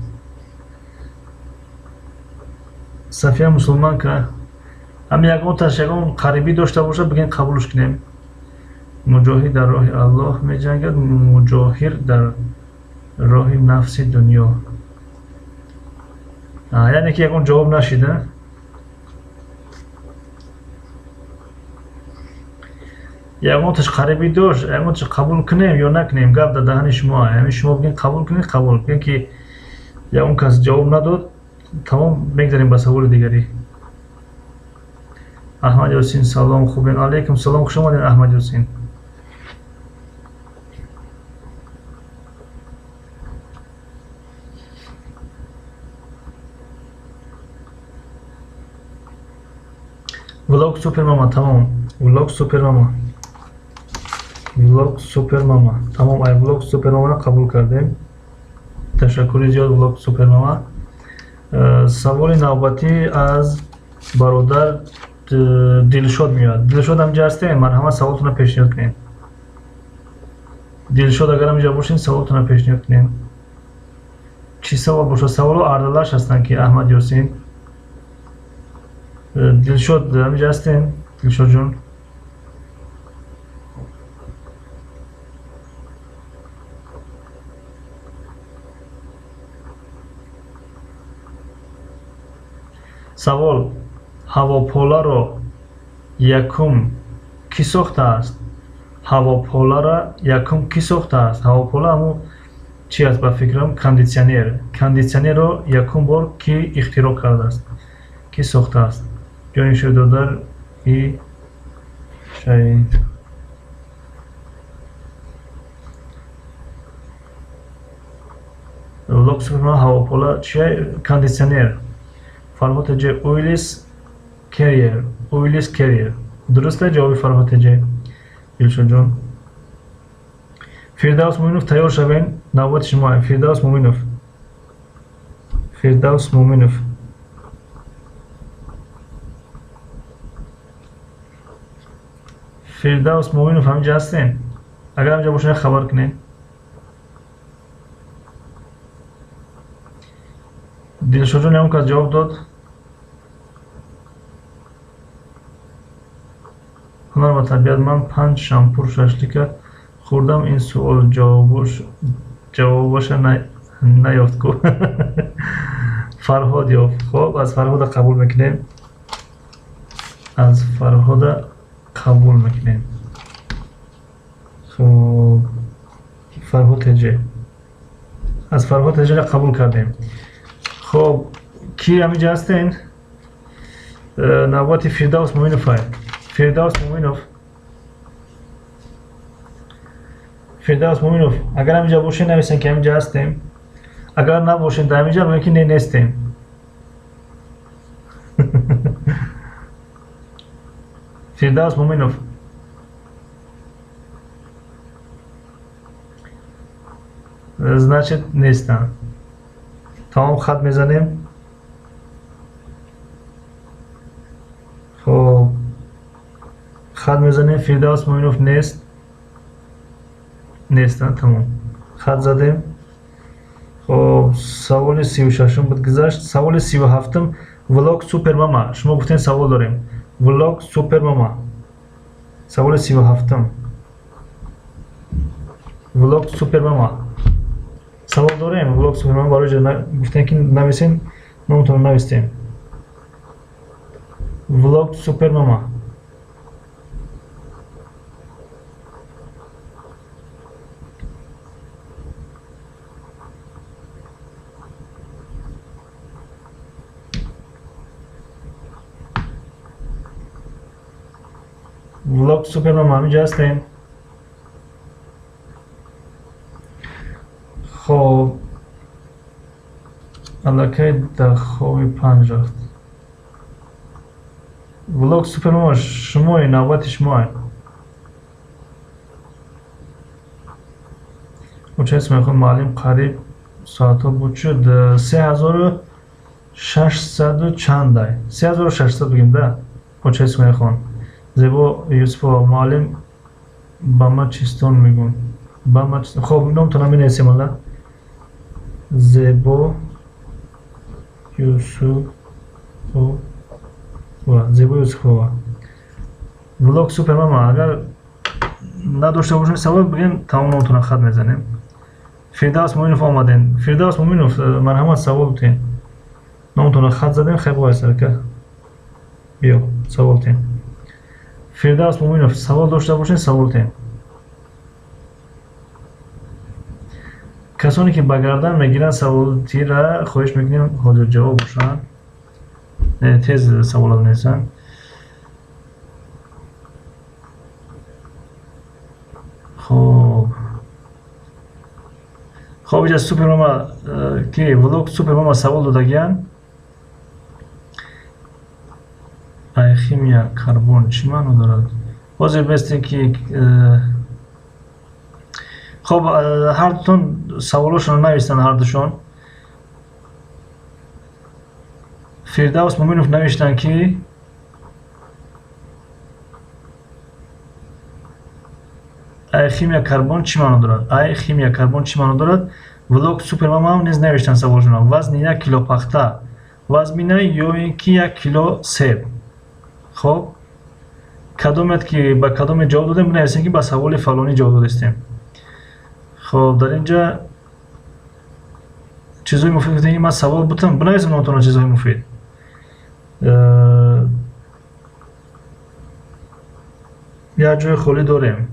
Safiye Müslüman ka. Hem yakın taşıyalım karibi doşta boşa bugün kabul işkinem. Mücahid dar ruhi Allah mecanged mücahir dar ruhi nafsi dünya. Yani ki yakın cevap naşide. یا تش قریبی دوش اما تش قبول کنیم یا نکنیم گپ در دهن شما همین شما بگین قبول کنید قبول کنید که یا اون کس جواب نداد تمام بگذاریم به سوال دیگری. احمد یاسین سلام خوبین علیکم سلام خوش آمدین احمد یاسین. Vlog super mama tamam. Vlog super mama. Vlog super mama. Tamam ay vlog super mama kabul kardem. Teşekkür ediyorum vlog super mama. Savoli navbati az barodar Dilshod میاد. Dilshod هم جسته من همه سوالتون رو پیشنهاد کنین. Dilshod اگر هم جا باشین سوالتون رو پیشنهاد کنین. چی سوال باشه؟ سوالو اردلاش هستن که احمد یاسین. Dilshod هم جستین Dilshod جون. سوال هواپولا رو یکم کی ساخته است؟ هواپولا را یکم کی ساخته است؟ هواپولا همون چی است؟ به فکرم کاندیسیونر. کاندیسیونر رو یکم بار کی اختراع کرده است؟ کی ساخته است؟ جای شده در ای شاید لوکس هواپولا چیه؟ کاندیسیونر. فرهاد جه اویلیس کریر. اویلیس کریر. درسته جوابی فرهاد جه دلشون جون. فردوس مومینوف تیار شوین نوبت شما. فردوس مومینوف. فردوس مومینوف. فردوس مومینوف همینجا هستین؟ اگر همینجا باشین خبر کنین. دلشون جون همون که جواب داد. هنر و طبیعت من 5 شامپور شاشلیک خوردم این سوال جوابش نیافت کو. فرهاد یافت. خب از فرهاد قبول میکنیم. از فرهاد قبول میکنیم. خب فرهاد هجه از فرهاد هجه را قبول کردیم. خب کی همینجا هستین؟ نوبت فردوس مومینوف های. فردوس مومینوف. فردوس مومینوف اگر همینجا باشین نویسین که همینجا هستیم. اگر نباشین در همینجا بگین که نه نیستیم. فردوس مومینوف. значит نیستن. تمام خط میزنیم. خب خط میزنیم. فردوس مومینوف نیست. نیستن. تمام خط زدیم. خب سوال 36 بود گذشت. سوال 37 ولاگ سوپر ماما. شما گفتین سوال داریم. ولاگ سوپر ماما. سوال 37 ولاگ سوپر ماما. سوال داریم. ولاگ سوپر ماما برای جا گفتین که نویسین. ما اونطور نویستیم. ولاگ سوپر ماما. ولاگ سوپر ماما همینجا هستیم. خب علاکه در خوابی 5 رفت. ولاگ سوپر ماما شمای نوبت شمای. اونچه اسم خود معلم قریب ساعت ها بود شد 3600 چند دای 3600 بگیم ده. اونچه اسم خود زیبا یوسف معلم با ما چیستون میگون. با ما خب نام تو نمی نیستیم الله. زیبا یوسف خب و زیبا یوسفова влог супер мама агар надошта бошем савол бигем тамом номтона хат мезанем. Фирдавс Муинов омаден. Фирдавс Муинов марҳамат савол тен. Номтона хат задем хеб вайсар ка. Биё савол тен. Фирдавс Муинов савол дошта бошен савол тен. کسانی که بگردن میگیرن سوالاتی را خواهش میکنیم حاضر جواب باشن تیز سوالات نیستن خب اینجا سوپر ماما که ولوگ سوپر ماما سوال دادگیان خیمیا کربن چی معنی دارد حاضر بستین که خب هر دوتون سوالاشون رو نوشتن هر دوشون فردوس مومینوف نوشتن که خیمیا کربن چی معنی دارد خیمیا کربن چی معنی دارد ولوگ سوپر ماما هم نیز نوشتن سوالشون وزن 1 کیلو پخته وزمینه یا اینکه 1 کیلو سیب خب کدومت که با کدوم جواب دادیم بنویسیم که با سوال فلانی جواب دادیم خب در اینجا چیزای مفید گفتیم من سوال بودم بنویسم نوتون چیزای مفید یک جای خالی داریم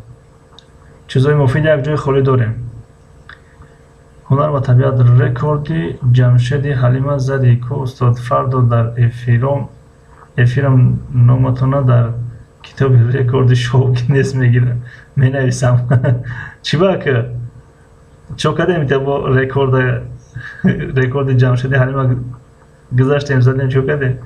چیزای مفید یک جای خالی داریم هنر و طبیعت رکوردی جمشید حلیمه زدی که استاد فردا در افیرم نامتونه در کتاب رکوردی شوق نیست میگیرم می نویسم چی باکه چو کردیم تا با رکورد جمشید حلیمه گذاشتیم زدیم چو کردیم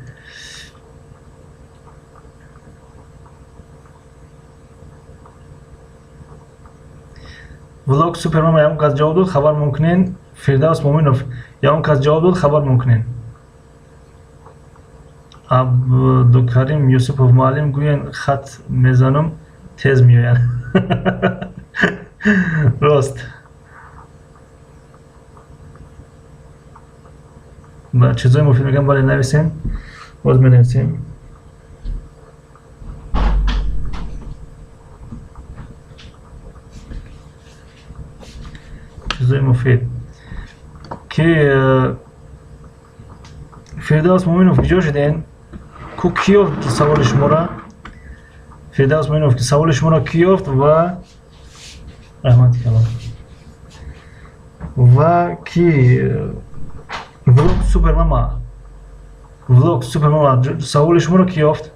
ولوگ سوپر ماما یا اون کس جواب داد خبر ممکنین فردوس مومینوف یا اون کس جواب داد خبر ممکنین عبدالکریم یوسفوف معلم گوین خط میزنم تیز میاین راست با چیزای مفید میگم ولی نویسین باز می نویسیم چیزای مفید که فردوس مومینوف کجا شدین کو کیوفت سوال شما را فردوس مومینوف که سوال شما را کیوفت و رحمت کلام و کی ولوگ سوپر ماما سوال شما را کیوفت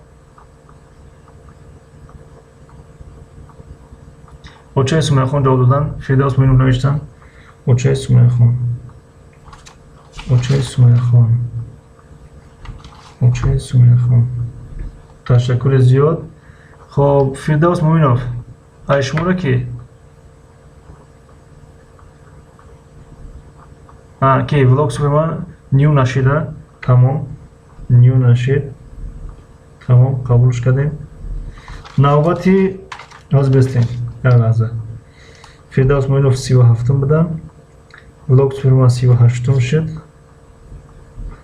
اوچه سمیخون جواب دادن فردوس مومینوف نوشتن اوچه سمیخون تشکر زیاد خب فردوس مومینوف ای شما را کی کی ولوگ سوپر ماما نیو نشیده تمام نیو نشید تمام قبولش کردیم نوبتی از بستیم در لحظه فردوس مومینوف 37 بدن ولوگ سوپر ماما 38 شد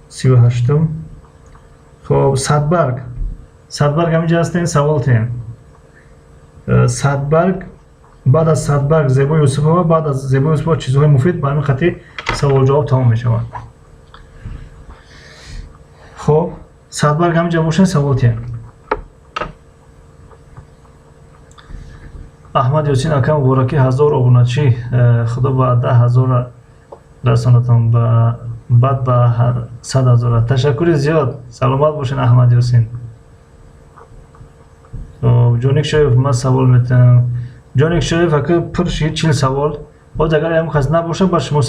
38 خب صدبرگ همینجا هستین سوال تین صدبرگ بعد از صدبرگ زیبا یوسفووا بعد از زیبا یوسفووا چیزهای مفید به همین خاطر سوال جواب تمام می شود خب صدبرگ همینجا باشین سوال تین احمد یاسین اکم مبارکی 1000 ابونچی خدا با 10,000 رسانتون بعد با 100,000 تشکر زیاد سلامت باشین احمد یاسین جونیک شایف من سوال میتونم جونیک شایف اگه پرشید 40 سوال باز اگر هم خواست نباشه بر شما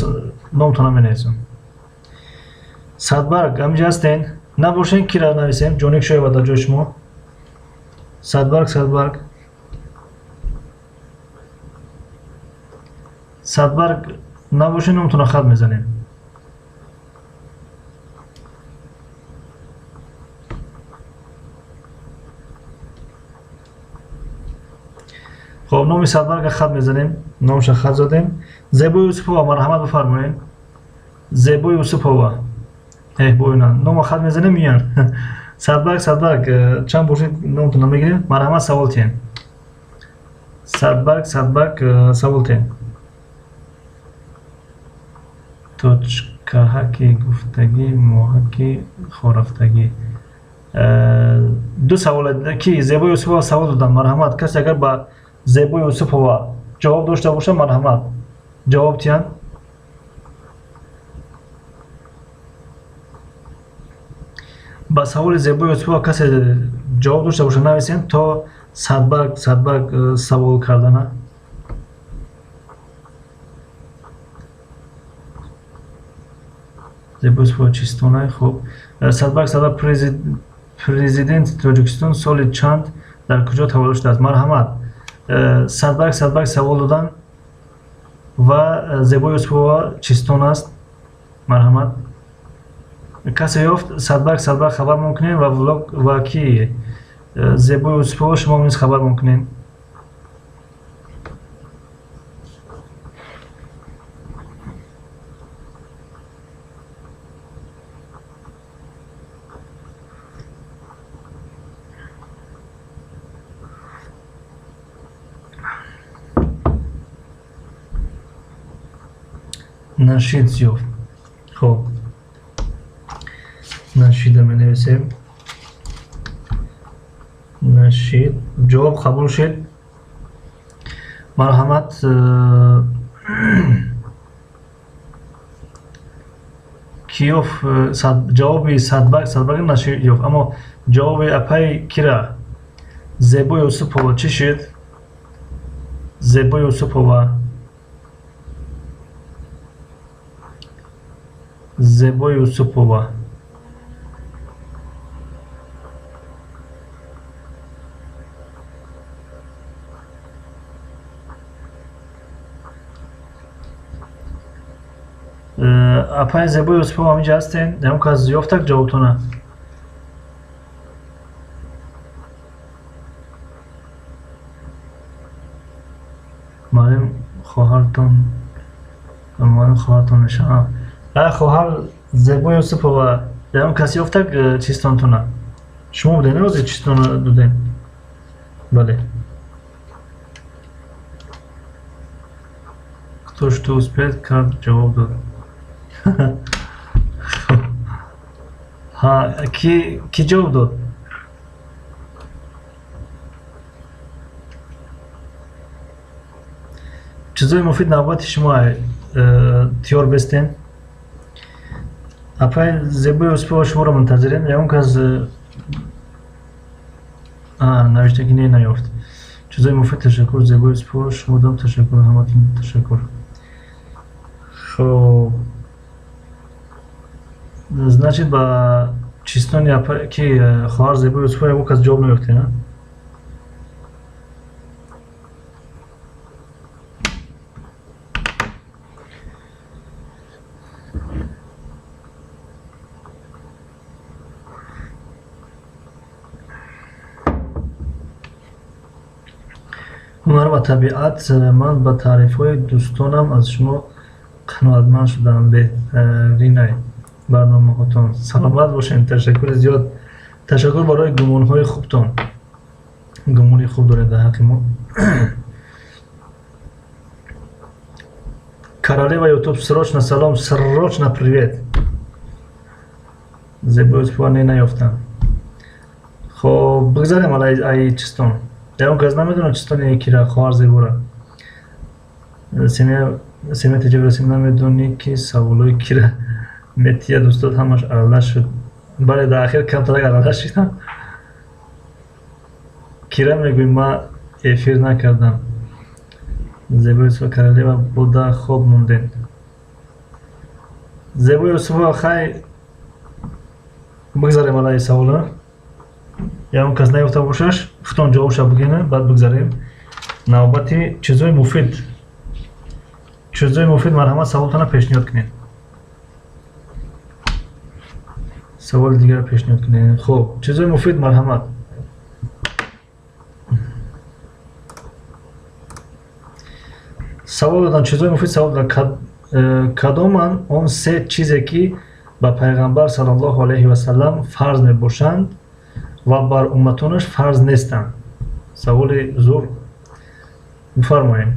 نامتونم مینویسم صدبرگ همینجا هستین نباشین کی را نویسیم جونیک شایف در جای شما صدبرگ نباشین نامتونم خط میزنیم خب نام صدبرگ خط میزنیم نامش خط زدیم زیبا یوسفووا مرحمت بفرمایید زیبا یوسفووا بو اینا نام خط میزنه میان. صدبرگ چند باشید نامتون نمیگیریم. مرحمت سوال تین. صدبرگ سوال تین. توچکه هکی گفتگی موهکی خورفتگی. دو سوال کی زیبا یوسفova سوال دادن. مرحمت کسی اگر با زیبا یوسفova جواب داشته باشه مرحمت جواب تین. با سوال زیبا یوسفova کسی جواب داشته باشه نویسین تا صدبرگ سوال کردن. زیبا یوسفova چیستونه. خب صدبرگ پرزیدنت تاجیکستان سال چند در کجا تولد شده است؟ مرحمت صدبرگ سوال دادن و زیبا یوسفova چیستون است. مرحمت کسی یافت صدبرگ خبر ممکنه و ولاگ و کی زیبا یوسفova شما نیز خبر ممکنه. نشید یافت. خب نشید می نویسیم. نشید جواب قبول شد. مرحمت کیوف جوابی صدبرگ نشید یافت اما جواب اپای کیرا زیبا یوسفova چی شد؟ زیبا یوسفova اپای زیبا یوسفova همینجا هستین. نمون که از یافتک جوابتونه. مالیم خواهرتون نشان خواهر زیبا یوسفova نمون کسی یافتک چیستانتونه. شما بودین نوزی چیستان دودین. بله ktoś tu uspět کرد جواب داد. ها کی جواب داد؟ چیزای مفید نوبت شما تیار بستین. اپای زیبا یوسفova شما رو منتظریم. یا اون که از نوشته که نیافت. چیزای مفید تشکر. زیبا یوسفova شما دام تشکر. همتون تشکر. خب значит با چیستان یا که خواهر زیبا یوسفova او کس جواب نیافته نه. هنر و طبیعت من با تعریف‌های دوستانم از شما قناعتمند شدم. بهترین برنامه‌هاتون. سلامت باشین. تشکر زیاد. تشکر برای گمان‌های خوبتون. گمانی خوب دارید در حق ما. Королева YouTube срочно салом, срочно привет. زیبا یوسفova نیافتم. خب بگذاریم حالا ای چیستان. یا اون کس نمیدونم چیستان یکی را خواهر زیبا را. سیمه تجربه رسیم نمیدونی که سوالوی کی را متیه دوستات همش عرضه شد. بله در آخر کم ترک عرضه شدم. کی را میگویم ما افیر نکردم. زیبا یوسفova کارلیوا بوده خوب موندین. زیبا یوسفova خیلی بگذاریم حالا ای سوالا. یا اون کس نیافته باشش فتون جوابش بگینه بعد بگذاریم. نوبتی چیزای مفید مرحمت سوالتان پیشنهاد کنید. سوال دیگر پیشنهاد کنید. خب چیزای مفید مرحمت. سوال دادن چیزای مفید سوال دادن کدام اون سه چیزی که ба пайғамбар саллаллоҳу алайҳи васалам фарз мебошанд ва бар умматонаш фарз нестанд? Саволи зур. Бифармоед.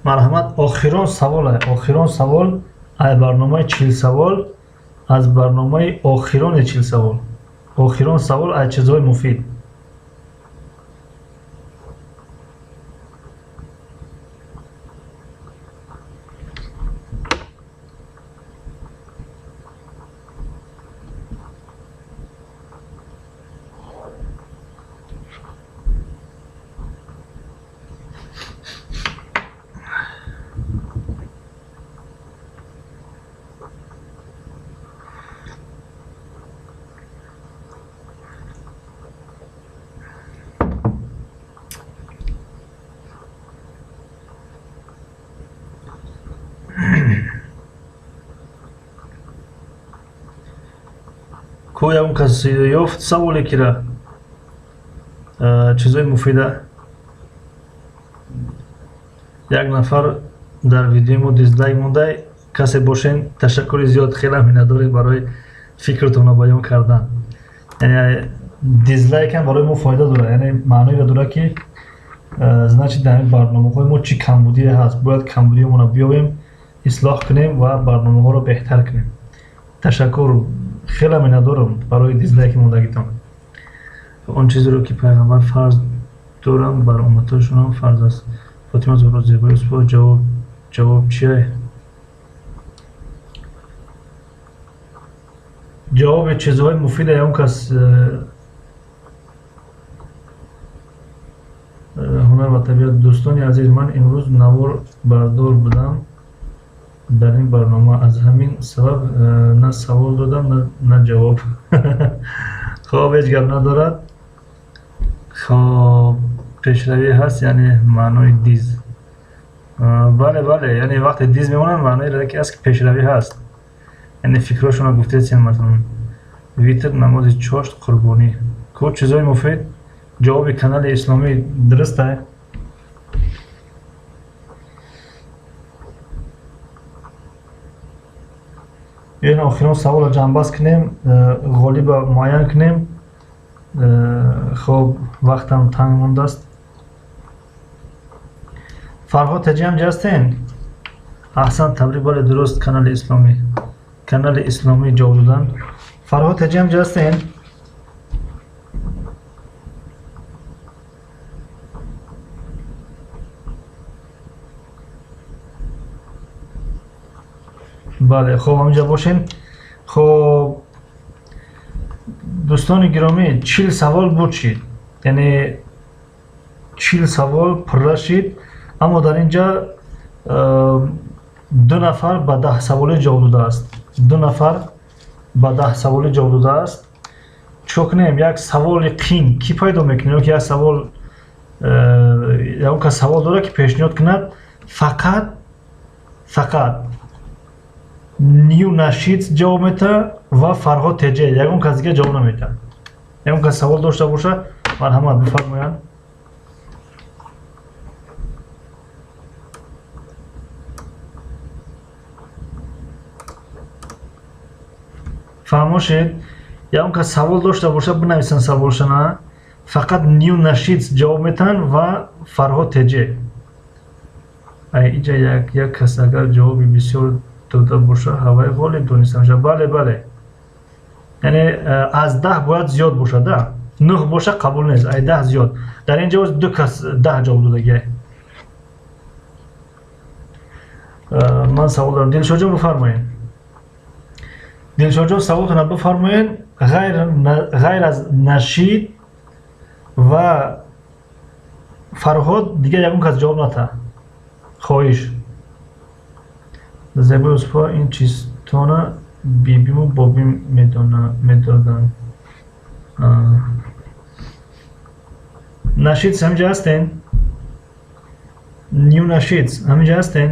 марҳамат, охирон савол аз барномаи 40 савол, аз барномаи охирони 40 савол. Охирон савол аз чизҳои муфид. ку ягон кас ёфт саволе кира чизои муфида. Як нафар дар видеомо дизлайк мондай. Касе бошен ташаккури зиёд, хеле миннатдорем барои фикртонро баён кардан. Яъне дизлайк ҳам барои мо фоида дорад, яъне маъноиро дорад ки значит дар ин барномаҳои мо чӣ камбудие ҳаст, бояд камбудиамонро биёбем, ислоҳ кунем ва барномаҳоро беҳтар кунем. Ташаккур, хеле миннатдорам барои дизлайки мондагитон. Он чизеро ки пайғамбар фарз доранд бар умматошонам фарз аст. Фотима Зуҳро Зебои Усбо ҷавоб чие? ҷавоби чизҳои муфида ягон кас ҳунар ва табиат. Дӯстони азиз, ман имрӯз навор бардор будам дар ин барнома. Аз ҳамин сабаб на савол додам, на ҷавоб. хоб ҳеҷ гап надорад. хоб пешравӣ ҳаст, яъне маънои диз. бале, яъне вақте диз мемонад маънои ки аст ки пешравӣ ҳаст. яъне фикрошонро гуфтесем, масалан витр, намози чошт, қурбонӣ. ку чизои муфид? ҷавоби канали исломӣ дуруст аст? ин охирон саволро ҷамъбаст кунем, ғолиба муайян кунем. хоб вақтам танг мондааст. Фарҳод Таҷиам ҷастен? Аҳсан, табрик, бале дуруст, канали исломӣ ҷавоб додан. Фарҳод Таҷиам ҷастен? бале, хоб ҳаминҷа бошен. хоб дӯстони гиромӣ, 40 савол буд шид, яъне 40 савол пурра шид, аммо дар инҷа 2 нафар ба 10 саволӣ ҷавоб додааст. 2 нафар ба 10 саволӣ ҷавоб додааст. чӯ кунем? Як саволи қин кӣ пайдо мекунем? Як савол, ягон кас савол дорад ки пешниҳод кунад, фақат Нью Нашид ҷавоб мета ва Фарҳод Теҷе. Ягон кас дига ҷавоб намета. Ягон кас савол дошта боша, марҳамат, бифармояд. фаҳмошед? ягон кас савол дошта боша, бинависан саволшона. Фақат Нью Нашид ҷавоб метан ва Фарҳод Теҷе. Иҷа як кас агар ҷавоби бисёр дода боша, ҳаваи ғолиб донистамша. Бале, яъне аз 10 бояд зиёд боша, да? 9 боша қабул нест, ай 10 зиёд. Дар ин ҷо 2 кас 10 ҷавоб додагия. ман савол дорам. Дилшодҷон, бифармоед. Дилшодҷон, саволтонро бифармоед. ғайр аз Нашид ва Фарҳод дига ягон кас ҷавоб ната. хоҳиш. Зебои Усбо, ин чизтона бибиму бобим медоданд. Нашид ҳаминҷа ҳастен? Нью Нашид ҳаминҷа ҳастен?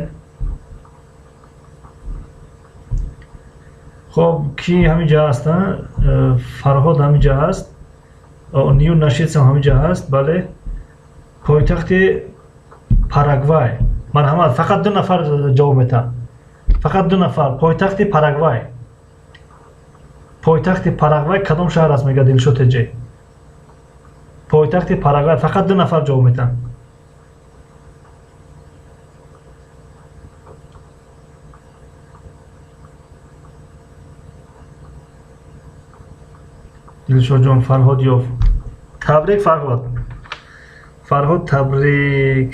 хоб, ки ҳаминҷа ҳаст? Фарҳод ҳаминҷа ҳаст. Нью Нашид ҳаминҷа ҳаст. Бале. Пойтахти Парагвай. марҳамат, фақат 2 нафар ҷавоб метавонад. Фақат 2 нафар. Пойтахти Парагвай. Пойтахти Парагвай кадом шаҳр аст мега Дилшод Теҷи? Пойтахти Парагвай. Фақат 2 нафар ҷавоб метавонад. Дилшод ҷон, Фарҳод ёфт. Табрик Фарҳод. Фарҳод табрик.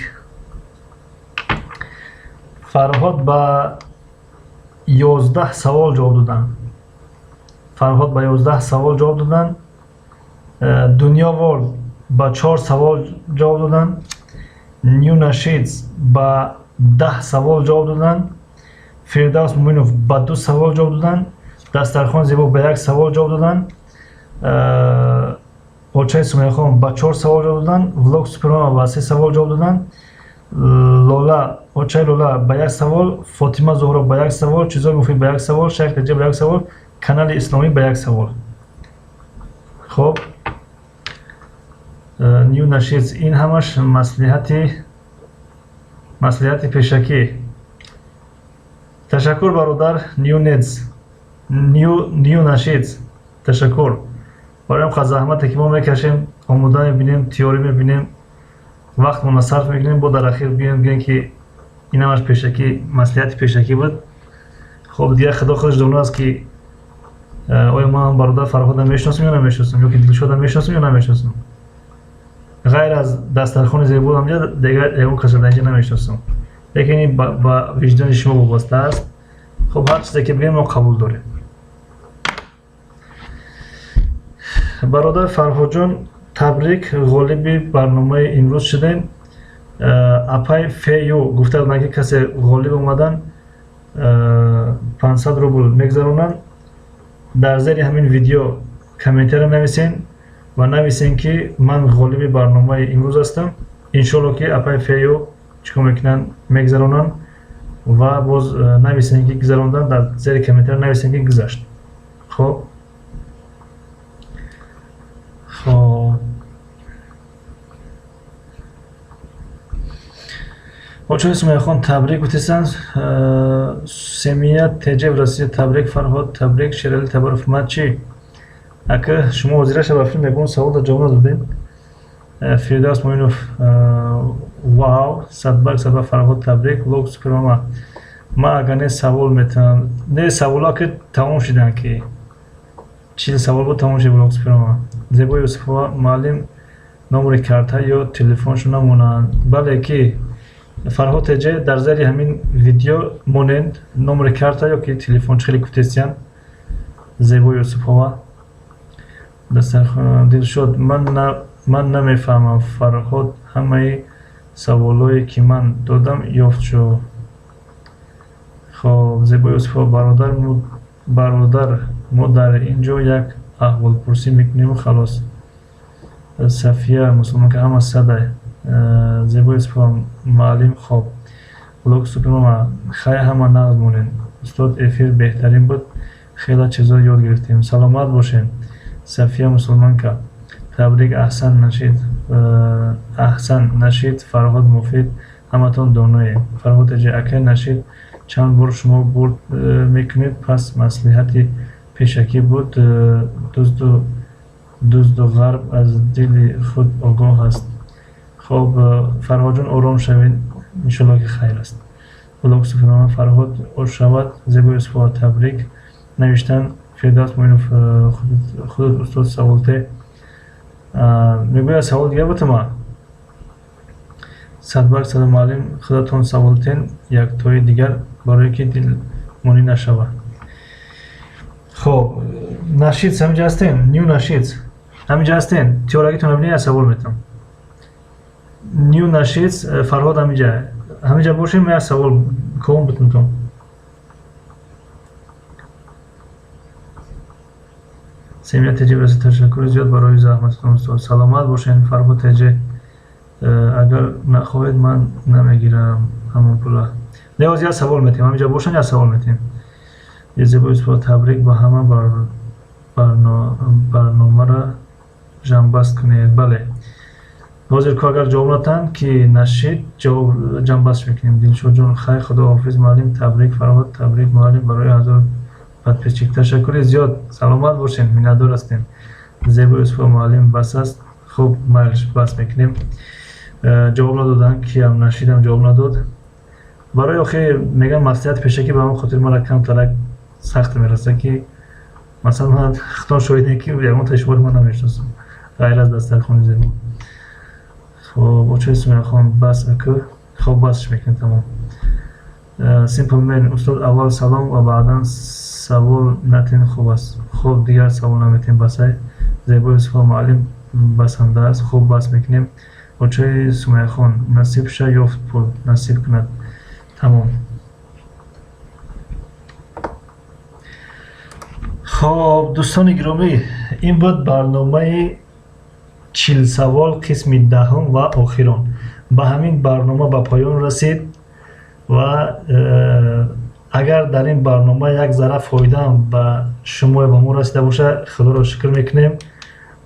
Фарҳод ба 11 савол ҷавоб доданд. Фарҳод ба 11 савол ҷавоб доданд. Дунё World ба 4 савол ҷавоб доданд. New Nasheeds ба 10 савол ҷавоб доданд. Фирдавс Муъминов ба 2 савол ҷавоб доданд. Дастархон Зебо ба 1 савол ҷавоб доданд. Очаи Сумайхон ба 4 савол ҷавоб доданд. Влог Супермама ба 3 савол ҷавоб доданд. Лола, Очаи Лола ба 1 савол, Фотима Зуҳро ба 1 савол, Чизои Муфид ба 1 савол, Шайх Теҷи ба 1 савол, Канали Исломӣ ба 1 савол. Хоб, New Nasheeds, ин ҳамаш маслиҳати пешакӣ. Ташаккур бародар New Neds, New Nasheeds. Ташаккур. Барои ҳам заҳмате ки мо мекашем, омода мебинем, тиёрӣ мебинем, вақтмонро сарф мекунем, бо дар ахир бигӯем ки ин ҳамаш пешакӣ, маслиҳати пешакӣ буд. Хоб, дигар Худо худаш донааст ки оё ман бародар Фарҳодро мешиносам ё намешиносам, ёки Дилшодро мешиносам ё намешиносам. ғайр аз Дастархони Зебо ҳамҷа дигар ягон касро дар инҷа намешиносам. Лекин ин ба виҷдони шумо вобаста аст. Хоб, ҳар чизе ки бигӯем мо қабул дорем. Бародар Фарҳодҷон, табрик, ғолиби барномаи имрӯз шудем. Апай Фею гуфта буданд ки касе ғолиб омадан 500 рубл мегзаронанд. Дар зери ҳамин видео комментаре нависен ва нависен ки ман ғолиби барномаи имрӯз ҳастам. Иншоалло ки Апай Фею чикор мекунанд, мегзаронанд ва боз нависен ки гузаронданд, дар зери комментаре нависен ки гузашт. Хоб, Очаи Сумайхон табрик гуфтесанд. Семия Теҷев Россия табрик. Фарҳод табрик. Шерали Табаров матчи. Ака шумо ҳозираша ба филм ягон савол дар ҷавоб надодем. Фирдавс Муъминов вау, Садбак Фарҳод табрик. Влог Супермама. Ман агар не савол метавонам, не саволҳо ки тамом шуданд, ки 40 савол буд тамом шуд Влог Супермама. Зебо Юсуфова муаллим номери карта ё телефоншон намонанд. Бале ки Фарҳод Теҷи дар зери ҳамин видео монанд номери карта ё ки телефон хеле гуфтесиян. Зебо Юсуфова. Дастархон Дилшод, ман намефаҳмам. Фарҳод ҳамаи саволҳое ки ман додам ёфт шуд. Хоб, Зебо Юсуфова, бародар мо дар ин ҷо як аҳволпурсӣ мекунем халос. Сафия мусулмонка ҳама садай. Зебо Юсуфова муаллим. Хоб, Влог Супермама, хай ҳама нағз монед. Устод эфир беҳтарин буд, хеле чизо ёд гирифтем. Саломат бошед. Сафия мусулмонка табрик. Аҳсан Нашид, Фарҳод Муфид, ҳаматон доноед. Фарҳод Теҷи, акай Нашид чанд бор шумо бурд мекунед, пас маслиҳати пешакӣ буд. Дузду ғарб аз дили худ огоҳ аст. Хоб, Фарҳодҷон, ором шавед, иншоалло ки хайр аст. Влог Супермама, Фарҳод шавад. Зебо Юсуфова табрик. Навиштан Фирдавс Муъминов, худот устод саволте. Мегӯяд савол дигар бутама. Садбак муаллим, худатон саволтен яктои дигар барое ки дилмонӣ нашавад. Хоб, Nasheeds ҳаминҷа ҳастен? New Nasheeds ҳаминҷа ҳастен? Тиёрагитон набинед, я савол метавонам. New Nasheeds, Фарҳод ҳаминҷа бошем, я савол ком бутунтон. Семия Теҷи Россия, ташаккури зиёд барои заҳмататон устод. Саломат бошед. Фарҳод Теҷи, агар нахоҳед ман намегирам ҳамон пула. Леоз я савол метем, ҳаминҷа бошанд я савол метем. Зебо Юсуфова табрик, ба ҳама барномаро ҷамъбаст кунед. Бале. حاضر که اگر جواب ندن که نشید جواب جنبش میکنیم. دلشاد جان خیر، خدا حافظ معلم، تبریک فرهاد، تبریک معلم برای 1000 подписчик. تشکر زیاد، سلامت باشین، میندار هستین. زیبا یوسف معلم بس است. خوب مایلش بس میکنیم. جواب ندادن که هم نشیدم جواب نداد. برای آخه میگم مسئولیت پیشکی به من خاطر من کم تلک سخت میرسه که مثلا من خطا شاید که یگان تشوار من نمیشناسم غیر از دسترخوان زیبا. خب چه اسم میخوام بس اکو خوب بسش میکنیم تمام. سیمپل من استاد اول سلام و بعدا سوال نتین خوب است. خوب دیگر سوال نمیتین بسای. زیبا یوسف معلم بسنده است. خوب بس میکنیم. و چه اسم خان نصیب شه یافت پول نصیب کند. تمام. خب دوستان گرامی، این بود برنامه 40 سوال قسم دهم و آخران. به همین برنامه به پایان رسید و اگر در این برنامه یک ذره فایده هم به شما به ما رسیده باشه خدا را شکر میکنیم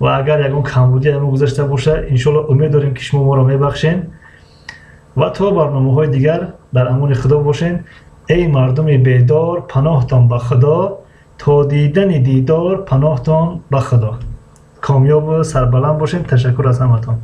و اگر یگان کمبودی هم گذاشته باشه انشالله امید داریم که شما ما را میبخشین و تا برنامه های دیگر در امان خدا باشین. ای مردم بیدار پناهتان به خدا، تا دیدن دیدار پناهتان به خدا. کامیاب و سربلند باشین. تشکر از همتون.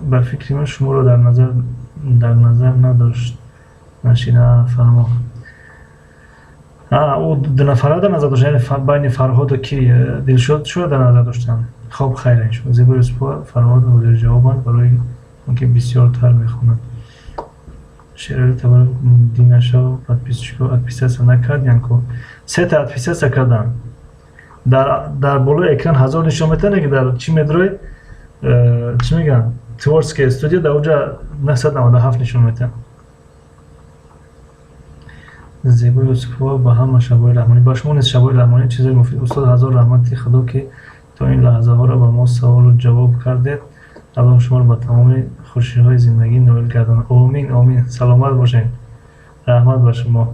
به فکر من شما رو در نظر نداشت. نشینه فهمم. او دو نفره در نظر داشتن، یعنی بین فرهاد و کی دلشاد شو در نظر داشتن. خب خیر انشو زیبا یوسف فرهاد حاضر جوابند برای اینکه بسیار تر میخونن. شعر تبر دینشا подписаться نکرد ینکو سه تا подписаться کردن. در بالای اکران 1000 نشون میده که در چی میدروی چی میگن تورسکی استودیو در اونجا 997 نشون میده. زیبا یوسف با هم شبای رحمانی باش مونس شبای رحمانی چیزای مفید. استاد هزار رحمتی خدا که تا این لحظه ها را با ما سوال و جواب کردید. الله شما رو با تمام خوشی های زندگی نویل گردان. آمین آمین. سلامت باشین. رحمت با شما.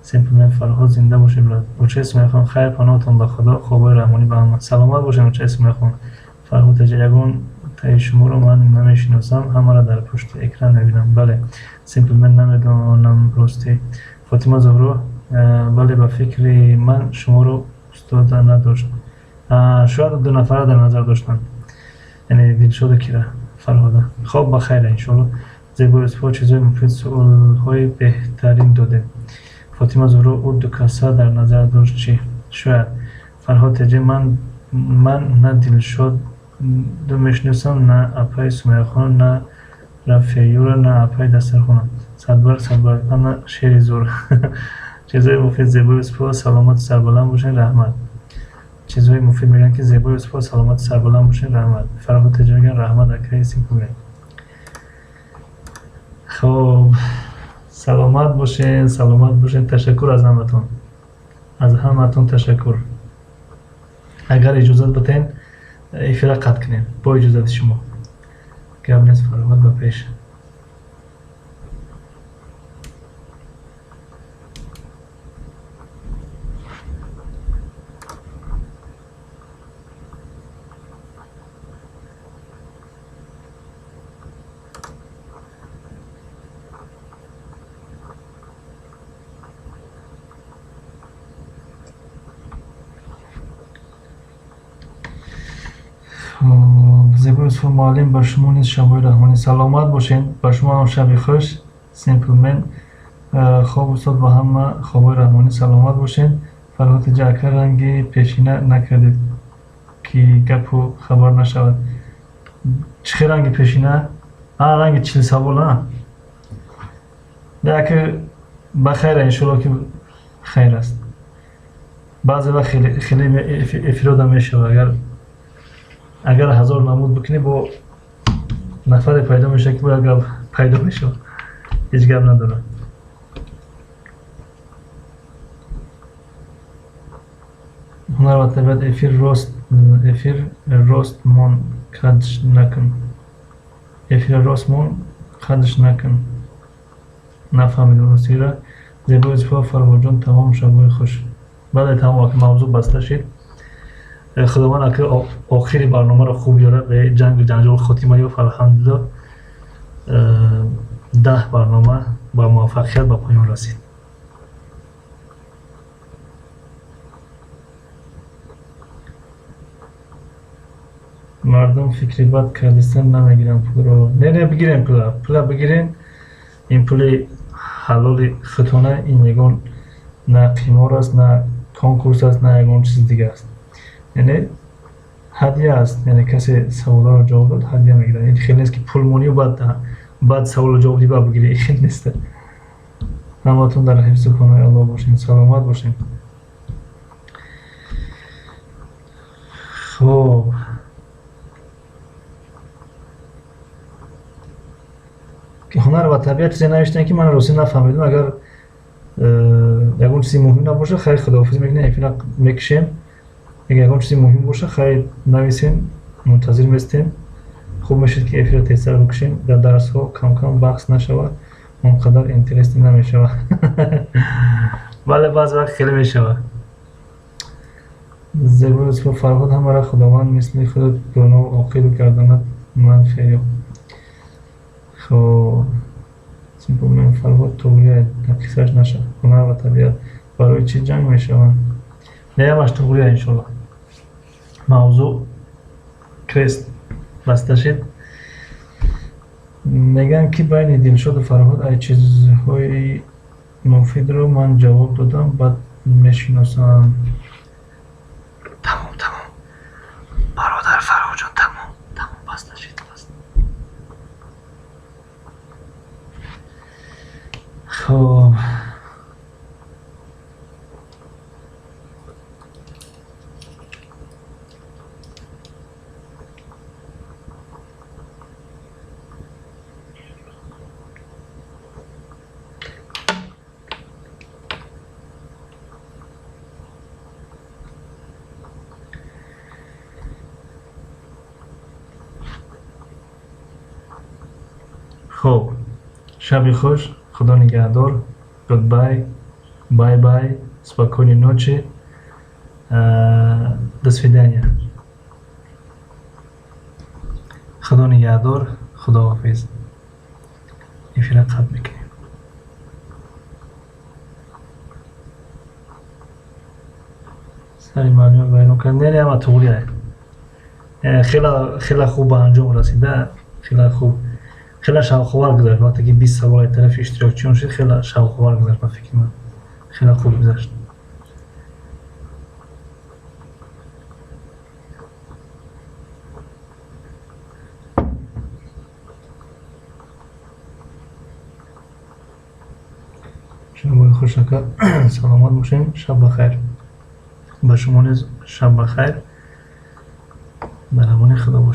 سیمپل فرهاد زنده باشین. اوچه اسم میخوام خیر پناهتون به خدا. خوبای رحمانی با هم. سلامت باشین. اوچه اسم میخوام فرهاد یگان تای شما رو من نمیشناسم، همه را در پشت اکران میبینم. بله سیمپل من نمیدونم راستی. فاطمه زهرا بله به فکر من شما رو استاد نداشت. شاید دو نفره در نظر داشتن، یعنی دلشاد کیره فرهاده. خب بخیر انشالله. زیبا یوسف چیزای مفید سوال های بهترین داده. فاطمه زهرا او دو کسا در نظر داشت چی؟ شاید فرهاد تجه من نه دلشاد دو میشناسم، نه اپای سمیه خان، نه رفیور، نه اپای دسترخوانم. صدبر اما شعری زور. چیزای مفید زیبا یوسف سلامت سربلند باشین. رحمت. چیزای مفید میگن که زیبا یوسف سلامت سربلند باشین. رحمت. فرهاد تجه میگن رحمت اکرای سیمپل. خب سلامت باشین. تشکر از همتون تشکر. اگر اجازت بتین ایفیره قطع کنین با اجازت شما. گپ نیست فرهاد به پیش. زیبا یوسف معلم با شما نیز شبای رحمانی. سلامت باشین. با شما هم شبی خوش. سیمپل من. خواب استاد با هم خوابای رحمانی. سلامت باشین. فرهاد جاکر رنگی پیشینه نکردید که گپو خبر نشود. چه رنگی پیشینه؟ رنگ 40 سوال. که بخیر انشالله که خیر است. بعضی وقت خیلی افراد میشه. اگر 1000 نمود بکنی با نفر پیدا میشه که باید گپ پیدا میشه. هیچ گپ نداره. هنر و طبیعت افیر راست من کج نکن. افیر راستمون خدش نکن نفهمیدون رسیره زیبای زفا فرهاد جان تمام شبای خوش بله تمام وقت موضوع بسته شد خداوند اکر آخری برنامه را خوب بیاره به جنگ و جنجال خاتمه یافت الحمدلله 10 برنامه با موفقیت به پایان رسید مردم فکری بد کردستن نمیگیرن پول رو نه بگیرین پول بگیرین این پول حلال خطانه این یگان نه قمار است نه کنکورس است نه یگان چیز دیگه است یعنی هدیه است یعنی کسی سوالا رو جواب داد هدیه میگیره این خیلی نیست که پول مونی و بعد سوال و جواب دیگه بگیری این خیلی نیست همتون در حفظ پناه الله باشین سلامت باشین خب که هنر و طبیعت چیزی نوشتن که من راستی نفهمیدم اگر یکون چیزی مهم نباشه خیلی خداحافظی میکنه ایفینا میکشیم اگر یکون چیزی مهم باشه خیلی نویسین منتظر میستیم خوب میشد که ایفینا تیسر بکشیم در درس ها کم کم بحث نشود اونقدر انترستی نمیشود ولی بعض وقت خیلی میشود زیبای اسم فرهاد هم برای خداوند مثل خود دانا و عاقل و گردانت من خیلی خب سیمپل من فرهاد توریه نقیصش نشد هنر و طبیعت برای چی جنگ میشوند نه همش توریه انشالله موضوع کریست بسته شد میگن که بین دلشاد و فرهاد ای چیزهای مفید رو من جواب دادم بعد میشناسم تمام برادر فرهاد جان تمام بسته شد خب خب شب خوش خدا نگهدار goodbye bye bye спокойной ночи до свидания خدا نگهدار خداحافظ افیر قطع میکنیم سری معلومه بیان کردن اما طوریه خیلی خوب به انجام رسیده خیلی خوب خیلی شوق‌آور گذشت وقتی که 20 سوال طرف اشتراکچیون شد خیلی شوق‌آور گذشت به فکر من خیلی خوب گذشت شب خوشکر سلامت باشین شب بخیر به شما نیز شب بخیر در امان خدا باشین